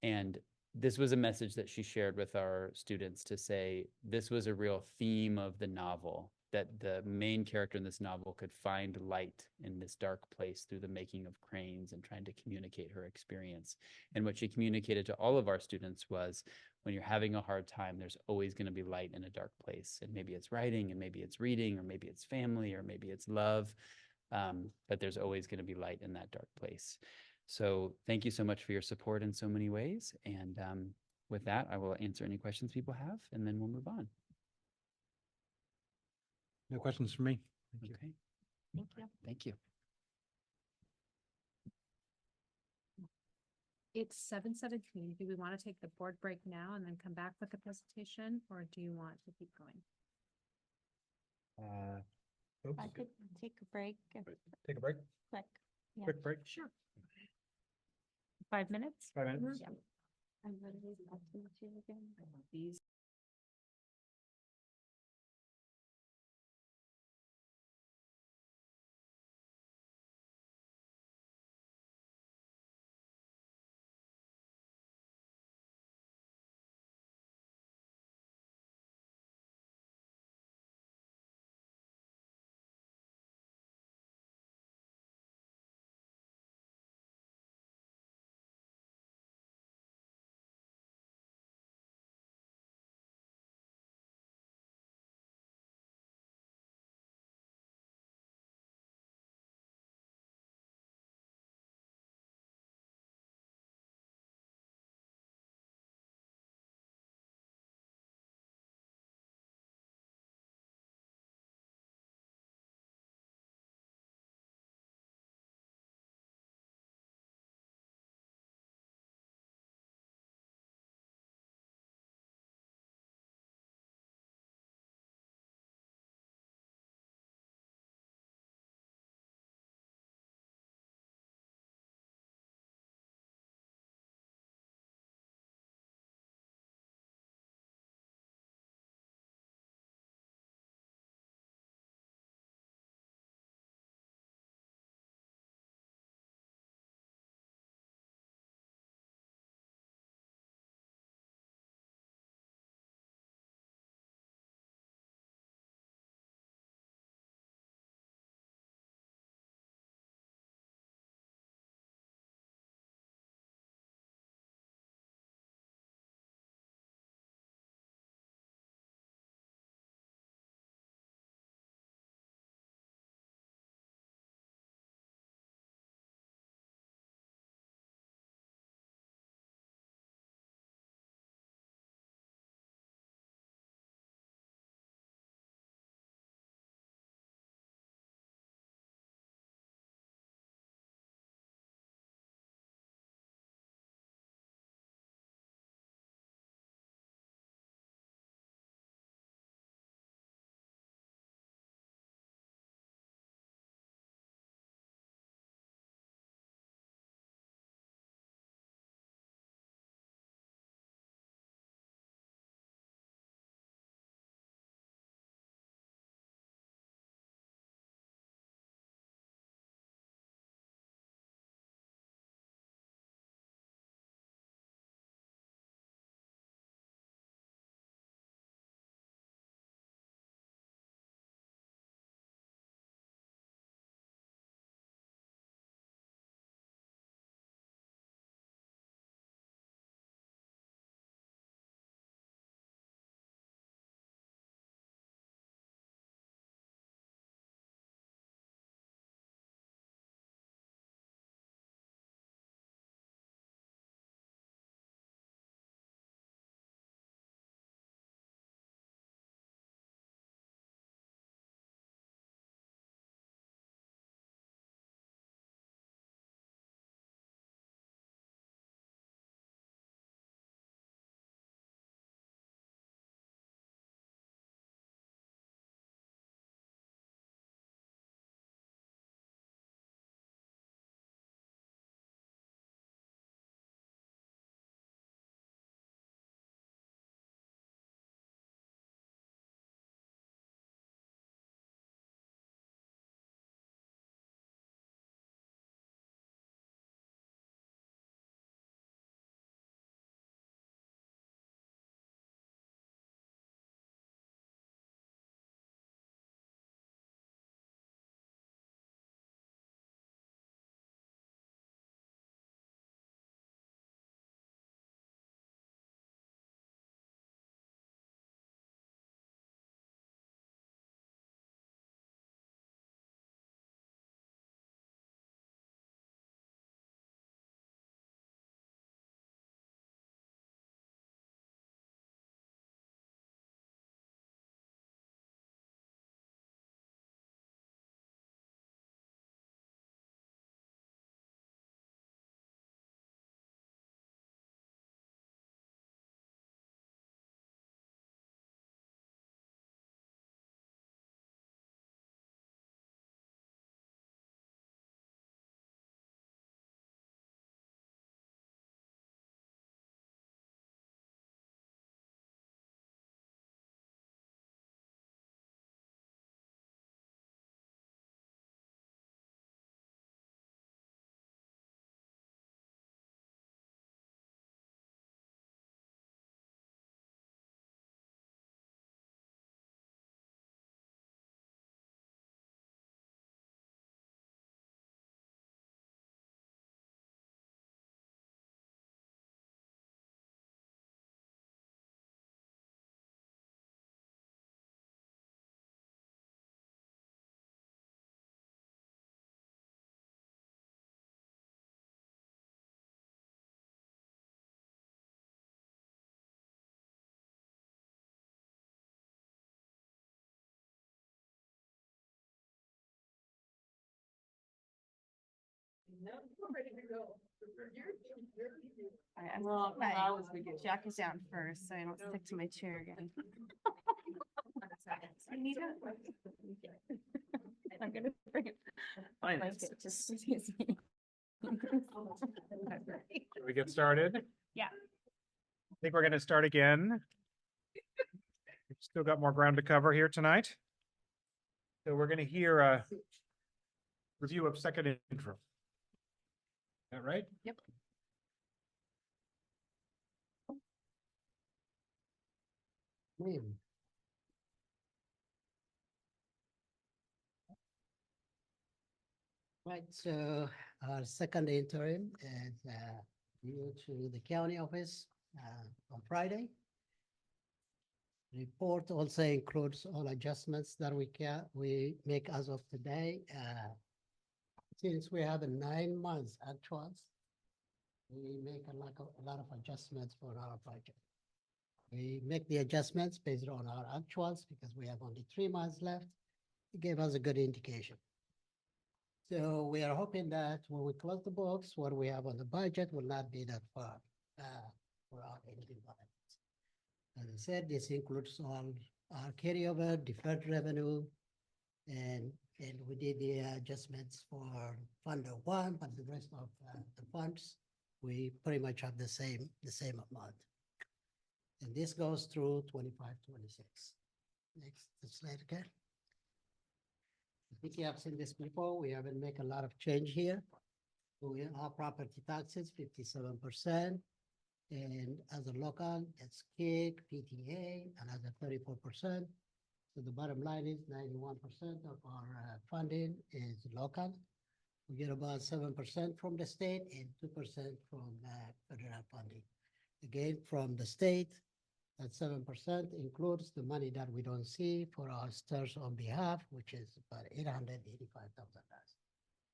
And this was a message that she shared with our students to say, this was a real theme of the novel, that the main character in this novel could find light in this dark place through the making of cranes and trying to communicate her experience. And what she communicated to all of our students was, when you're having a hard time, there's always going to be light in a dark place. And maybe it's writing, and maybe it's reading, or maybe it's family, or maybe it's love. But there's always going to be light in that dark place. So thank you so much for your support in so many ways. And with that, I will answer any questions people have, and then we'll move on. No questions for me. Okay. Thank you. Thank you. It's 7:17. Do we want to take the board break now and then come back with the presentation, or do you want to keep going? I could take a break. Take a break, Quick. Yeah. quick break. Sure. 5 minutes? 5 minutes. Yeah. I'm gonna leave that to you again. These Well, Jack is down first, so I don't stick to my chair again. I need I'm gonna bring it. Finance. Just excuse me. Shall we get started? Yeah. I think we're going to start again. We've still got more ground to cover here tonight. So we're going to hear a review of second intro. Is that right? Yep. Right, so our second interim is due to the county office on Friday. Report also includes all adjustments that we make as of today. Since we have a 9 months actuals, we make a lot of adjustments for our budget. We make the adjustments based on our actuals because we have only 3 months left. It gave us a good indication. So we are hoping that when we close the books, what we have on the budget will not be that far for our ending balance. As I said, this includes all our carryover, deferred revenue, and we did the adjustments for Fund 1, but the rest of the funds, we pretty much have the same amount. And this goes through 25, 26. Next slide, okay? I think you have seen this before. We haven't made a lot of change here. Our property taxes, 57%. And as a local, it's KIC, PTA, another 34%. So the bottom line is 91% of our funding is local. We get about 7% from the state and 2% from federal funding. Again, from the state, that 7% includes the money that we don't see for our stars on behalf, which is about $885,000.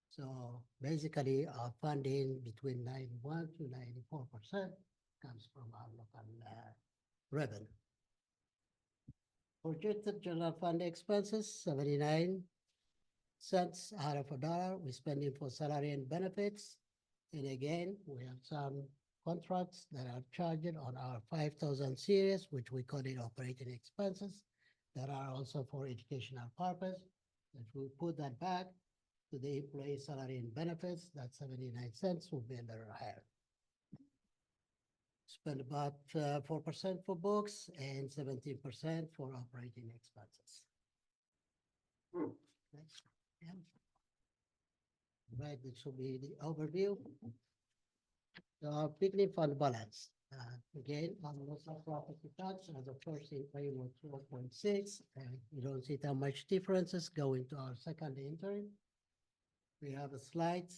So basically, our funding between 91 to 94% comes from our local revenue. Projected general fund expenses, 79 cents out of a dollar. We're spending for salary and benefits. And again, we have some contracts that are charged on our 5,000 series, which we call it operating expenses, that are also for educational purpose. If we put that back to the employee salary and benefits, that 79 cents will be a little higher. Spend about 4% for books and 17% for operating expenses. Next. Yeah. Right, this will be the overview. Picnic fund balance. Again, on most of property tax, as the first interim was 12.6, and you don't see that much differences going to our second interim. We have a slight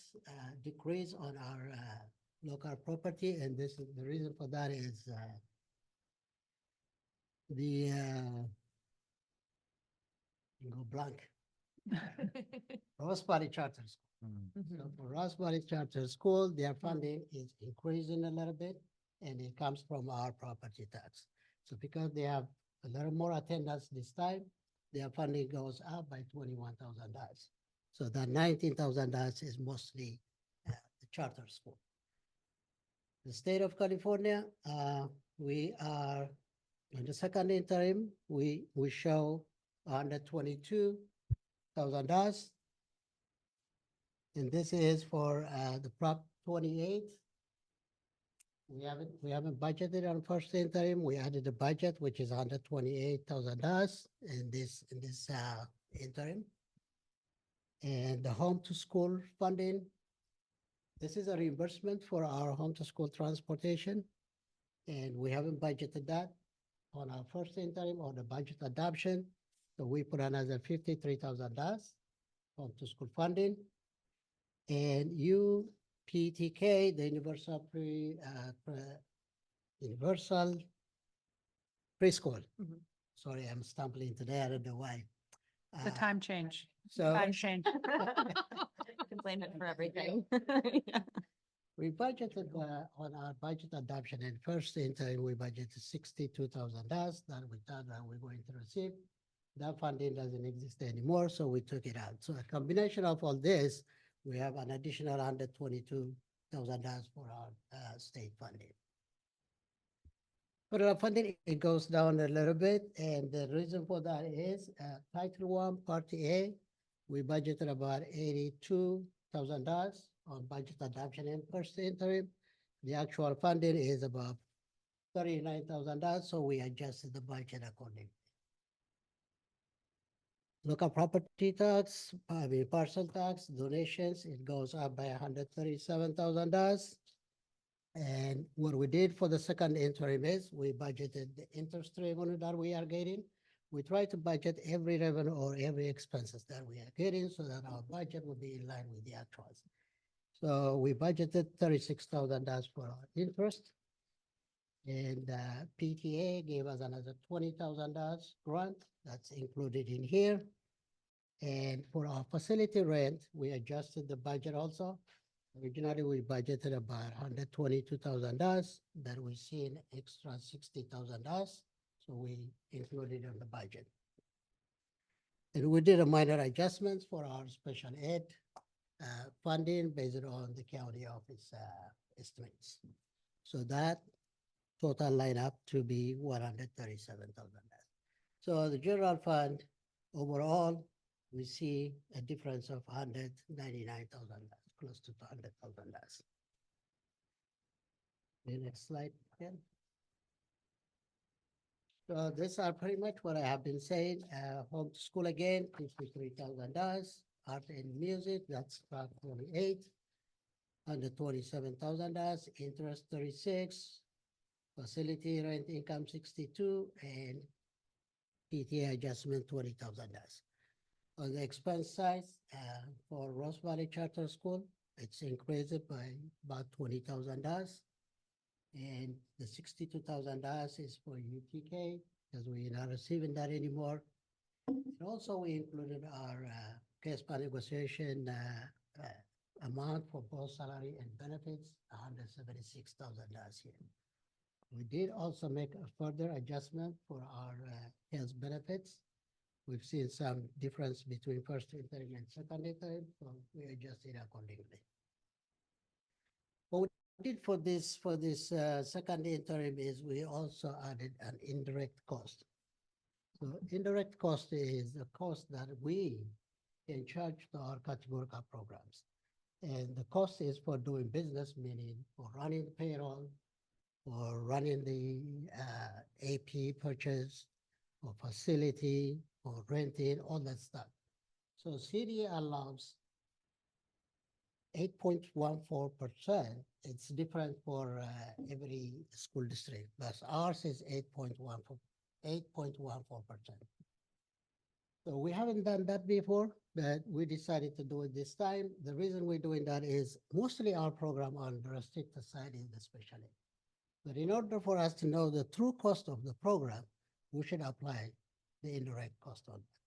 decrease on our local property, and this is the reason for that is the go blank. Ross Valley Charter School. So for Ross Valley Charter School, their funding is increasing a little bit, and it comes from our property tax. So because they have a little more attendance this time, their funding goes up by $21,000. So that $19,000 is mostly the charter school. The state of California, we are in the second interim, we show $122,000. And this is for the Prop 28. We haven't budgeted on first interim. We added a budget, which is $128,000 in this interim. And the home to school funding, this is a reimbursement for our home to school transportation. And we haven't budgeted that on our first interim or the budget adoption. So we put another $53,000 home to school funding. And UPTK, the Universal Preschool. Sorry, I'm stumbling today. I don't know why. The time change. So Time change. Can blame it for everything. we budgeted on our budget adoption and first interim, we budgeted $62,000 that we thought that we're going to receive. That funding doesn't exist anymore, so we took it out. So a combination of all this, we have an additional $122,000 for our state funding. For our funding, it goes down a little bit, and the reason for that is Title I, Part A, we budgeted about $82,000 on budget adoption and first interim. The actual funding is about $39,000, so we adjusted the budget accordingly. Local property tax, parcel tax, donations, it goes up by $137,000. And what we did for the second interim is we budgeted the interest revenue that we are getting. We try to budget every revenue or every expenses that we are getting so that our budget will be in line with the actuals. So we budgeted $36,000 for our interest. And PTA gave us another $20,000 grant that's included in here. And for our facility rent, we adjusted the budget also. Originally, we budgeted about $122,000, that we see an extra $60,000. So we included in the budget. And we did a minor adjustments for our special ed funding based on the county office estimates. So that total line up to be $137,000. So the general fund overall, we see a difference of $199,000, close to $200,000. The next slide again. So these are pretty much what I have been saying. Home to school again, $53,000. Art and music, that's about 28. $127,000. Interest 36. Facility rent income 62, and PTA adjustment $20,000. On the expense side, for Rose Valley Charter School, it's increased by about $20,000. And the $62,000 is for UTK, because we're not receiving that anymore. And also, we included our KSD negotiation amount for both salary and benefits, $176,000 here. We did also make a further adjustment for our health benefits. We've seen some difference between first interim and second interim, so we adjusted accordingly. What we did for this second interim is we also added an indirect cost. So indirect cost is the cost that we can charge to our categorical programs. And the cost is for doing business, meaning for running payroll, or running the AP purchase, or facility, or renting, all that stuff. So CD allows 8.14%. It's different for every school district, but ours is 8.14%. So we haven't done that before, but we decided to do it this time. The reason we're doing that is mostly our program on the restricted side is the special ed. But in order for us to know the true cost of the program, we should apply the indirect cost on that.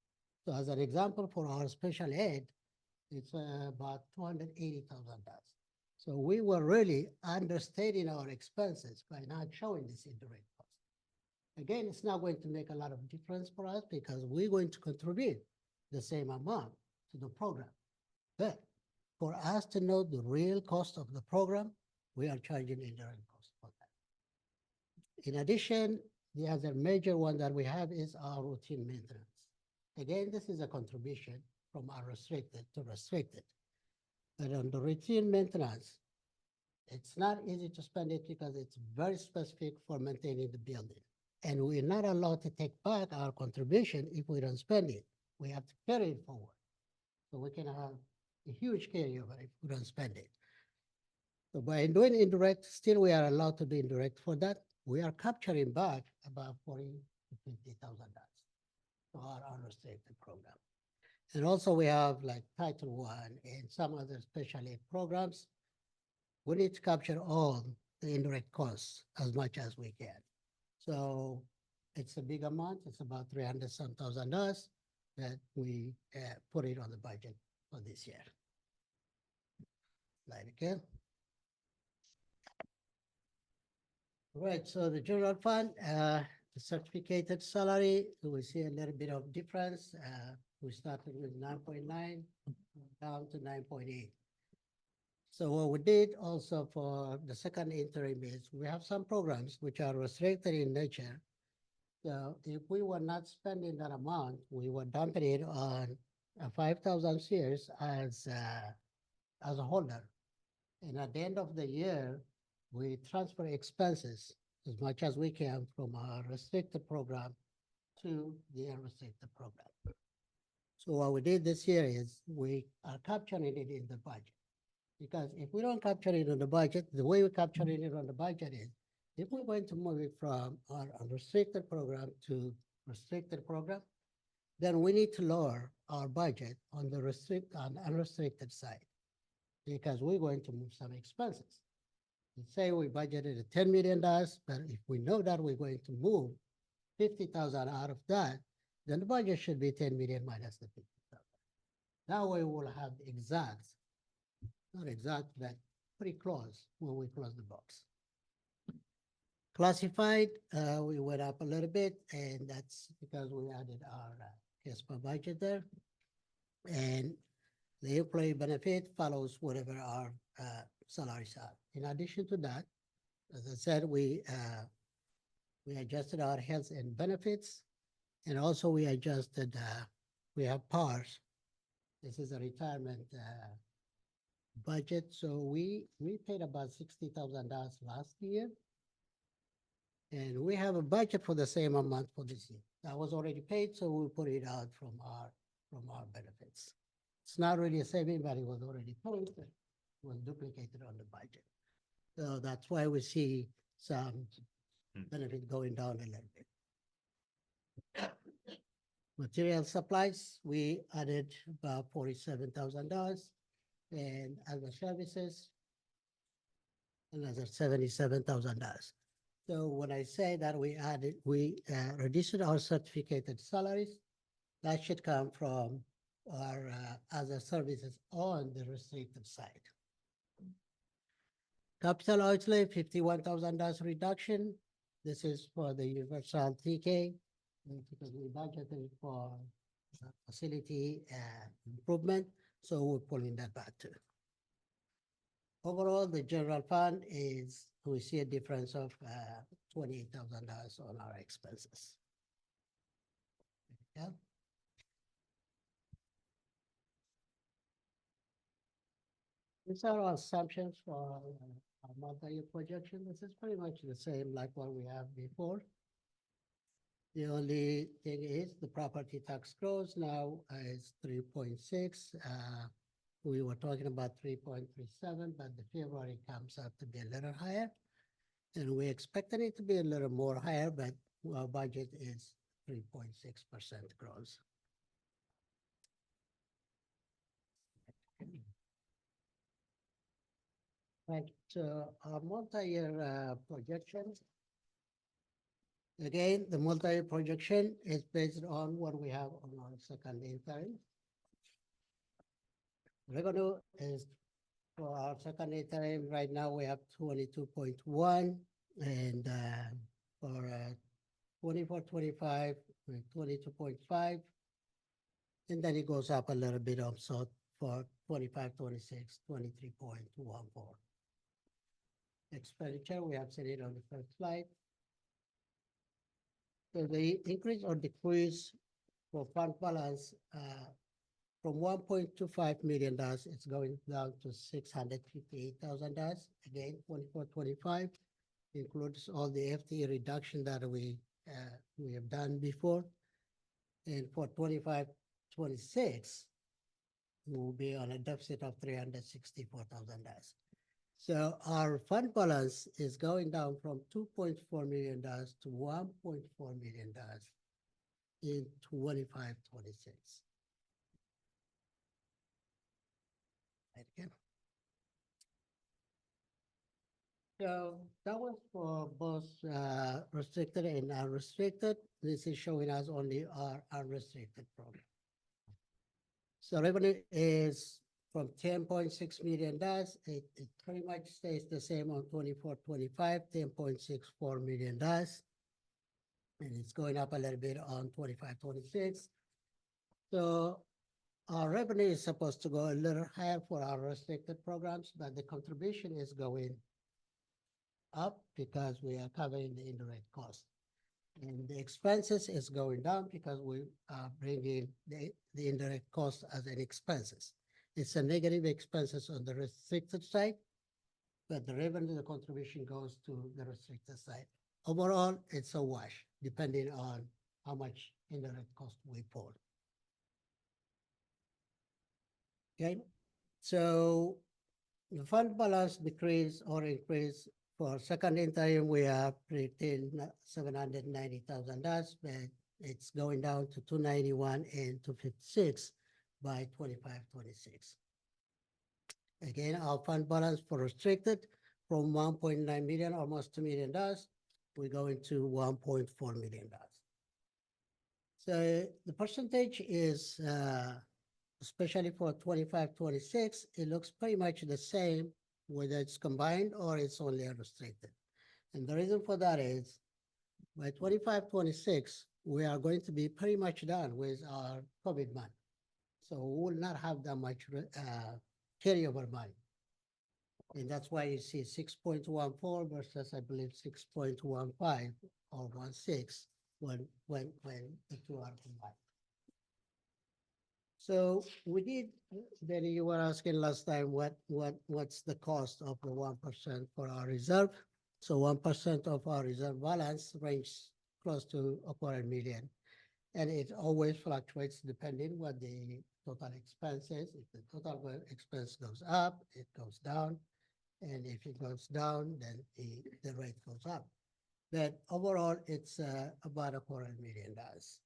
So as an example, for our special ed, it's about $280,000. So we were really understating our expenses by not showing this indirect cost. Again, it's not going to make a lot of difference for us because we're going to contribute the same amount to the program. But for us to know the real cost of the program, we are charging indirect cost for that. In addition, the other major one that we have is our routine maintenance. Again, this is a contribution from our restricted to restricted. But on the routine maintenance, it's not easy to spend it because it's very specific for maintaining the building. And we're not allowed to take back our contribution if we don't spend it. We have to carry it forward. So we can have a huge carryover if we don't spend it. So by doing indirect, still we are allowed to do indirect for that. We are capturing back about $40,000 to $50,000 for our unrestricted program. And also we have like Title I and some other special ed programs. We need to capture all the indirect costs as much as we can. So it's a big amount. It's about $300,000 that we put it on the budget for this year. Slide again. Right, so the general fund, the certificated salary, we see a little bit of difference. We started with 9.9 down to 9.8. So what we did also for the second interim is we have some programs which are restricted in nature. So if we were not spending that amount, we were dumping it on 5,000 shares as a holder. And at the end of the year, we transfer expenses as much as we can from our restricted program to the unrestricted program. So what we did this year is we are capturing it in the budget. Because if we don't capture it in the budget, the way we capture it on the budget is, if we're going to move it from our unrestricted program to restricted program, then we need to lower our budget on the unrestricted side, because we're going to move some expenses. Let's say we budgeted at $10 million, but if we know that we're going to move 50,000 out of that, then the budget should be 10 million minus the 50,000. That way we'll have exact, not exact, but pretty close when we close the box. Classified, we went up a little bit, and that's because we added our KSD budget there. And the employee benefit follows whatever our salaries are. In addition to that, as I said, we adjusted our health and benefits, and also we adjusted, we have PARS. This is a retirement budget. So we paid about $60,000 last year. And we have a budget for the same amount for this year. That was already paid, so we put it out from our benefits. It's not really a saving, but it was already paid. It was duplicated on the budget. So that's why we see some benefit going down a little bit. Material supplies, we added about $47,000, and other services, another $77,000. So when I say that we reduced our certificated salaries, that should come from our other services on the restricted side. Capital outlay, $51,000 reduction. This is for the universal TK, because we budgeted for facility improvement, so we're pulling that back too. Overall, the general fund is, we see a difference of $28,000 on our expenses. Yeah. These are our assumptions for our multi-year projection. This is pretty much the same like what we have before. The only thing is the property tax growth now is 3.6. We were talking about 3.37, but the February comes out to be a little higher. And we expected it to be a little more higher, but our budget is 3.6% growth. Right, so our multi-year projections. Again, the multi-year projection is based on what we have on our second interim. Revenue is for our second interim right now we have 22.1, and for 24-25 22.5, and then it goes up a little bit also for 25-26 23.14. Expenditure, we have seen it on the first slide. So the increase or decrease for fund balance from $1.25 million, it's going down to $658,000. Again, 24-25 includes all the FTE reduction that we have done before. And for 25-26, we will be on a deficit of $364,000. So our fund balance is going down from $2.4 million to $1.4 million in 25-26. Right again. So that was for both restricted and unrestricted. This is showing us only our unrestricted program. So revenue is from $10.6 million. It pretty much stays the same on 24-25, $10.64 million. And it's going up a little bit on 25-26. So our revenue is supposed to go a little higher for our restricted programs, but the contribution is going up because we are covering the indirect cost. And the expenses is going down because we are bringing the indirect cost as an expenses. It's a negative expenses on the restricted side, but the revenue, the contribution goes to the restricted side. Overall, it's a wash, depending on how much indirect cost we pull. Okay, so the fund balance decrease or increase for second interim, we are predicting $790,000, but it's going down to 291 and 256 by 25-26. Again, our fund balance for restricted from 1.9 million, almost $2 million, we're going to $1.4 million. So the percentage is, especially for 25-26, it looks pretty much the same whether it's combined or it's only restricted. And the reason for that is by 25-26, we are going to be pretty much done with our COVID money. So we will not have that much carryover money. And that's why you see 6.14 versus, I believe, 6.15 or 16 when the two are combined. So we did, Benny, you were asking last time what's the cost of the 1% for our reserve. So 1% of our reserve balance ranges close to $250,000. And it always fluctuates depending what the total expense is. If the total expense goes up, it goes down. And if it goes down, then the rate goes up. But overall, it's about $250,000.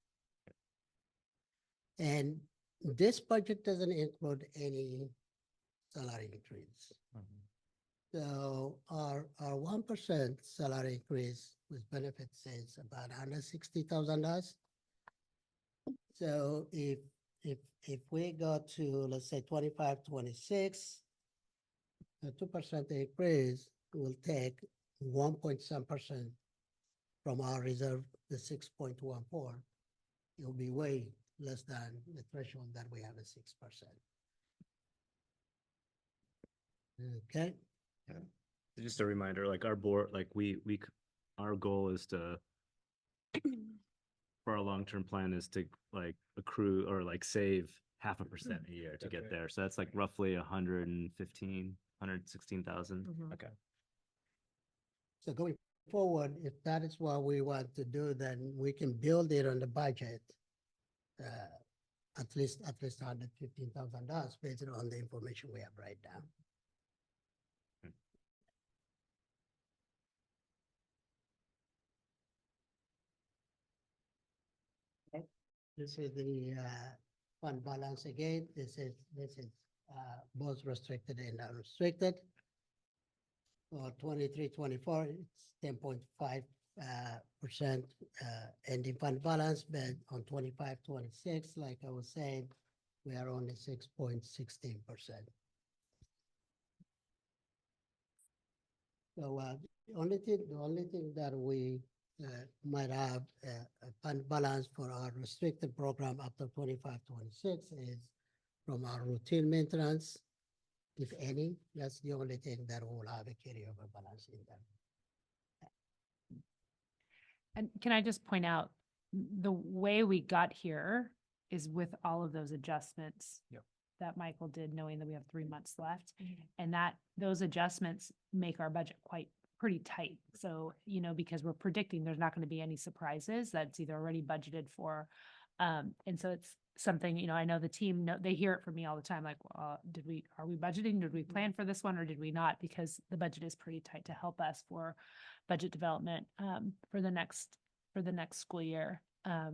And this budget doesn't include any salary increase. So our 1% salary increase with benefits is about $160,000. So if we go to, let's say, 25-26, a 2% increase will take 1.7% from our reserve, the 6.14. It'll be way less than the threshold that we have at 6%. Okay. Yeah. Just a reminder, like our board, like our goal is to, for our long-term plan is to like accrue or like save 0.5% a year to get there. So that's like roughly 116,000. Okay. So going forward, if that is what we want to do, then we can build it on the budget. At least $115,000 based on the information we have right now. Okay. This is the fund balance again. This is both restricted and unrestricted. For 23-24, it's 10.5% ending fund balance, but on 25-26, like I was saying, we are only 6.16%. So the only thing that we might have a fund balance for our restricted program after 25-26 is from our routine maintenance, if any. That's the only thing that will have a carryover balance in them. And can I just point out, the way we got here is with all of those adjustments that Michael did, knowing that we have 3 months left. And that those adjustments make our budget pretty tight. So, because we're predicting there's not going to be any surprises, that's either already budgeted for. And so it's something, I know the team, they hear it from me all the time, like, are we budgeting? Did we plan for this one or did we not? Because the budget is pretty tight to help us for budget development for the next school year. Yeah.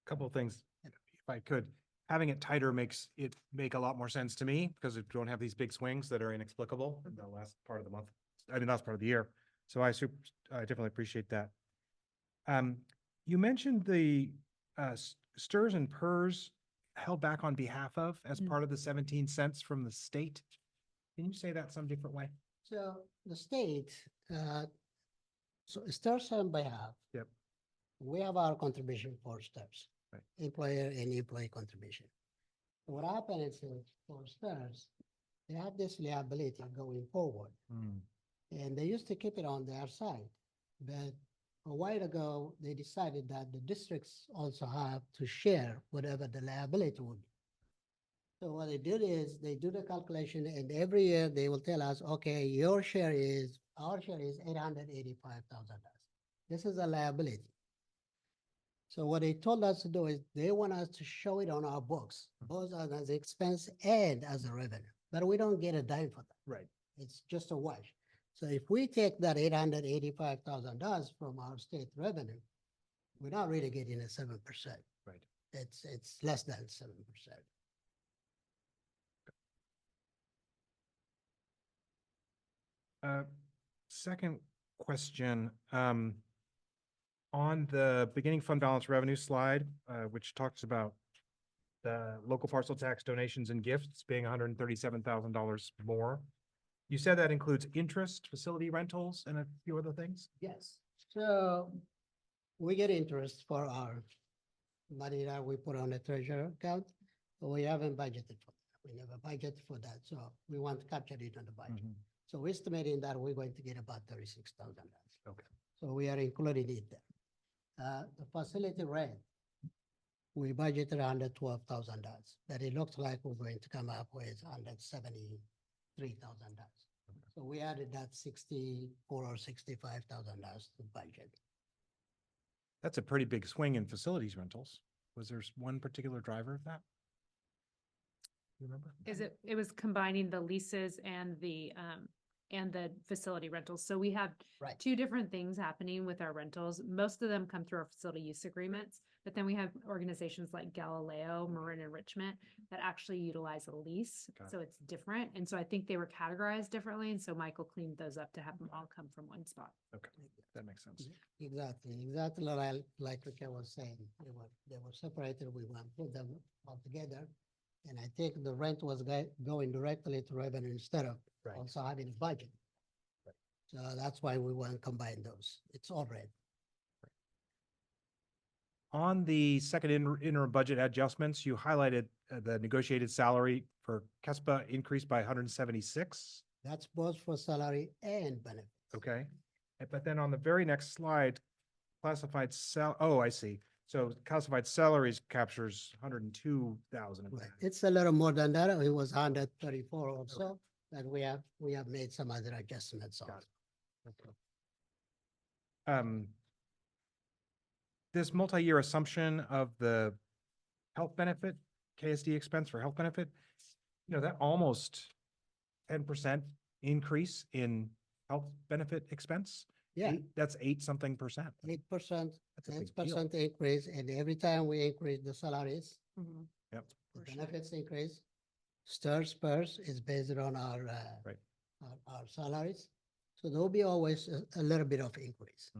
Couple of things, if I could. Having it tighter makes it make a lot more sense to me because we don't have these big swings that are inexplicable in the last part of the month. Last part of the year. So I definitely appreciate that. You mentioned the STRS and PERS held back on behalf of as part of the 17 cents from the state. Can you say that some different way? So the state, so STRS on behalf. Yep. We have our contribution for STARS, Right. employer and employee contribution. What happens is for STARS, they have this liability going forward. And they used to keep it on their side. But a while ago, they decided that the districts also have to share whatever the liability would be. So what they did is they do the calculation and every year they will tell us, okay, our share is $885,000. This is a liability. So what they told us to do is they want us to show it on our books, both as an expense and as a revenue, but we don't get a dime for that. Right. It's just a wash. So if we take that $885,000 from our state revenue, we're not really getting a 7%. Right. It's less than 7%. Second question, on the beginning fund balance revenue slide, which talks about the local parcel tax donations and gifts being $137,000 more. You said that includes interest, facility rentals, and a few other things? Yes. So we get interest for our money that we put on the treasury account, but we haven't budgeted for that. We never budgeted for that. So we want to capture it on the budget. So we're estimating that we're going to get about $36,000. Okay. So we are including it there. The facility rent, we budgeted $112,000, but it looks like we're going to come up with $173,000. So we added that $64,000 or $65,000 to budget. That's a pretty big swing in facilities rentals. Was there one particular driver of that? You remember? It was combining the leases and the facility rentals. So we have Right. two different things happening with our rentals. Most of them come through our facility use agreements, but then we have organizations like Galileo, Marin Enrichment that actually utilize a lease. Got it. So it's different. And so I think they were categorized differently. And so Michael cleaned those up to have them all come from one spot. Okay, that makes sense. Exactly like Raquel was saying, they were separated, we want to put them all together. And I think the rent was going directly to revenue instead of Right. also having a budget. Right. So that's why we want to combine those. It's all red. On the second interim budget adjustments, you highlighted the negotiated salary for KESPA increased by 176. That's both for salary and benefit. Okay. But then on the very next slide, classified I see. So classified salaries captures 102,000 of that. Right. It's a little more than that. It was 134 also, and we have made some other adjustments on. Okay. This multi-year assumption of the health benefit, KSD expense for health benefit, that almost 10% increase in health benefit expense. Yeah. That's 8-something%. 8%, That's a big deal. 10% increase, and every time we increase the salaries, Yep. the benefits increase. STARS PERS is based on our Right. our salaries, so there'll be always a little bit of increase.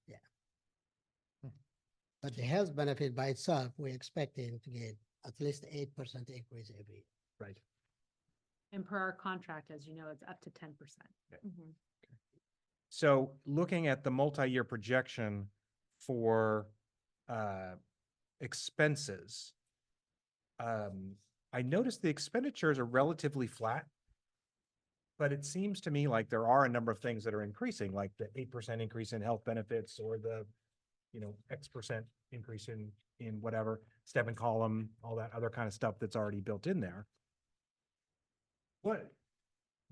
Yeah. But the health benefit by itself, we're expecting to get at least 8% increase every year. Right. And per our contract, as you know, it's up to 10%. So looking at the multi-year projection for expenses, I noticed the expenditures are relatively flat. But it seems to me like there are a number of things that are increasing, like the 8% increase in health benefits or the, X% increase in whatever, step and column, all that other kind of stuff that's already built in there. What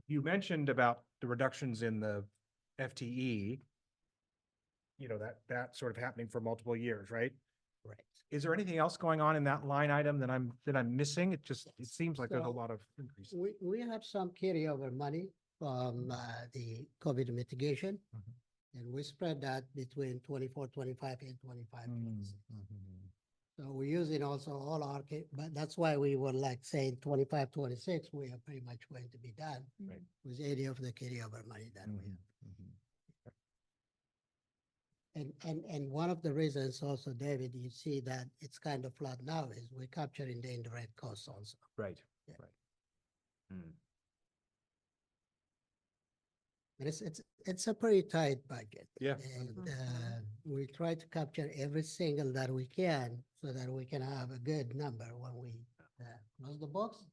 you mentioned about the reductions in the FTE, that sort of happening for multiple years, right? Right. Is there anything else going on in that line item that I'm missing? It seems like there's a So, lot of increase. We have some carryover money from the COVID mitigation. And we spread that between 24, 25, and 25. 26. So we're using also all our, but that's why we were like saying 25, 26, we are pretty much going to be done Right. with any of the carryover money that we have. And one of the reasons also, David, you see that it's kind of flat now is we're capturing the indirect costs also. Right. Yeah. Right. But it's a pretty tight budget. Yeah. And we try to capture every single that we can so that we can have a good number when we close the books.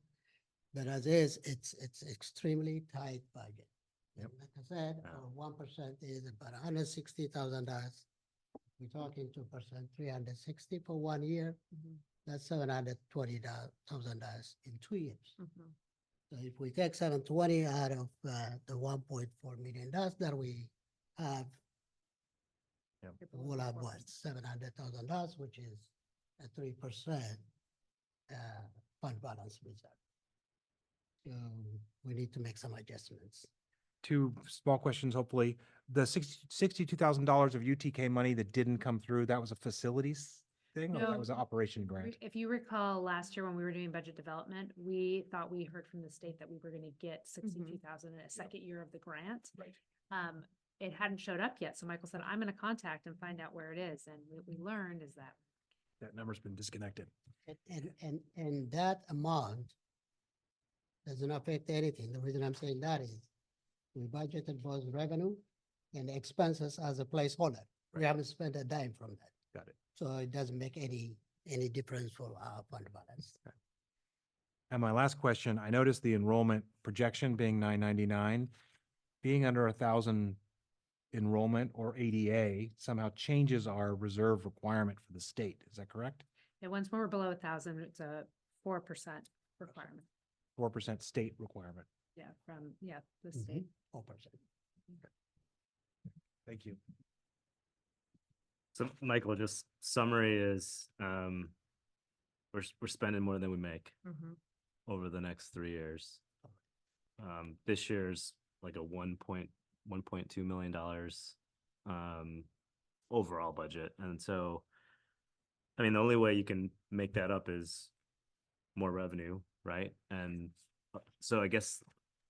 But as is, it's extremely tight budget. Yep. Like I said, our 1% is about $160,000. We're talking 2%, 360 for 1 year. That's $720,000 in 2 years. So if we take 720 out of the $1.4 million that we have, we'll have what, $700,000, which is a 3% fund balance reserve. So we need to make some adjustments. Two small questions, hopefully. The $62,000 of UTK money that didn't come through, that was a facilities thing, or that No. was an operation grant? If you recall, last year when we were doing budget development, we thought we heard from the state that we were gonna get 62,000 in a second year of the grant. Right. It hadn't showed up yet, so Michael said, I'm gonna contact and find out where it is, and what we learned is that That number's been disconnected. And that amount doesn't affect anything. The reason I'm saying that is we budgeted both revenue and expenses as a placeholder. We haven't spent a dime from that. Got it. So it doesn't make any difference for our fund balance. And my last question, I noticed the enrollment projection being 999, being under 1,000 enrollment or ADA somehow changes our reserve requirement for the state. Is that correct? yeah, once we're below 1,000, it's a 4% requirement. 4% state requirement. Yeah, from, the state. 4%. Thank you. So Michael, just summary is, we're spending more than we make over the next 3 years. This year's like a $1.2 million overall budget. And so, I mean, the only way you can make that up is more revenue, right? And so I guess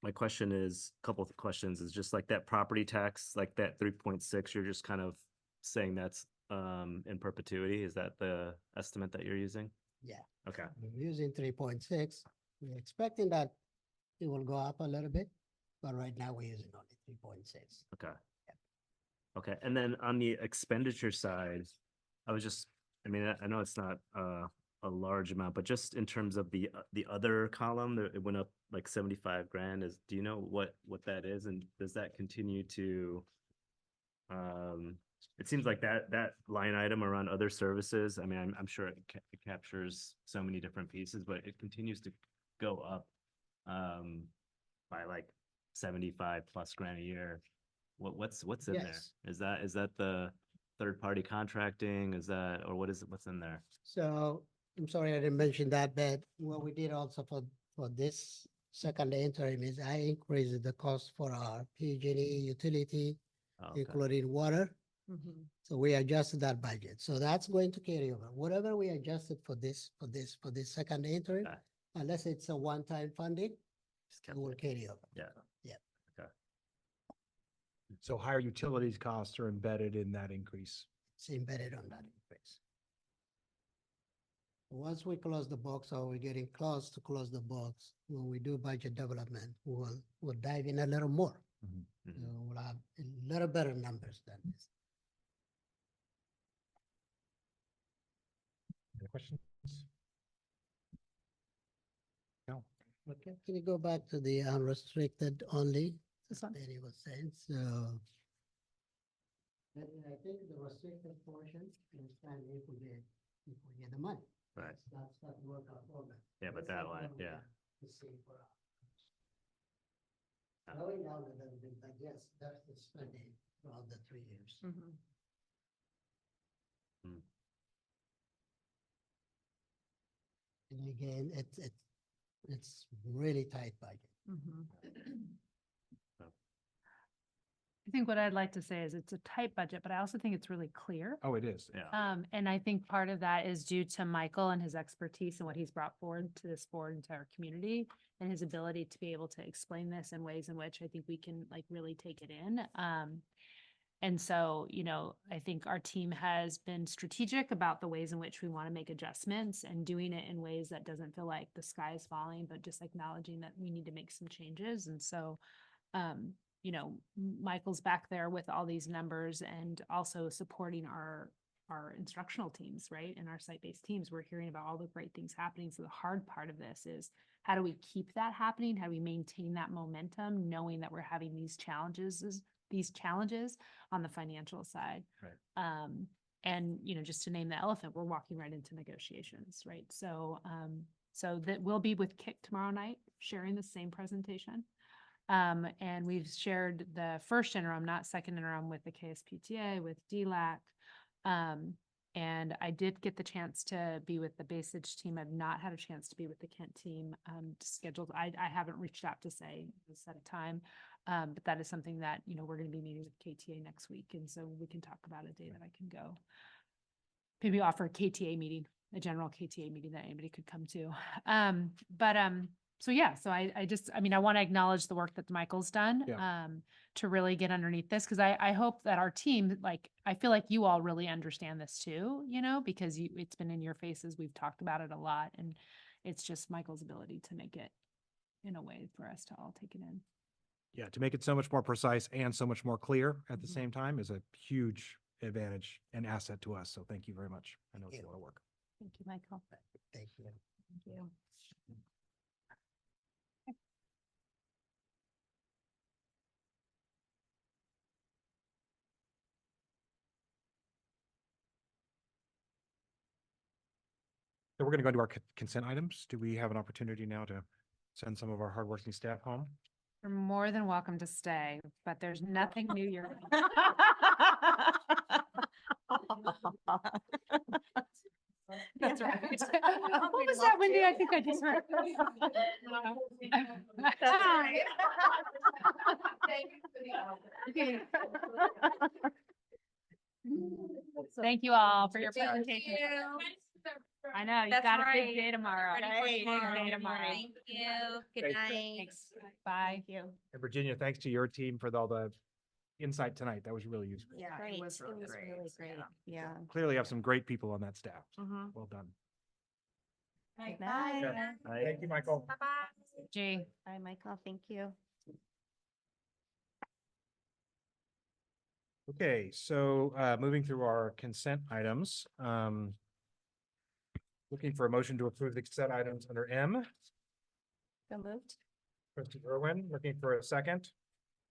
my question is, a couple of questions, is just like that property tax, like that 3.6, you're just kind of saying that's in perpetuity. Is that the estimate that you're using? Yeah. Okay. We're using 3.6. We're expecting that it will go up a little bit, but right now we're using only 3.6. Okay. Okay. And then on the expenditure side, I mean, I know it's not a large amount, but just in terms of the other column, it went up like 75 grand. Do you know what that is? And does that continue to, it seems like that line item around other services, I mean, I'm sure it captures so many different pieces, but it continues to go up by like 75 plus grand a year. What's in there? Is that the third party contracting? Is that, or what's in there? So I'm sorry I didn't mention that, but what we did also for this second interim is I increased the cost for our PG&E utility, including water. So we adjusted that budget. So that's going to carry over. Whatever we adjusted for this second interim, unless it's a one-time funding, it will carry over. Yeah. Yeah. Okay. So higher utilities costs are embedded in that increase. It's embedded on that increase. Once we close the books, or we're getting close to close the books, when we do budget development, we'll dive in a little more. We'll have a little better numbers than this. Any questions? No. Okay, can you go back to the unrestricted only? This one? That he was saying, so. I think the restricted portion is fine if we get the money. Right. That's that work out program. Yeah, but that line, yeah. To see for going down a little bit, but yes, that's the spending throughout the 3 years. And again, it's really tight budget. I think what I'd like to say is it's a tight budget, but I also think it's really clear. Oh, it is. Yeah. And I think part of that is due to Michael and his expertise and what he's brought forward to this board and to our community, and his ability to be able to explain this in ways in which I think we can like really take it in. And so, I think our team has been strategic about the ways in which we want to make adjustments and doing it in ways that doesn't feel like the sky is falling, but just acknowledging that we need to make some changes. And so, you know, Michael's back there with all these numbers and also supporting our instructional teams, right? And our site-based teams. We're hearing about all the great things happening. So the hard part of this is how do we keep that happening? How do we maintain that momentum, knowing that we're having these challenges on the financial side? Right. And, you know, just to name the elephant, we're walking right into negotiations, right? So, so that we'll be with Kick tomorrow night, sharing the same presentation. And we've shared the first interim, not second interim, with the KSPTA, with DLAC. And I did get the chance to be with the Basage team. I've not had a chance to be with the Kent team, scheduled. I haven't reached out to say a set of time. But that is something that, you know, we're going to be meeting with KTA next week. And so we can talk about a day that I can go. Maybe offer a KTA meeting, a general KTA meeting that anybody could come to. So yeah, so I mean, I want to acknowledge the work that Michael's done, to really get underneath this. Cause I hope that our team, like, I feel like you all really understand this too, you know, because it's been in your faces. We've talked about it a lot, and it's just Michael's ability to make it in a way for us to all take it in. Yeah, to make it so much more precise and so much more clear at the same time is a huge advantage and asset to us. So thank you very much. I know it's a lot of work. Thank you, Michael. Thank you. Thank you. So we're going to go to our consent items. Do we have an opportunity now to send some of our hardworking staff home? You're more than welcome to stay, but there's nothing new you're. That's right. What was that, Wendy? I think I just heard. That's right. Thank you all for your Thank presentation. you. I know, you've That's got a big right. day tomorrow. Ready for Big tomorrow. day tomorrow. Thank you. Good Thanks. night. Thanks. Bye. Thank you. And Virginia, thanks to your team for all the insight tonight. That was really useful. Yeah, Great. it was really great. Yeah. Clearly have some great people on that staff. Mhm. Well done. Good Yeah. night. Thank you, Michael. Bye-bye. G. Bye, Michael. Thank you. Okay, so moving through our consent items, looking for a motion to approve the consent items under M. So moved. Trustee Irwin, looking for a second.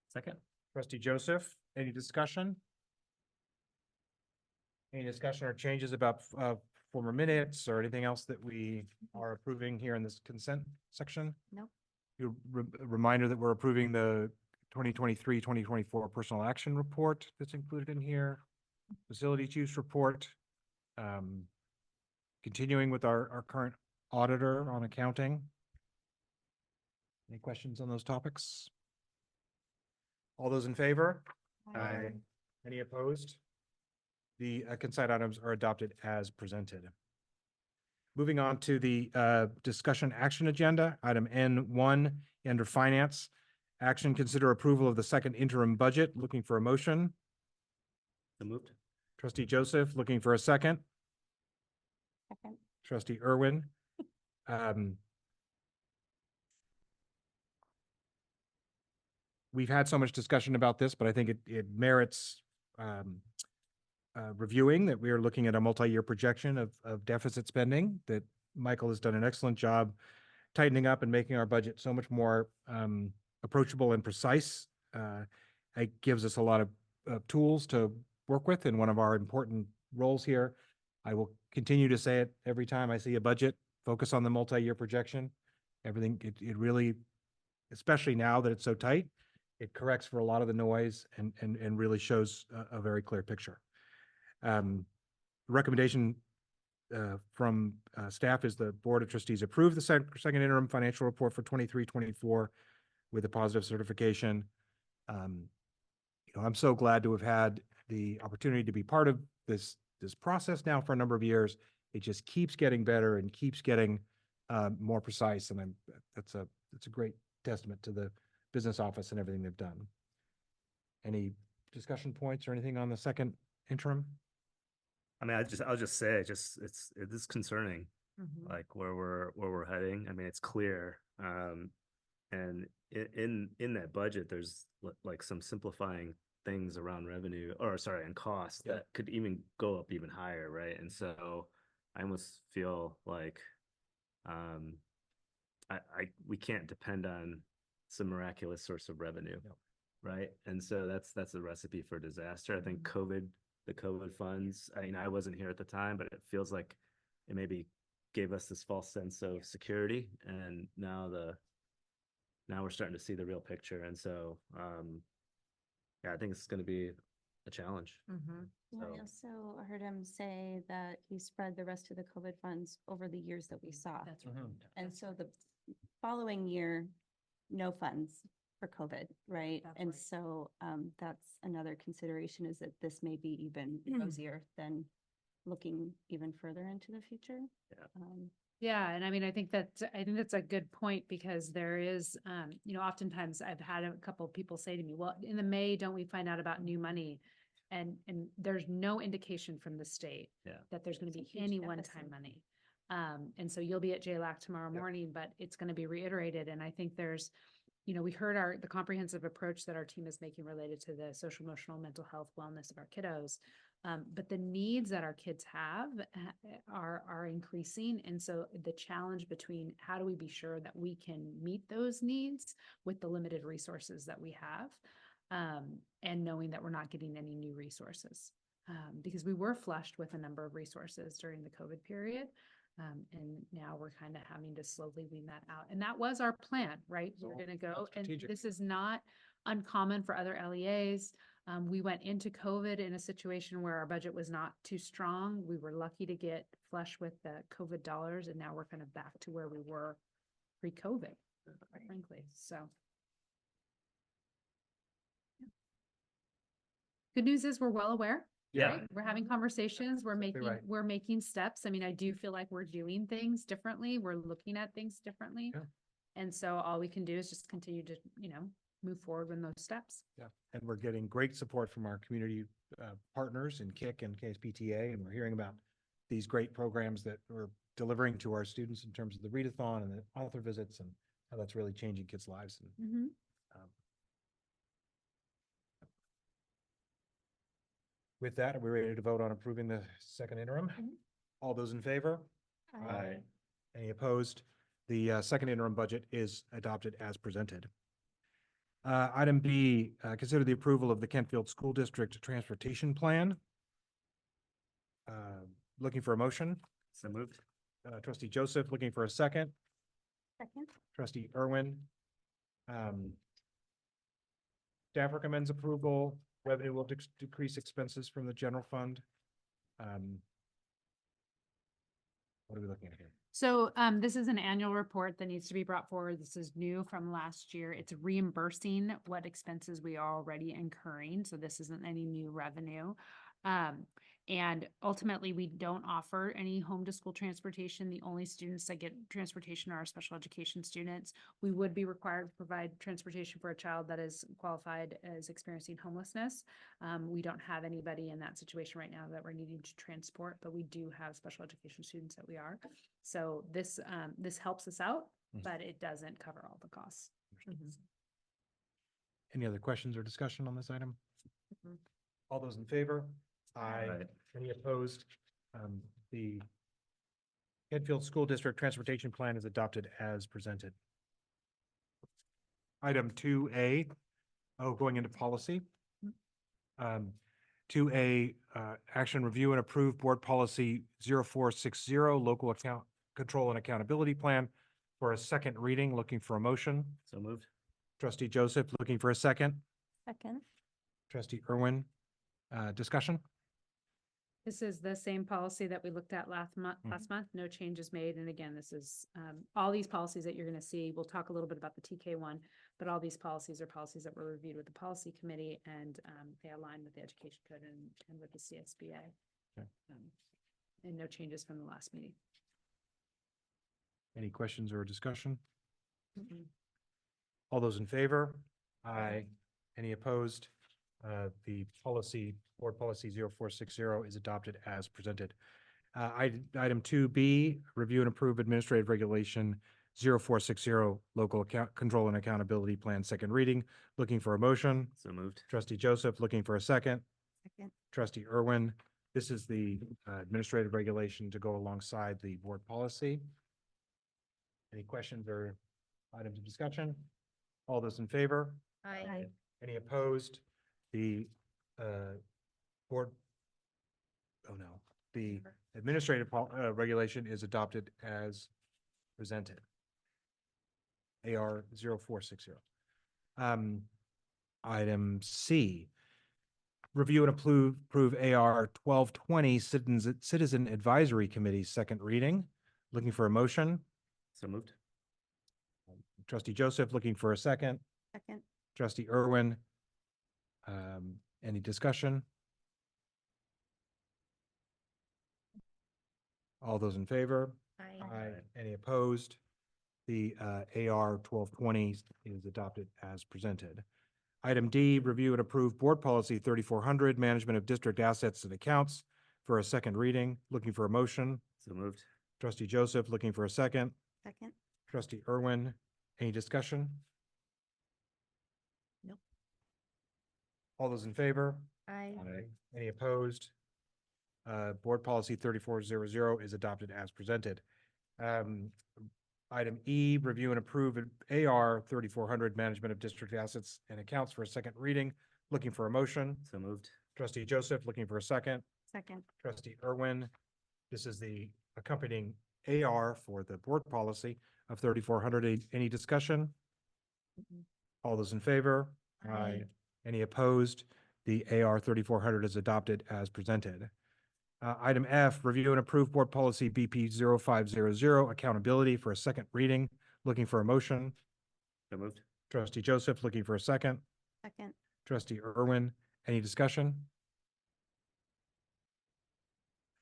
Second. Trustee Joseph, any discussion? Any discussion or changes about former minutes or anything else that we are approving here in this consent section? Nope. Your reminder that we're approving the 2023-2024 personal action report that's included in here, facilities use report, continuing with our current auditor on accounting. Any questions on those topics? All those in favor? Aye. Any opposed? The consent items are adopted as presented. Moving on to the discussion action agenda, item N1 under finance. Action, consider approval of the second interim budget. Looking for a motion. So moved. Trustee Joseph, looking for a second. Second. Trustee Irwin. We've had so much discussion about this, but I think it merits reviewing that we are looking at a multi-year projection of deficit spending, that Michael has done an excellent job tightening up and making our budget so much more approachable and precise. It gives us a lot of tools to work with in one of our important roles here. I will continue to say it every time I see a budget, focus on the multi-year projection. Everything, it really, especially now that it's so tight, it corrects for a lot of the noise and really shows a very clear picture. The recommendation from staff is the Board of Trustees approve the second interim financial report for 23-24 with a positive certification. I'm so glad to have had the opportunity to be part of this process now for a number of years. It just keeps getting better and keeps getting more precise, and it's a great testament to the business office and everything they've done. Any discussion points or anything on the second interim? I mean, I'll just say it is concerning, like where we're heading. I mean, it's clear. And in that budget, there's like some simplifying things around revenue, or sorry, and cost that could even go up even higher, right? And so I almost feel like we can't depend on some miraculous source of revenue, right? And so that's a recipe for disaster. I think the COVID funds, I mean, I wasn't here at the time, but it feels like it maybe gave us this false sense of security, and now we're starting to see the real picture. And so I think it's going to be a challenge. Yeah, I also heard him say that he spread the rest of the COVID funds over the years that we saw. That's right. And so the following year, no funds for COVID, right? That's And right. so that's another consideration, is that this may be even rosier than looking even further into the future. Yeah, and I mean, I think that's a good point, because there is, oftentimes I've had a couple of people say to me, well, in the May, don't we find out about new money? And there's no indication from the state that there's going to be any one-time money. And so you'll be at JLAC tomorrow morning, but it's going to be reiterated. And I think there's, we heard the comprehensive approach that our team is making related to the social, emotional, mental health, wellness of our kiddos. But the needs that our kids have are increasing. And so the challenge between how do we be sure that we can meet those needs with the limited resources that we have, and knowing that we're not getting any new resources, because we were flushed with a number of resources during the COVID period. And now we're kind of having to slowly wean that out. And that was our plan, right? We're going to go, and this is not uncommon for other LEAs. We went into COVID in a situation where our budget was not too strong. We were lucky to get flush with the COVID dollars, and now we're kind of back to where we were pre-COVID, quite frankly. So. Good news is we're well aware. Yeah. Right? We're having conversations. We're making steps. I mean, I do feel like we're doing things differently. We're looking at things differently. Yeah. And so all we can do is just continue to, move forward with those steps. Yeah, and we're getting great support from our community partners in KIC and KSPTA, and we're hearing about these great programs that we're delivering to our students in terms of the readathon and the author visits, and how that's really changing kids' lives. And, with that, are we ready to vote on approving the second interim? All those in favor? Aye. Any opposed? The second interim budget is adopted as presented. Item B, consider the approval of the Kentfield School District Transportation Plan. Looking for a motion. So moved. Trustee Joseph, looking for a second. Second. Trustee Irwin. Staff recommends approval. Revenue will decrease expenses from the general fund. What are we looking at here? So this is an annual report that needs to be brought forward. This is new from last year. It's reimbursing what expenses we are already incurring. So this isn't any new revenue. And ultimately, we don't offer any home to school transportation. The only students that get transportation are our special education students. We would be required to provide transportation for a child that is qualified as experiencing homelessness. We don't have anybody in that situation right now that we're needing to transport, but we do have special education students that we are. So this helps us out, but it doesn't cover all the costs. Any other questions or discussion on this item? All those in favor? Aye. Any opposed? The Kentfield School District Transportation Plan is adopted as presented. Item 2A, going into policy. 2A, action review and approve board policy 0460, local account control and accountability plan for a second reading. Looking for a motion. So moved. Trustee Joseph, looking for a second. Second. Trustee Irwin, discussion? This is the same policy that we looked at last month, no changes made. And again, this is, all these policies that you're going to see, we'll talk a little bit about the TK one, but all these policies are policies that were reviewed with the policy committee, and they align with the education code and with the CSBA. Okay. And no changes from the last meeting. Any questions or discussion? All those in favor? Aye. Any opposed? The board policy 0460 is adopted as presented. Item 2B, review and approve administrative regulation 0460 Local Account Control and Accountability Plan, second reading. Looking for a motion. So moved. Trustee Joseph, looking for a second. Second. Trustee Irwin, this is the administrative regulation to go alongside the board policy. Any questions or items of discussion? All those in favor? Aye. Any opposed? The board, oh no, the administrative regulation is adopted as presented. AR 0460. Item C, review and approve AR 1220 Citizen Advisory Committee, second reading. Looking for a motion. So moved. Trustee Joseph, looking for a second. Second. Trustee Irwin. Any discussion? All those in favor? Aye. Any opposed? The AR 1220 is adopted as presented. Item D, review and approve Board Policy 3400, Management of District Assets and Accounts, for a second reading. Looking for a motion. So moved. Trustee Joseph, looking for a second. Second. Trustee Irwin, any discussion? Nope. All those in favor? Aye. Any opposed? Board Policy 3400 is adopted as presented. Item E, review and approve AR 3400, Management of District Assets and Accounts, for a second reading. Looking for a motion. So moved. Trustee Joseph, looking for a second. Second. Trustee Irwin, this is the accompanying AR for the board policy of 3400. Any discussion? All those in favor? Aye. Any opposed? The AR 3400 is adopted as presented. Item F, review and approve board policy BP 0500, accountability, for a second reading. Looking for a motion. So moved. Trustee Joseph, looking for a second. Second. Trustee Irwin, any discussion?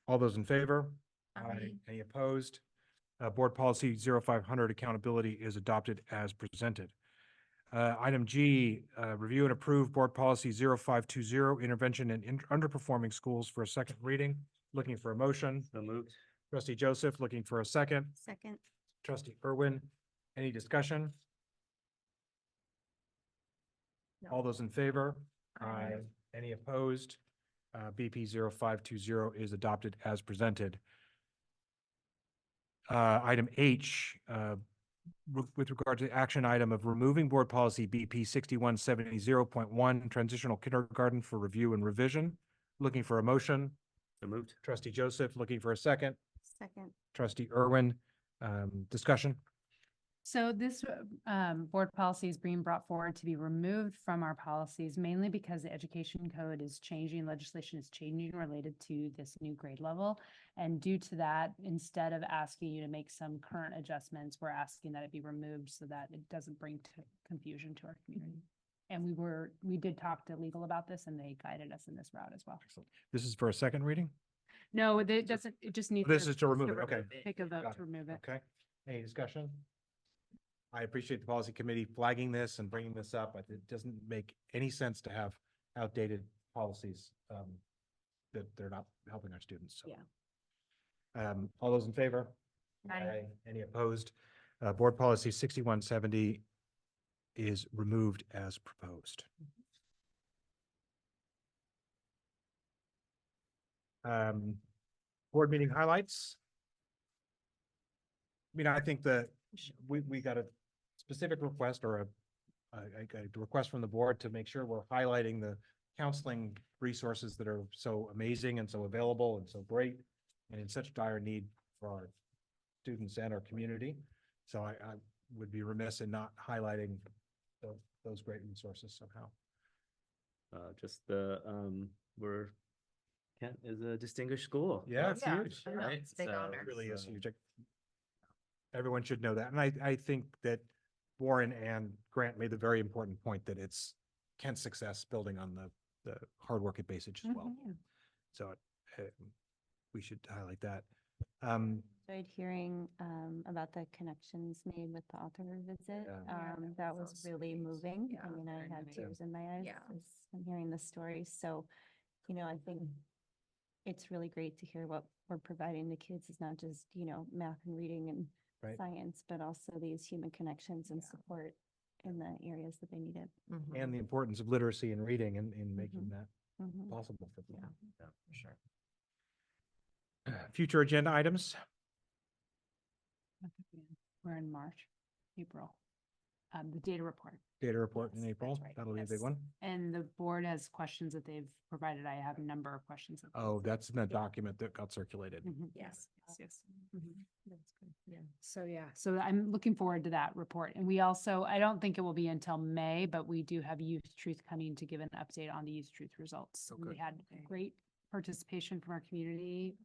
All those in favor? Aye. Any opposed? Board policy 0500, accountability, is adopted as presented. Item G, review and approve board policy 0520, intervention in underperforming schools, for a second reading. Looking for a motion. So moved. Trustee Joseph, looking for a second. Second. Trustee Irwin, any discussion? No. All those in favor? Aye. Any opposed? BP 0520 is adopted as presented. Item H, with regard to action item of removing board policy BP 6170.1, transitional kindergarten, for review and revision. Looking for a motion. So moved. Trustee Joseph, looking for a second. Second. Trustee Irwin, discussion. So this board policy is being brought forward to be removed from our policies, mainly because the education code is changing, legislation is changing related to this new grade level. And due to that, instead of asking you to make some current adjustments, we're asking that it be removed so that it doesn't bring confusion to our community. And we did talk to legal about this, and they guided us in this route as well. This is for a second reading? No, it doesn't, it just needs. This is to remove it, okay. Take a vote Got to remove it. Okay, any discussion? I appreciate the policy committee flagging this and bringing this up, but it doesn't make any sense to have outdated policies that they're not helping our students, so. Yeah. All those in favor? Aye. Any opposed? Board policy 6170 is removed as proposed. Board meeting highlights. I mean, I think that we got a specific request, or a request from the board to make sure we're highlighting the counseling resources that are so amazing and so available and so great and in such dire need for our students and our community. So I would be remiss in not highlighting those great resources somehow. Just Kent is a distinguished school. Yeah, it's Yeah, huge. I know, Right? it's a big So honor. It really is so- huge. Everyone should know that. And I think that Warren and Grant made the very important point that it's Kent's success building on the hard work at Base as well. So we should highlight that. Enjoyed hearing about the connections made with the author visit. Yeah. That was really moving. I mean, I very had moving. tears in my eyes Yeah. as I'm hearing the stories. So, I think it's really great to hear what we're providing the kids is not just, math and reading and Right. science, but also these human connections and support in the areas that they need it. And the importance of literacy and reading in making that Mhm. possible for them. Yeah, for sure. Future agenda items? We're in March, April. The data report. Data report in Yes, April. that's right, That'll be a big yes. one. And the board has questions that they've provided. I have a number of questions. that they've Oh, that's in the document that got circulated. Mhm. Yes, yes. That's good. Yeah. So, yeah, so I'm looking forward to that report. And we also, I don't think it will be until May, but we do have Youth Truth coming to give an update on the Youth Truth results. Oh, And We good. had great participation from our community.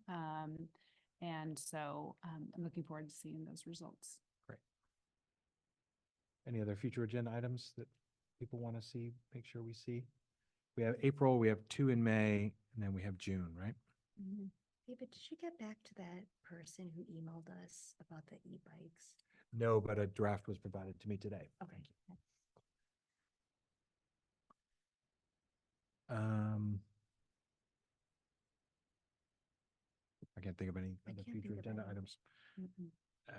And so I'm looking forward to seeing those results. Any other future agenda items that people want to see, make sure we see? We have April, we have 2 in May, and then we have June, right? David, did you get back to that person who emailed us about the e-bikes? No, but a draft was provided to me today. Okay. I can't think of any other future agenda items.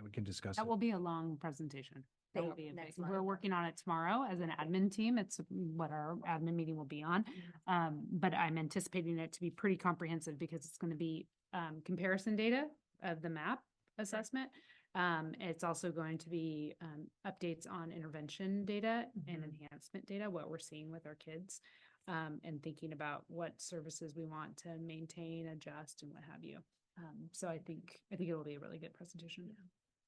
We can discuss That it. will be a long presentation. That will be a Next big, month. we're working on it tomorrow as an admin team. It's what our admin meeting will be on. But I'm anticipating it to be pretty comprehensive because it's going to be comparison data of the map assessment. It's also going to be updates on intervention data and enhancement data, what we're seeing with our kids. And thinking about what services we want to maintain, adjust, and what have you. So I think it'll be a really good presentation.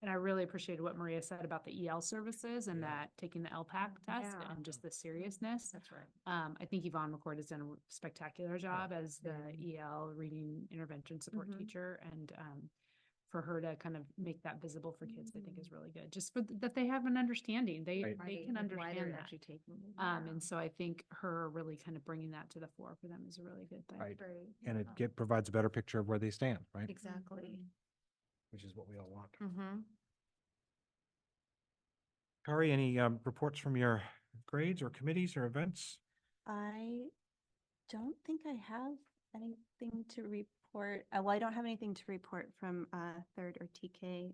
And I really appreciated what Maria said about the EL services and that taking the LPAC test Yeah. and just the seriousness. That's right. I think Yvonne McCord has done a spectacular job as the EL reading intervention support teacher. And for her to kind of make that visible for kids, I think is really good. Just for that they have an understanding. They can understand that. And so I think her really kind of bringing that to the fore for them is a really good thing. Right. And it provides a better picture of where they stand, right? Exactly. Which is what we all want. Mm-hmm. Kari, any reports from your grades or committees or events? I don't think I have anything to report. Well, I don't have anything to report from third or TK.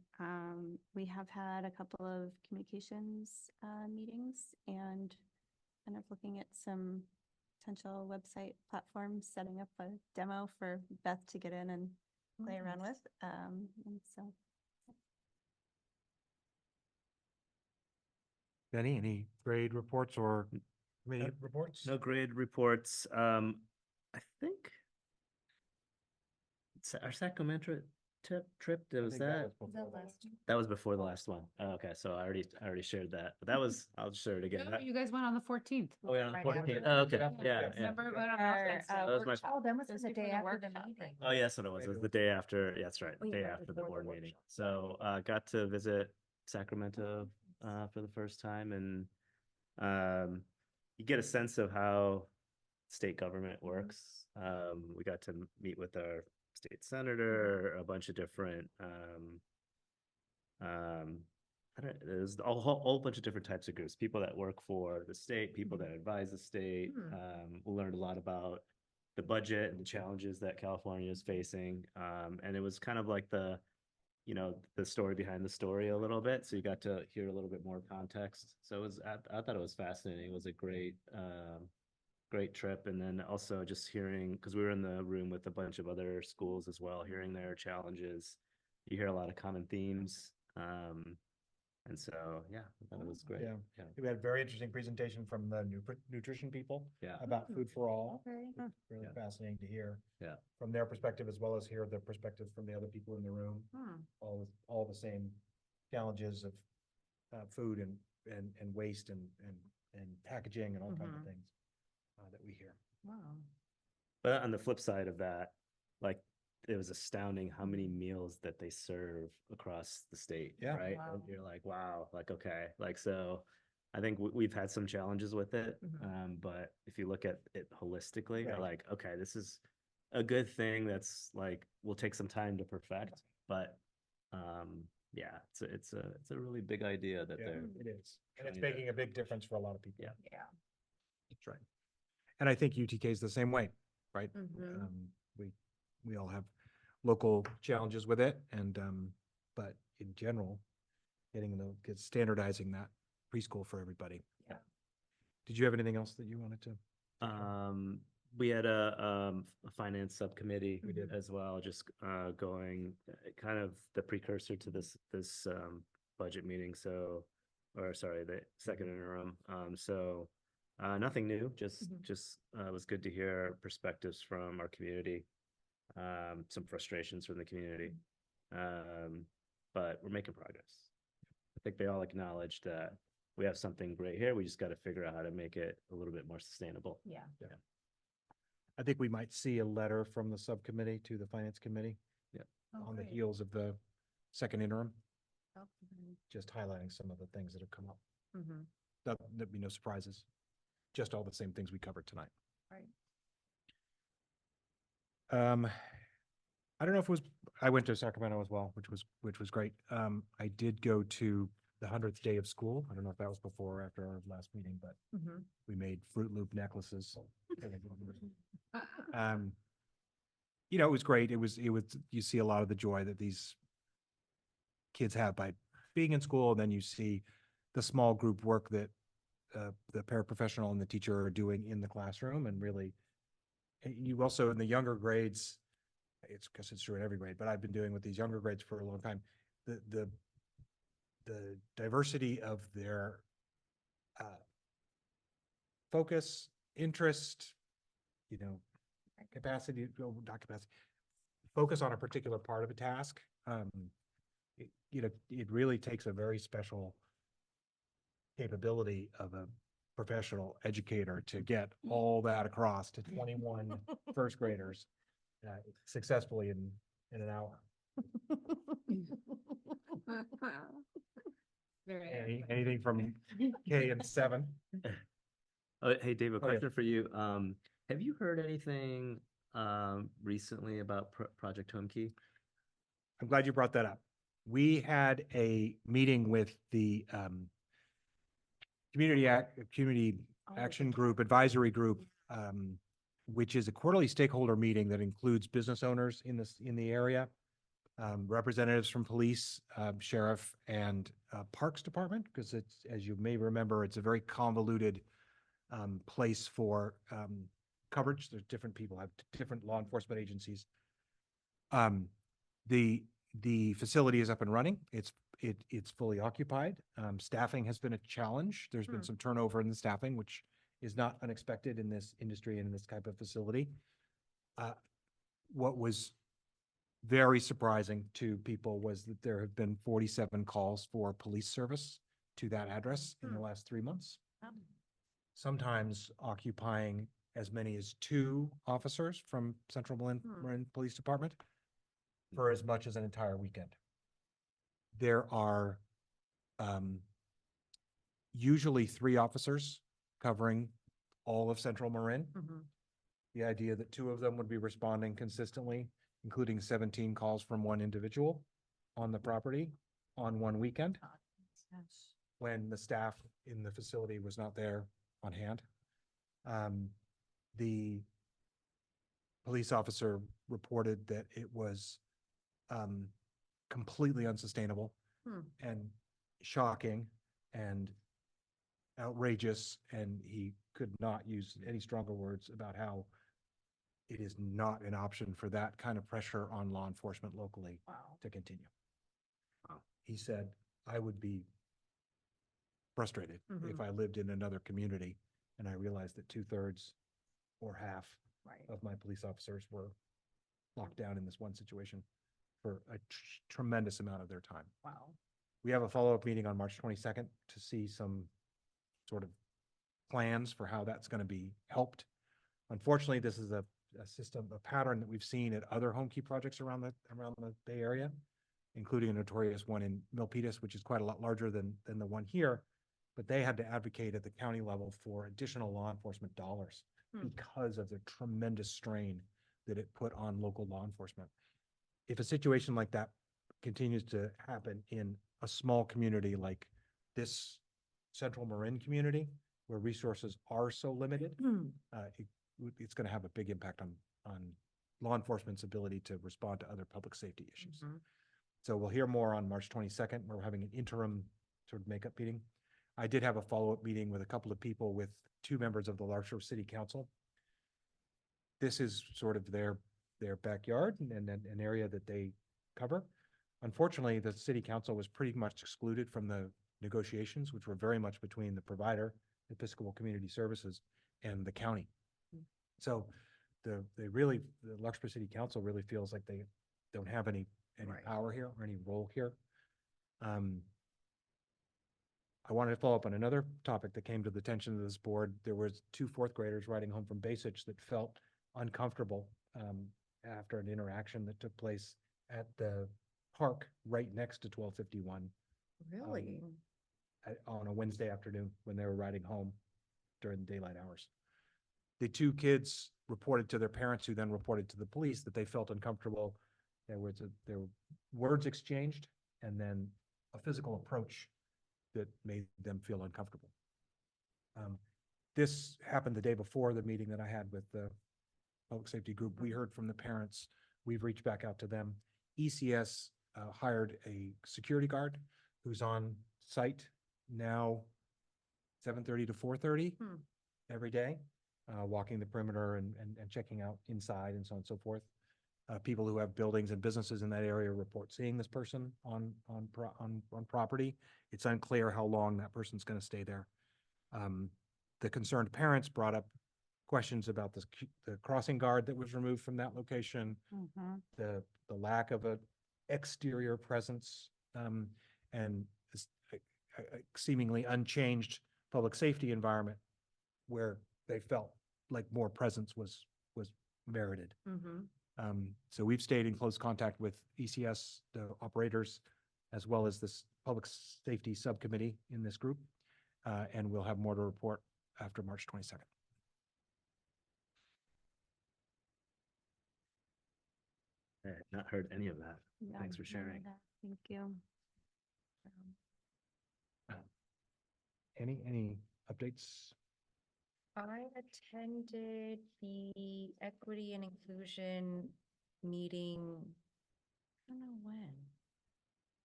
We have had a couple of communications meetings and kind of looking at some potential website platforms, setting up a demo for Beth to get in and play around with. And so Benny, any grade reports or committee reports? No grade reports. I think our Sacramento trip, I was think that? was before that. That was before the last one. Oh, okay, so I already shared that, but that was, I'll share it again. No, That- you guys went on the 14th. Oh, yeah, on the Right after 14th. that. Oh, okay, yeah. Remember, we went on Our, offense. That was my- Oh, that was Those the before day the after the workshop, meeting. Oh, yes, what it was. It was the day after, yeah, that's right, Oh, day yeah, after the before the board meeting. workshop. So, got to visit Sacramento, for the first time, and, you get a sense of how state government works. We got to meet with our state senator, a bunch of different, there's a whole bunch of different types of groups, people that work for the state, people that advise the state. We learned a lot about the budget and the challenges that California is facing. And it was kind of like the story behind the story a little bit. So you got to hear a little bit more context. So I thought it was fascinating. It was a great trip. And then also just hearing, because we were in the room with a bunch of other schools as well, hearing their challenges. You hear a lot of common themes. And so, yeah, I thought it was great. Yeah. We had a very interesting presentation from the nutrition people. Yeah. About food for all. Okay. Really Yeah. fascinating to hear. Yeah. From their perspective, as well as hear the perspective from the other people in the room. All the same challenges of food and waste and packaging and all kinds of things that we hear. Wow. But on the flip side of that, like, it was astounding how many meals that they serve across the state. Yeah. Right. Wow. And you're like, wow, like, okay. Like, so I think we've had some challenges with it. But if you look at it holistically, you're Right. like, okay, this is a good thing that's like, will take some time to perfect, but, yeah, it's a really big idea that Yeah, they're. it is. And it's trying to- making a big difference for a lot of people. Yeah. Yeah. That's right. And I think UTK is the same way, right? Mhm. We all have local challenges with it, and but in general, standardizing that preschool for everybody. Yeah. Did you have anything else that you wanted to? We had a finance subcommittee We did. as well, just going kind of the precursor to this budget meeting. So, or sorry, the second interim. So nothing new. Just it was good to hear perspectives from our community, some frustrations from the community, but we're making progress. I think they all acknowledge that we have something great here. We just got to figure out how to make it a little bit more sustainable. Yeah. I think we might see a letter from the subcommittee to the finance committee. Yeah. On the heels of the second interim, just highlighting some of the things that have come up. There'd be no surprises. Just all the same things we covered tonight. Right. I don't know if it was, I went to Sacramento as well, which was great. I did go to the 100th day of school. I don't know if that was before or after our last meeting, but we made Fruit Loop necklaces. You know, it was great. It was, you see a lot of the joy that these kids have by being in school. And then you see the small group work that the paraprofessional and the teacher are doing in the classroom. And really, you also, in the younger grades, it's because it's true in every grade, but I've been doing with these younger grades for a long time. The diversity of their focus, interest, you know, capacity, not capacity, focus on a particular part of a task. You know, it really takes a very special capability of a professional educator to get all that across to 21 first graders successfully in an hour. Anything from K and 7? Hey, Dave, a Oh, yeah. question for you. Have you heard anything recently about Project Home Key? I'm glad you brought that up. We had a meeting with the Community Action Group, Advisory Group, which is a quarterly stakeholder meeting that includes business owners in the area, representatives from police, sheriff, and Parks Department, because it's, as you may remember, it's a very convoluted place for coverage. There's different people have different law enforcement agencies. The facility is up and running. It's fully occupied. Staffing has been a challenge. There's been some turnover in the staffing, which is not unexpected in this industry and in this type of facility. What was very surprising to people was that there have been 47 calls for police service to that address in the last 3 months. Sometimes occupying as many as 2 officers from Central Marin Police Department for as much as an entire weekend. There are usually 3 officers covering all of Central Marin. The idea that 2 of them would be responding consistently, including 17 calls from 1 individual on the property on 1 weekend, when the staff in the facility was not there on hand. The police officer reported that it was completely unsustainable and shocking and outrageous, and he could not use any stronger words about how it is not an option for that kind of pressure on law enforcement locally to continue. He said, I would be frustrated if I lived in another community and I realized that 2/3 or half of my police officers were locked down in this one situation for a tremendous amount of their time. Wow. We have a follow-up meeting on March 22nd to see some sort of plans for how that's going to be helped. Unfortunately, this is a pattern that we've seen at other home key projects around the Bay Area, including a notorious one in Milpitas, which is quite a lot larger than the one here. But they had to advocate at the county level for additional law enforcement dollars because of the tremendous strain that it put on local law enforcement. If a situation like that continues to happen in a small community like this Central Marin community, where resources are so limited, it's going to have a big impact on law enforcement's ability to respond to other public safety issues. So we'll hear more on March 22nd. We're having an interim sort of makeup meeting. I did have a follow-up meeting with a couple of people, with 2 members of the Larkshore City Council. This is sort of their backyard and an area that they cover. Unfortunately, the city council was pretty much excluded from the negotiations, which were very much between the provider, Episcopal Community Services, and the county. So the Larkspur City Council really feels like they don't have any power here or any role here. I wanted to follow up on another topic that came to the attention of this board. There was 2 4th graders riding home from Basich that felt uncomfortable after an interaction that took place at the park right next to 1251. Really? On a Wednesday afternoon when they were riding home during the daylight hours. The 2 kids reported to their parents, who then reported to the police, that they felt uncomfortable. There were words exchanged and then a physical approach that made them feel uncomfortable. This happened the day before the meeting that I had with the public safety group. We heard from the parents. We've reached back out to them. ECS hired a security guard who's on site now 7:30 to 4:30 every day, walking the perimeter and checking out inside and so on and so forth. People who have buildings and businesses in that area report seeing this person on property. It's unclear how long that person's going to stay there. The concerned parents brought up questions about the crossing guard that was removed from that location, the lack of a exterior presence, and a seemingly unchanged public safety environment where they felt like more presence was merited. So we've stayed in close contact with ECS, the operators, as well as this public safety subcommittee in this group, and we'll have more to report after March 22nd. I had not heard any of that. Yeah, Thanks for none of sharing. that. Thank you. Any updates? I attended the equity and inclusion meeting. I don't know when.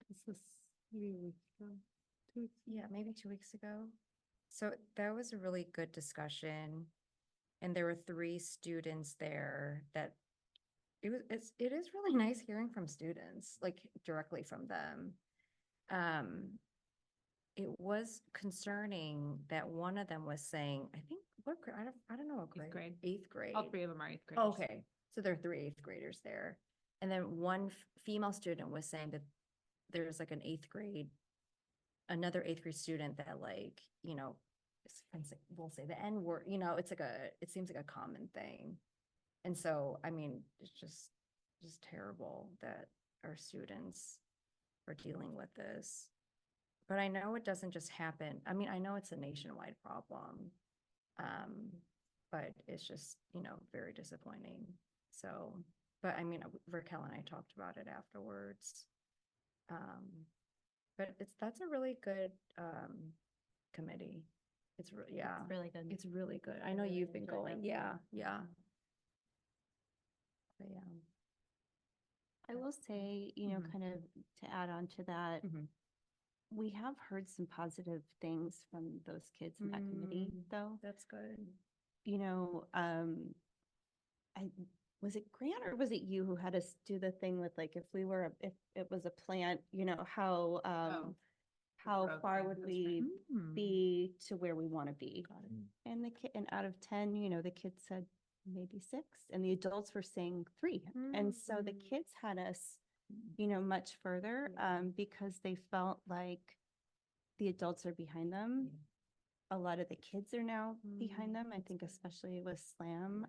This is maybe a week ago, 2 weeks. Yeah, maybe 2 weeks ago. So that was a really good discussion. And there were 3 students there that it is really nice hearing from students, like directly from them. It was concerning that one of them was saying, I think, what grade? I don't know what grade. 8th grade. 8th grade. All 3 of them are 8th graders. Okay, so there are 3 8th graders there. And then one female student was saying that there's like an 8th grade, another 8th grade student that, like, you know, we'll say the N word, you know, it's like it seems like a common thing. And so, I mean, it's just terrible that our students are dealing with this. But I know it doesn't just happen. I mean, I know it's a nationwide problem. But it's just, you know, very disappointing. So, but I mean, Raquel and I talked about it afterwards. But that's a really good committee. It's yeah. It's really good. It's really good. I know really you've been enjoyed going. it. Yeah. But yeah. I will say, you know, Mhm. kind of to add on to that, we have heard some positive things from those kids in that committee, though. That's good. You know, was it Grant or was it you who had us do the thing with, like, if it was a plant, you know, how far would we be to where we want to be? And and out of 10, you know, the kids said maybe 6, and the adults were saying 3. And so the kids had us, you know, much further, because they felt like the adults are behind them. A lot of the kids are now behind them. I think especially with SLAM,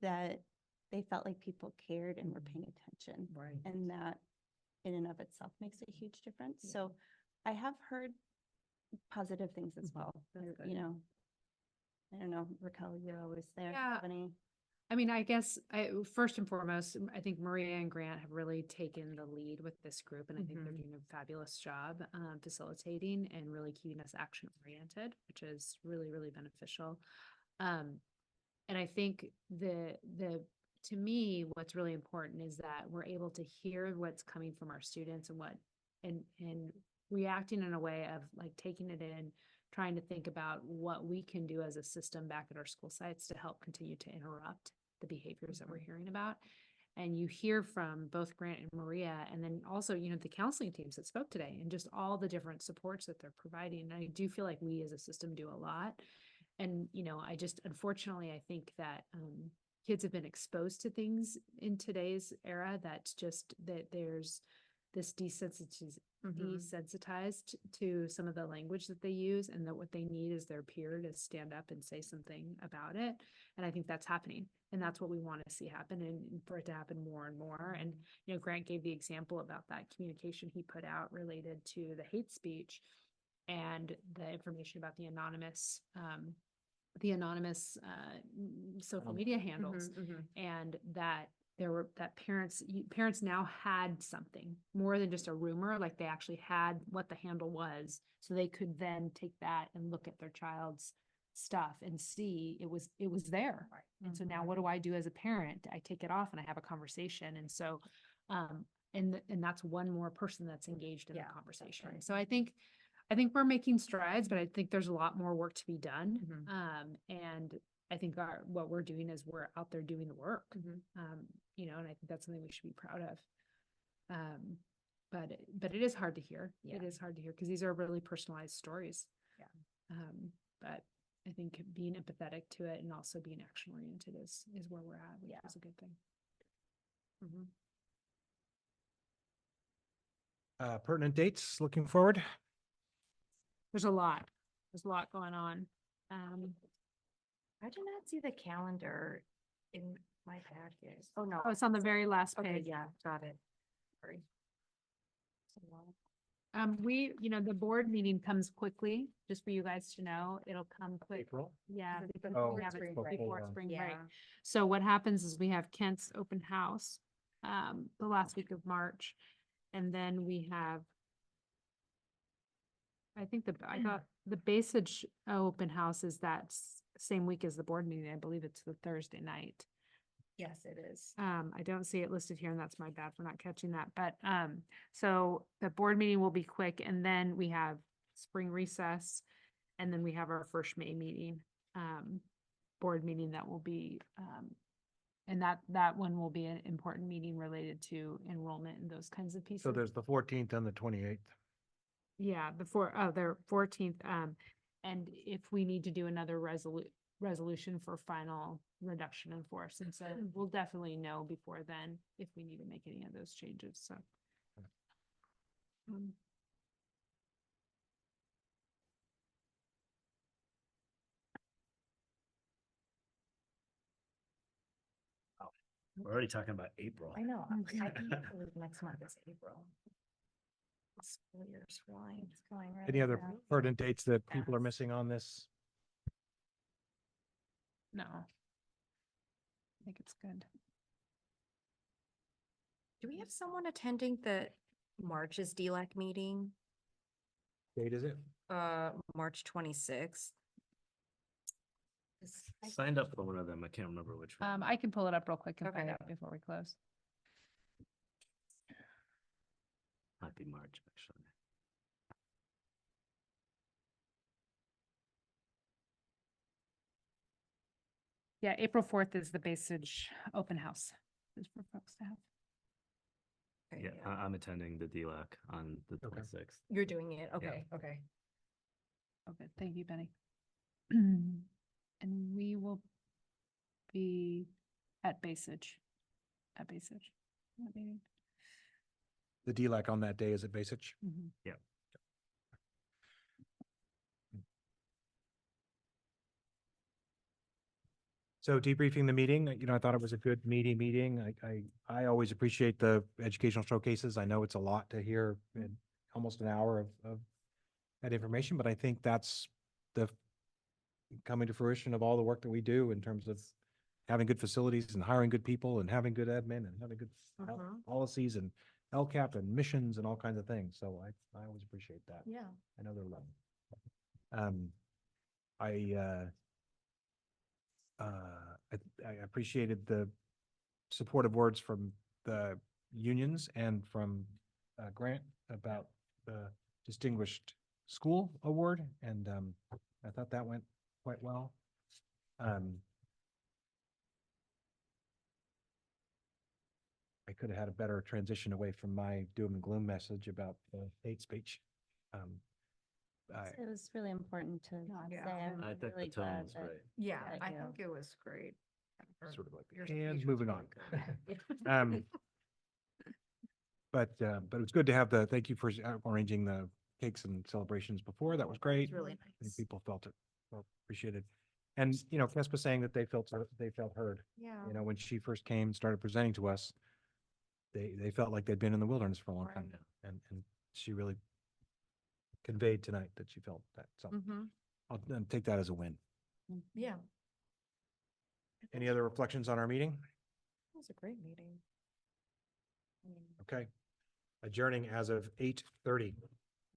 that they felt like people cared and were paying attention. Right. And that in and of itself makes a huge difference. So I have heard positive things as well. You know, I don't know, Raquel, you're always there. Yeah. Have any? I mean, I guess first and foremost, I think Maria and Grant have really taken the lead with this group, and I think they're doing a fabulous job facilitating and really keeping us action oriented, which is really, really beneficial. And I think the to me, what's really important is that we're able to hear what's coming from our students and reacting in a way of like taking it in, trying to think about what we can do as a system back at our school sites to help continue to interrupt the behaviors that we're hearing about. And you hear from both Grant and Maria, and then also, the counseling teams that spoke today and just all the different supports that they're providing. And I do feel like we as a system do a lot. And, unfortunately, I think that kids have been exposed to things in today's era that's just that there's this desensitized to some of the language that they use, and that what they need is their peer to stand up and say something about it. And I think that's happening, and that's what we want to see happen, and for it to happen more and more. And, Grant gave the example about that communication he put out related to the hate speech and the information about the anonymous social media handles, and that parents now had something more than just a rumor, like they actually had what the handle was, so they could then take that and look at their child's stuff and see it was there. Right. And so now what do I do as a parent? I take it off and I have a conversation. And so, and that's one more person that's engaged in the conversation. Right. So I think we're making strides, but I think there's a lot more work to be done. And I think what we're doing is we're out there doing the work, and I think that's something we should be proud of. But it is hard to hear. Yeah. It is hard to hear because these are really personalized stories. Yeah. But I think being empathetic to it and also being action oriented is where we're at, which is a good thing. Pertinent dates looking forward. There's a lot going on. I do not see the calendar in my packet. Oh, no. Oh, it's on the very last Okay, page. yeah, got it. Sorry. The board meeting comes quickly, just for you guys to know. It'll come quick. April? Yeah. Oh, we have it before, before spring break. Yeah. So what happens is we have Kent's open house, the last week of March. And then we have, I got the Basage open house is that same week as the board meeting. I believe it's the Thursday night. Yes, it is. I don't see it listed here, and that's my bad for not catching that. But so the board meeting will be quick, and then we have spring recess, and then we have our first May meeting, board meeting that will be, and that one will be an important meeting related to enrollment and those kinds of pieces. So there's the 14th and the 28th. Yeah, they're 14th. And if we need to do another resolution for final reduction in force. And so we'll definitely know before then if we need to make any of those changes. So. We're already talking about April. I know. I can't believe next month is April. The school year's flying. It's going right. Any other pertinent dates that people are missing on this? No. I think it's good. Do we have someone attending the March's DLAC meeting? Date is it? March 26th. Signed up for one of them. I can't remember which one. I can pull it up real quick and find Okay. out before we close. Might be March, actually. Yeah, April 4th is the Basage open house. Just for folks to have. Okay, Yeah, I'm attending the DLAC on the 26th. You're doing it. Okay. Okay. Okay, thank you, Benny. And we will be at Basage. That meeting. The DLAC on that day is at Basage. Yeah. So debriefing the meeting, I thought it was a good meeting. I always appreciate the educational showcases. I know it's a lot to hear in almost an hour of that information, but I think that's the coming to fruition of all the work that we do in terms of having good facilities and hiring good people and having good admin and having good policies and LCAP and missions and all kinds of things. So I always appreciate that. Yeah. I know they're loved. I appreciated the supportive words from the unions and from Grant about the Distinguished School Award, and I thought that went quite well. I could have had a better transition away from my doom and gloom message about the hate speech. It was really important to say. I'm I think the really tone glad was that. great. Yeah, that I you- think it was great. Sort of like, Your and speech was moving on. really good. But it was good to have thank you for arranging the cakes and celebrations before. That was great. really I think nice. people felt appreciated. And, Kespa saying that they felt heard. Yeah. When she first came, started presenting to us, they felt like they'd been in the wilderness for a long time. And she really conveyed tonight that she felt that. So I'll then take that as a win. Yeah. Any other reflections on our meeting? It was a great meeting. Okay. Adjourning as of 8:30.